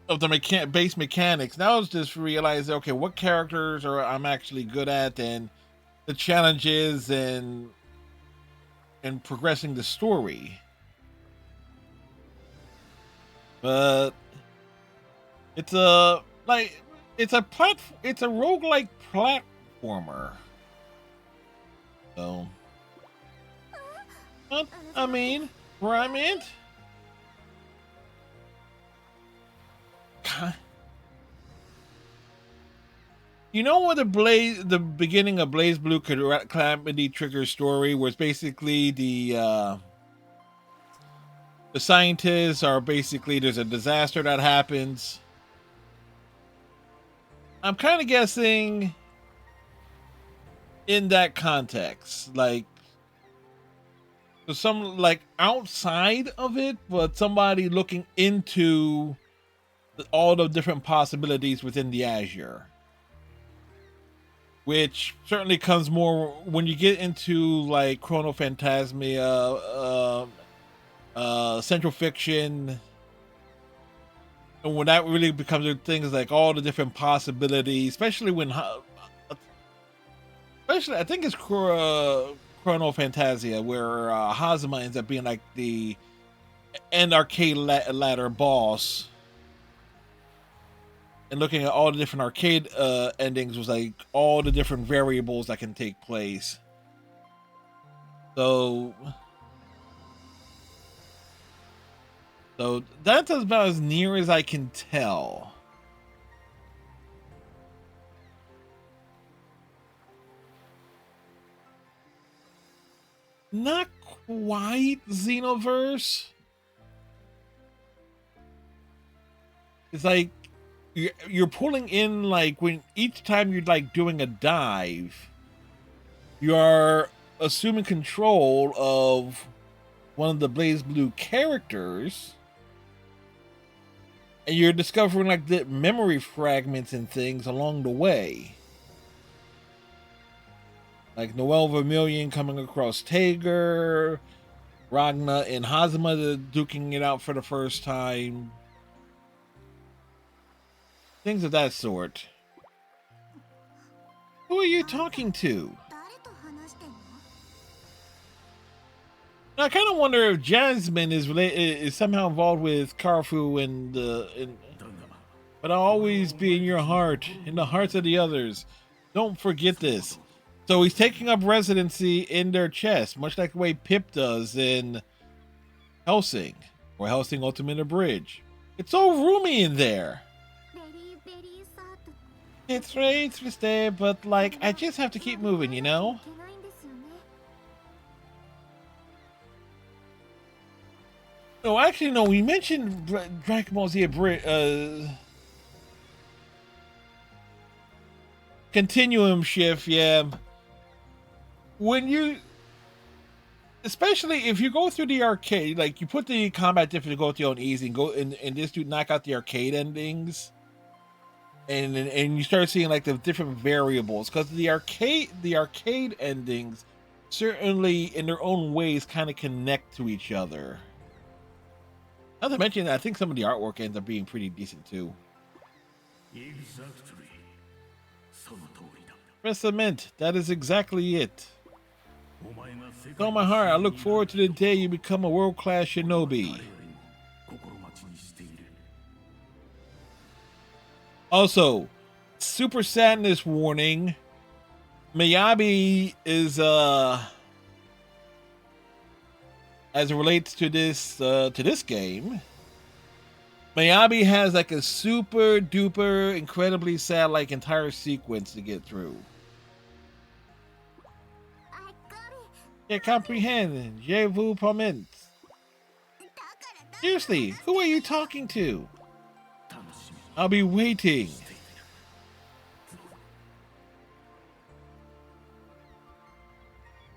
Speaker 2: of the base mechanics, now it's just realize, okay, what characters I'm actually good at, and the challenges and progressing the story. But it's a roguelike platformer. So, but, I mean, where I'm in, you know what the beginning of Blaze Blue Calamity Trigger story was basically the scientists are basically, there's a disaster that happens. I'm kind of guessing in that context, like some like outside of it, but somebody looking into all the different possibilities within the Azure, which certainly comes more when you get into like Chrono Phantasmia, Central Fiction, and when that really becomes a thing, is like all the different possibilities, especially I think it's Chrono Phantasia, where Hazama ends up being like the end arcade ladder boss, and looking at all the different arcade endings was like all the different variables that can take place. So that's about as near as I can tell. Not quite Xenoverse. It's like you're pulling in, like when each time you're like doing a dive, you're assuming control of one of the Blaze Blue characters, and you're discovering like the memory fragments and things along the way. Like Noel Vermillion coming across Tager, Ragna and Hazama duking it out for the first time. Things of that sort. Who are you talking to? I kind of wonder if Jasmine is somehow involved with Carfu but I'll always be in your heart, in the hearts of the others. Don't forget this. So he's taking up residency in their chest, much like the way Pip does in Helsing, or Helsing Ultimate Abridged. It's so roomy in there.
Speaker 1: ベリーベリーサート
Speaker 2: It's right to stay, but like, I just have to keep moving, you know?
Speaker 1: いけないんですよね
Speaker 2: No, actually, no, we mentioned Dragon Ball Z Continuum Shift, yeah. When you, especially if you go through the arcade, like you put the combat difficulty on easy and go and just do knock out the arcade endings, and you start seeing like the different variables, because the arcade endings certainly in their own ways kind of connect to each other. Not to mention, I think some of the artwork ends up being pretty decent too.
Speaker 4: Exactly. その通りだ。
Speaker 2: Cement, that is exactly it.
Speaker 4: お前が世
Speaker 2: With
Speaker 4: 界
Speaker 2: all my heart, I look forward to the day you become a world-class shinobi.
Speaker 4: 誰よりも心待ちにしている。
Speaker 2: Also, super sadness warning. Miyabi is as it relates to this game, Miyabi has like a super duper incredibly sad like entire sequence to get through.
Speaker 1: あっかり
Speaker 2: Can't comprehend. Je vous promets.
Speaker 1: だからだ
Speaker 2: Seriously, who are you talking to?
Speaker 4: 楽しみに
Speaker 2: I'll be waiting.
Speaker 4: してい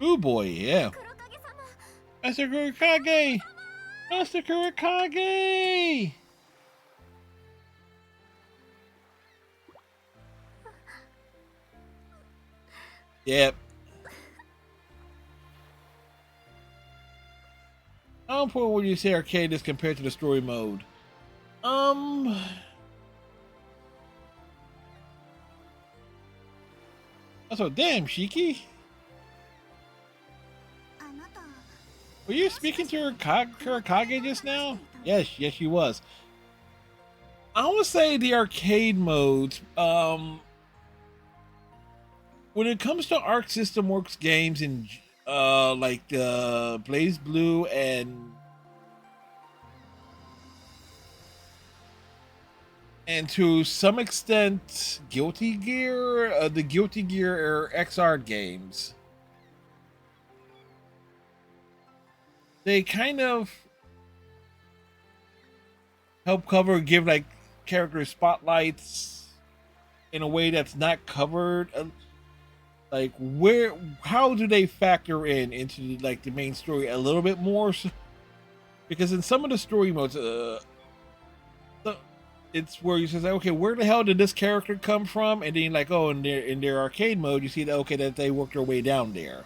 Speaker 4: る。
Speaker 2: Ooh boy, yeah.
Speaker 1: 黒影様
Speaker 2: Master Kurikage! Master Kurikage! Yep. How important would you say arcade is compared to the story mode? Also, damn, Shiki.
Speaker 1: あなた
Speaker 2: Were you speaking to Kurikage just now? Yes, yes, she was. I would say the arcade modes, when it comes to Arc System Works games and like Blaze Blue and to some extent Guilty Gear, the Guilty Gear XR games, they kind of help cover, give like character spotlights in a way that's not covered. Like how do they factor into like the main story a little bit more? Because in some of the story modes, it's where you say, okay, where the hell did this character come from? And then like, oh, in their arcade mode, you see that okay that they worked their way down there.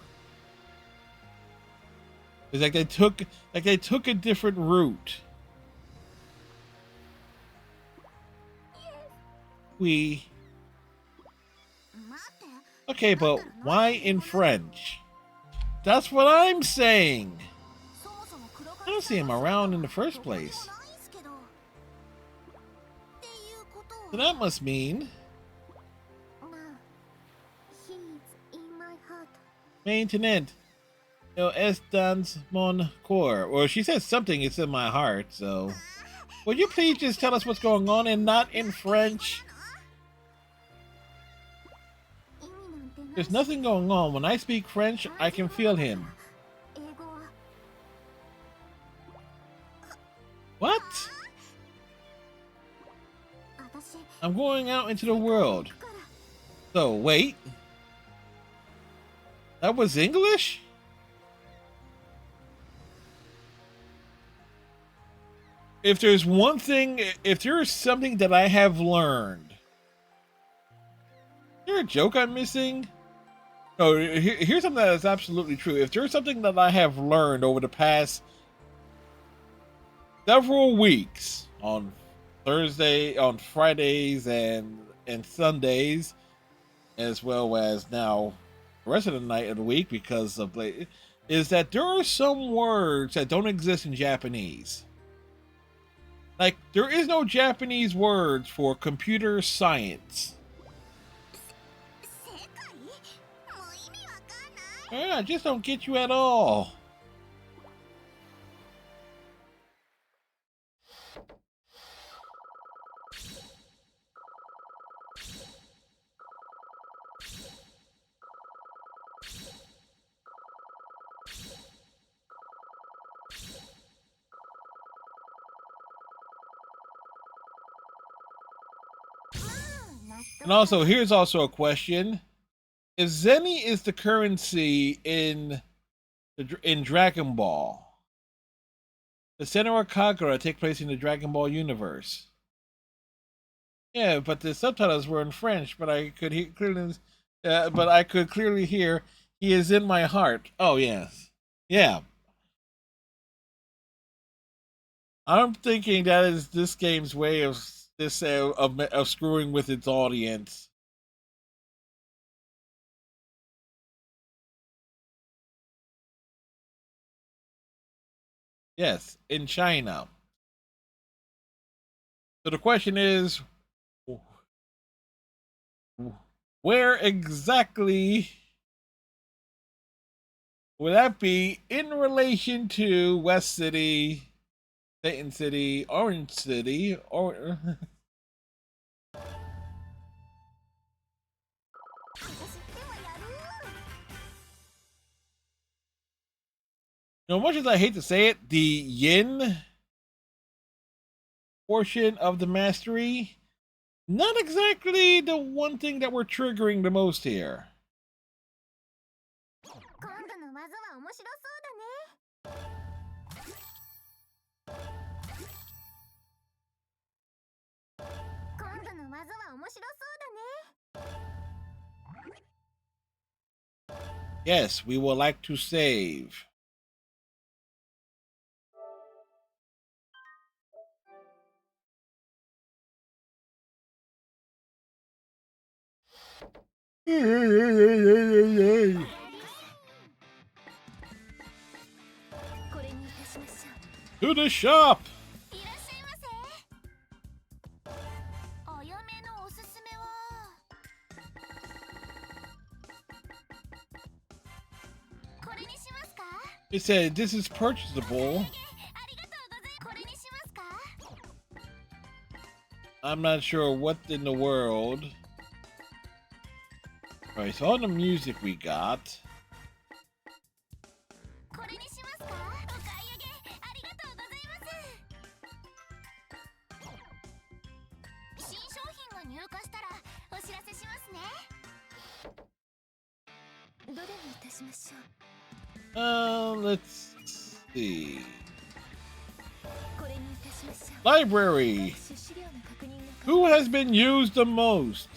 Speaker 2: It's like they took a different route. We
Speaker 1: 待って
Speaker 2: okay, but why in French? That's what I'm saying.
Speaker 1: そもそも黒
Speaker 2: I
Speaker 1: 影
Speaker 2: don't see him around in the first
Speaker 1: どこにも
Speaker 2: place.
Speaker 1: ないんすけどっていうこと
Speaker 2: So
Speaker 1: は
Speaker 2: that must mean
Speaker 1: まあ He's in my heart
Speaker 2: maintenance. El estans mon core. Well, she says something. It's in my heart. So, would you please just tell us what's going on and not in French?
Speaker 1: 意味なんてない
Speaker 2: There's nothing going on. When I speak French, I can feel him.
Speaker 1: 英語は
Speaker 2: What?
Speaker 1: 私
Speaker 2: I'm going out into the world.
Speaker 1: 行くから
Speaker 2: So, wait. That was English? If there's one thing, if there's something that I have learned, is there a joke I'm missing? No, here's something that is absolutely true. If there's something that I have learned over the past several weeks on Fridays and Sundays, as well as now the rest of the night of the week because of is that there are some words that don't exist in Japanese. Like, there is no Japanese words for computer science.
Speaker 1: 世界もう意味わかんない。
Speaker 2: Yeah, I just don't get you at all. And also, here's also a question. If Zenny is the currency in Dragon Ball, the Senran Kagura take place in the Dragon Ball universe. Yeah, but the subtitles were in French, but I could clearly hear "He is in my heart." Oh yes, yeah. I'm thinking that is this game's way of screwing with its audience. Yes, in China. So the question is, where exactly would that be in relation to West City, Satan City, Orange City, or... You know, much as I hate to say it, the yin portion of the mastery, not exactly the one thing that we're triggering the most here.
Speaker 1: 今度の技は面白そうだね。今度の技は面白そうだね。
Speaker 2: Yes, we would like to save. To the shop.
Speaker 1: いらっしゃいませ。あやめのおすすめはこれにしますか？
Speaker 2: It said this is purchasable.
Speaker 1: ありがとうございます。これにしますか？
Speaker 2: I'm not sure what in the world. Alright, so all the music we got.
Speaker 1: これにしますか？お買い上げありがとうございます。新商品が入荷したらお知らせしますね。どれにいたしましょう。
Speaker 2: Let's see.
Speaker 1: これにいたしましょう。
Speaker 2: Library.
Speaker 1: 資料の確認の
Speaker 2: Who has been used the most?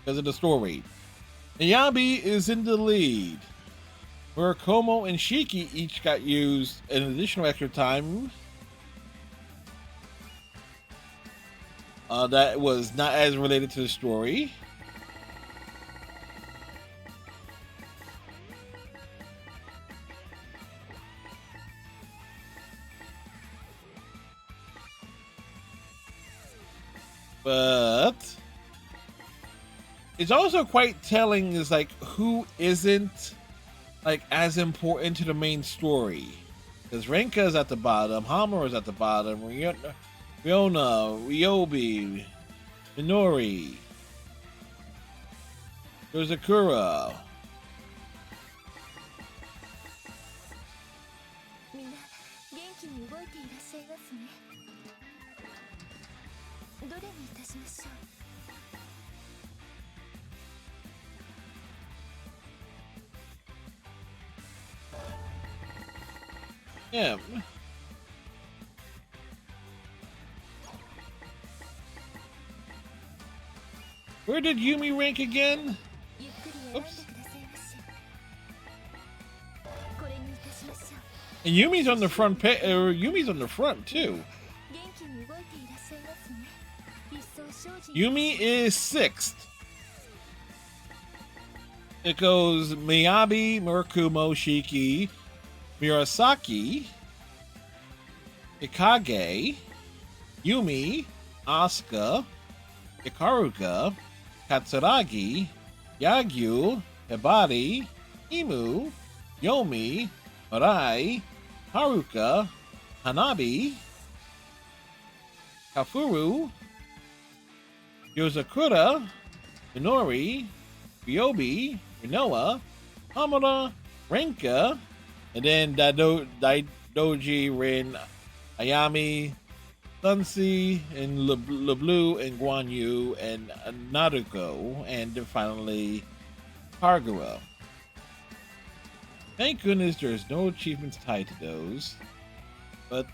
Speaker 2: Because of the story. Yabi is in the lead. Murakomo and Shiki each got used an additional extra time. That was not as related to the story. But it's also quite telling is like who isn't like as important to the main story. Because Renka's at the bottom, Hamura's at the bottom, Riona, Ryobi, Minori, there's Akura.
Speaker 1: みんな元気に動いていらっしゃいますね。どれにいたしましょう。
Speaker 2: Yeah. Where did Yumi rank again?
Speaker 1: ゆっくり選んでくださいまし。これにいたしましょう。
Speaker 2: And Yumi's on the front Yumi's on the front too.
Speaker 1: 元気に動いていらっしゃいますね。一層精進。
Speaker 2: Yumi is 6th. It goes Miyabi, Murakumo, Shiki, Murasaki, Ikage, Yumi, Asuka, Ikaruga, Katsuragi, Yagyu, Hibari, Imu, Yomi, Arai, Haruka, Hanabi, Kafuru, Yozakura, Minori, Ryobi, Rinoa, Hamada, Renka, and then Daidoji, Rin, Ayami, Sunsi, and Leblu, and Guan Yu, and Naruko, and then finally Kagura. Thank goodness there's no achievements tied to those. But,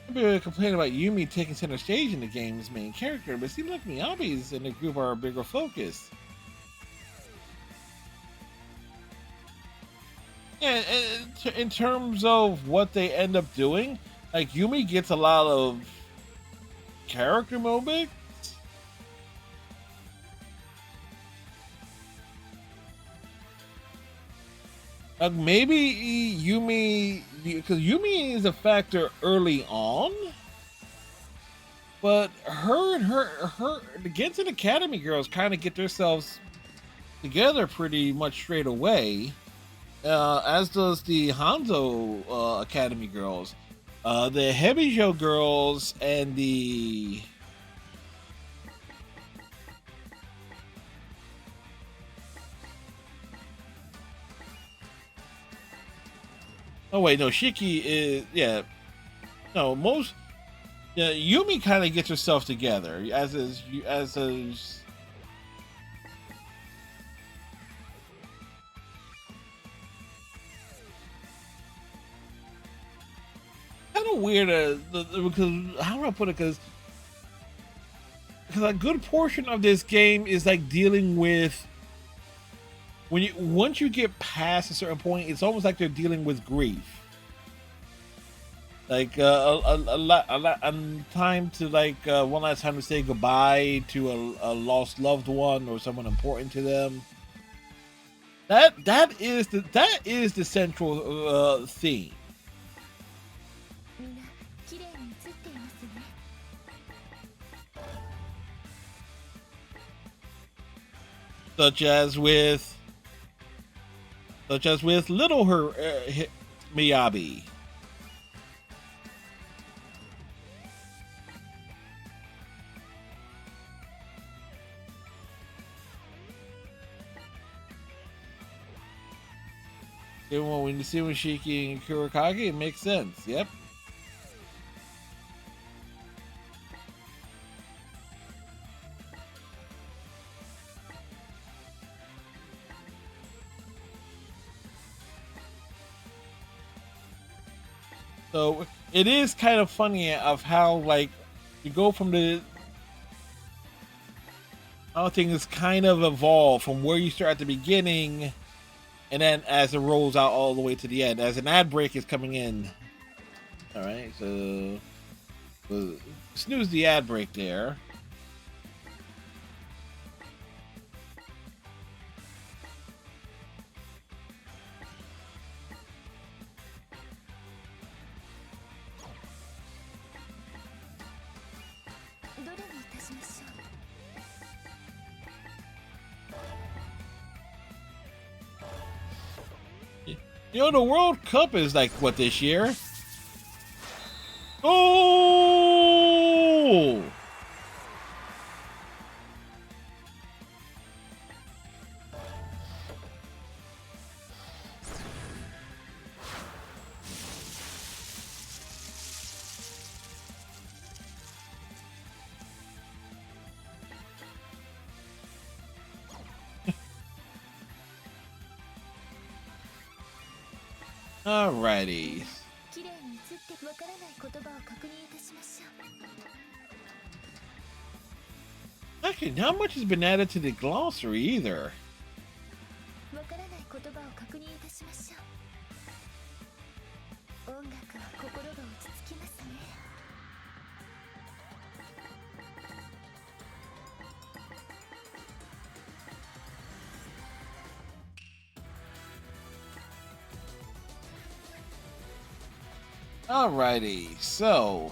Speaker 2: people complain about Yumi taking center stage in the game's main character, but it seems like Miyabi's in the group are a bigger focus. Yeah, in terms of what they end up doing, like Yumi gets a lot of character moments. Like maybe Yumi, because Yumi is a factor early on, but her the Genshin Academy girls kind of get themselves together pretty much straight away. As does the Hanzo Academy girls, the Hebijo girls, and the Shiki is Yumi kind of gets herself together as kind of weird because how do I put it? Because a good portion of this game is like dealing with once you get past a certain point, it's almost like they're dealing with grief. Like a lot time to one last time to say goodbye to a lost loved one or someone important to them. That is the central theme. Such as with little Miyabi. When you see Shiki and Kurakage, it makes sense. Yep. So it is kind of funny of how you go from how things kind of evolve from where you start at the beginning, and then as it rolls out all the way to the end, as an ad break is coming in. All right, so snooze the ad break there. You know, the World Cup is like what this year? Oh! Alrighty. Actually, not much has been added to the glossary either. Alrighty, so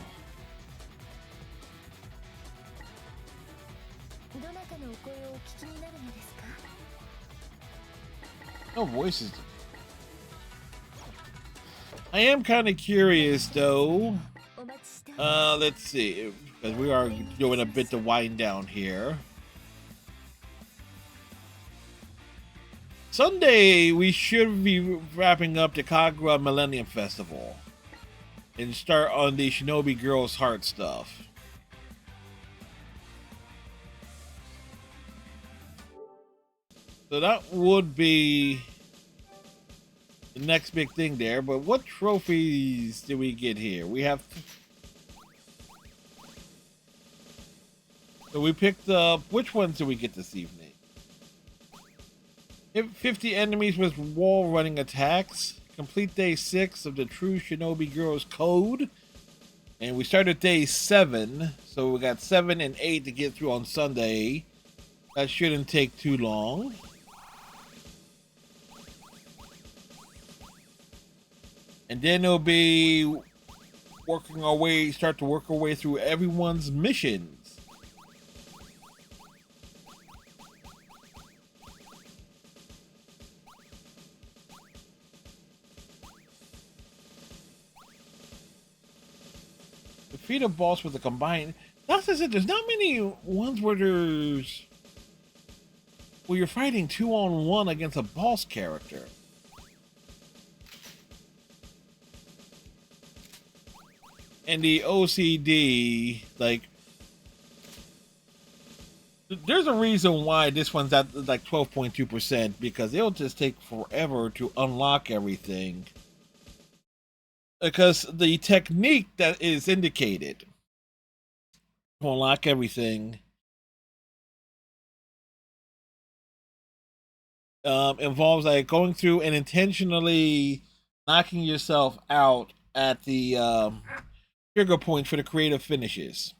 Speaker 3: どなたのお声をお聞きになるのですか？
Speaker 2: no voices. I am kind of curious though.
Speaker 3: お待ちしております。
Speaker 2: Let's see, because we are doing a bit to wind down here. Sunday, we should be wrapping up the Kagura Millennium Festival and start on the Shinobi Girls Heart stuff. So that would be the next big thing there. But what trophies did we get here? We have... So we picked up... Which ones did we get this evening? Hit 50 enemies with wall running attacks. Complete day 6 of the True Shinobi Girls Code. And we started day 7. So we got 7 and 8 to get through on Sunday. That shouldn't take too long. And then it'll be start to work our way through everyone's missions. Defeat a boss with a combined... That's just it. There's not many ones where you're fighting 2-on-1 against a boss character. And the OCD, like, there's a reason why this one's at like 12.2%, because it'll just take forever to unlock everything. Because the technique that is indicated to unlock everything involves like going through and intentionally knocking yourself out at the trigger points for the creative finishes.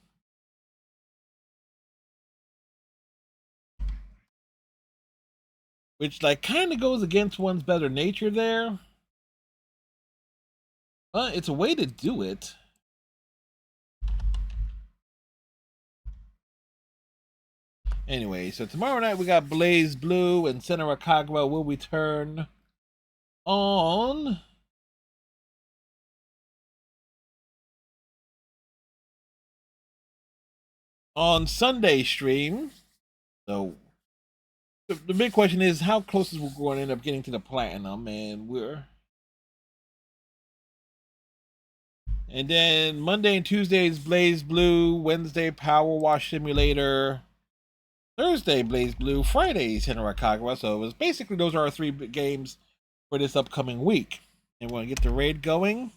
Speaker 2: Which like kind of goes against one's better nature there. But it's a way to do it. Anyway, so tomorrow night we got Blaze Blue and Senran Kagura will return on Sunday stream. So the big question is how close is we're going to end up getting to the platinum, and then Monday and Tuesday is Blaze Blue, Wednesday Power Wash Simulator, Thursday Blaze Blue, Friday Senran Kagura. So it was basically those are our 3 games for this upcoming week. And we're gonna get the raid going.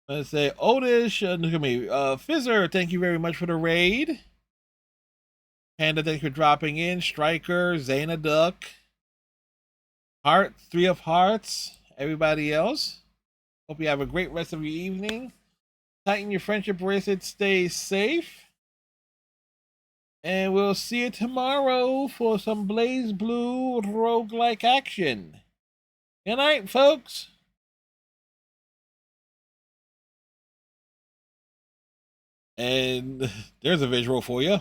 Speaker 2: Let's say Odish, look at me, Fizzer, thank you very much for the raid. Panda, thank you for dropping in. Striker, Zayna Duck, Heart, 3 of Hearts, everybody else. Hope you have a great rest of your evening. Tighten your friendship bracelet, stay safe. And we'll see you tomorrow for some Blaze Blue roguelike action. Good night, folks. And there's a visual for you.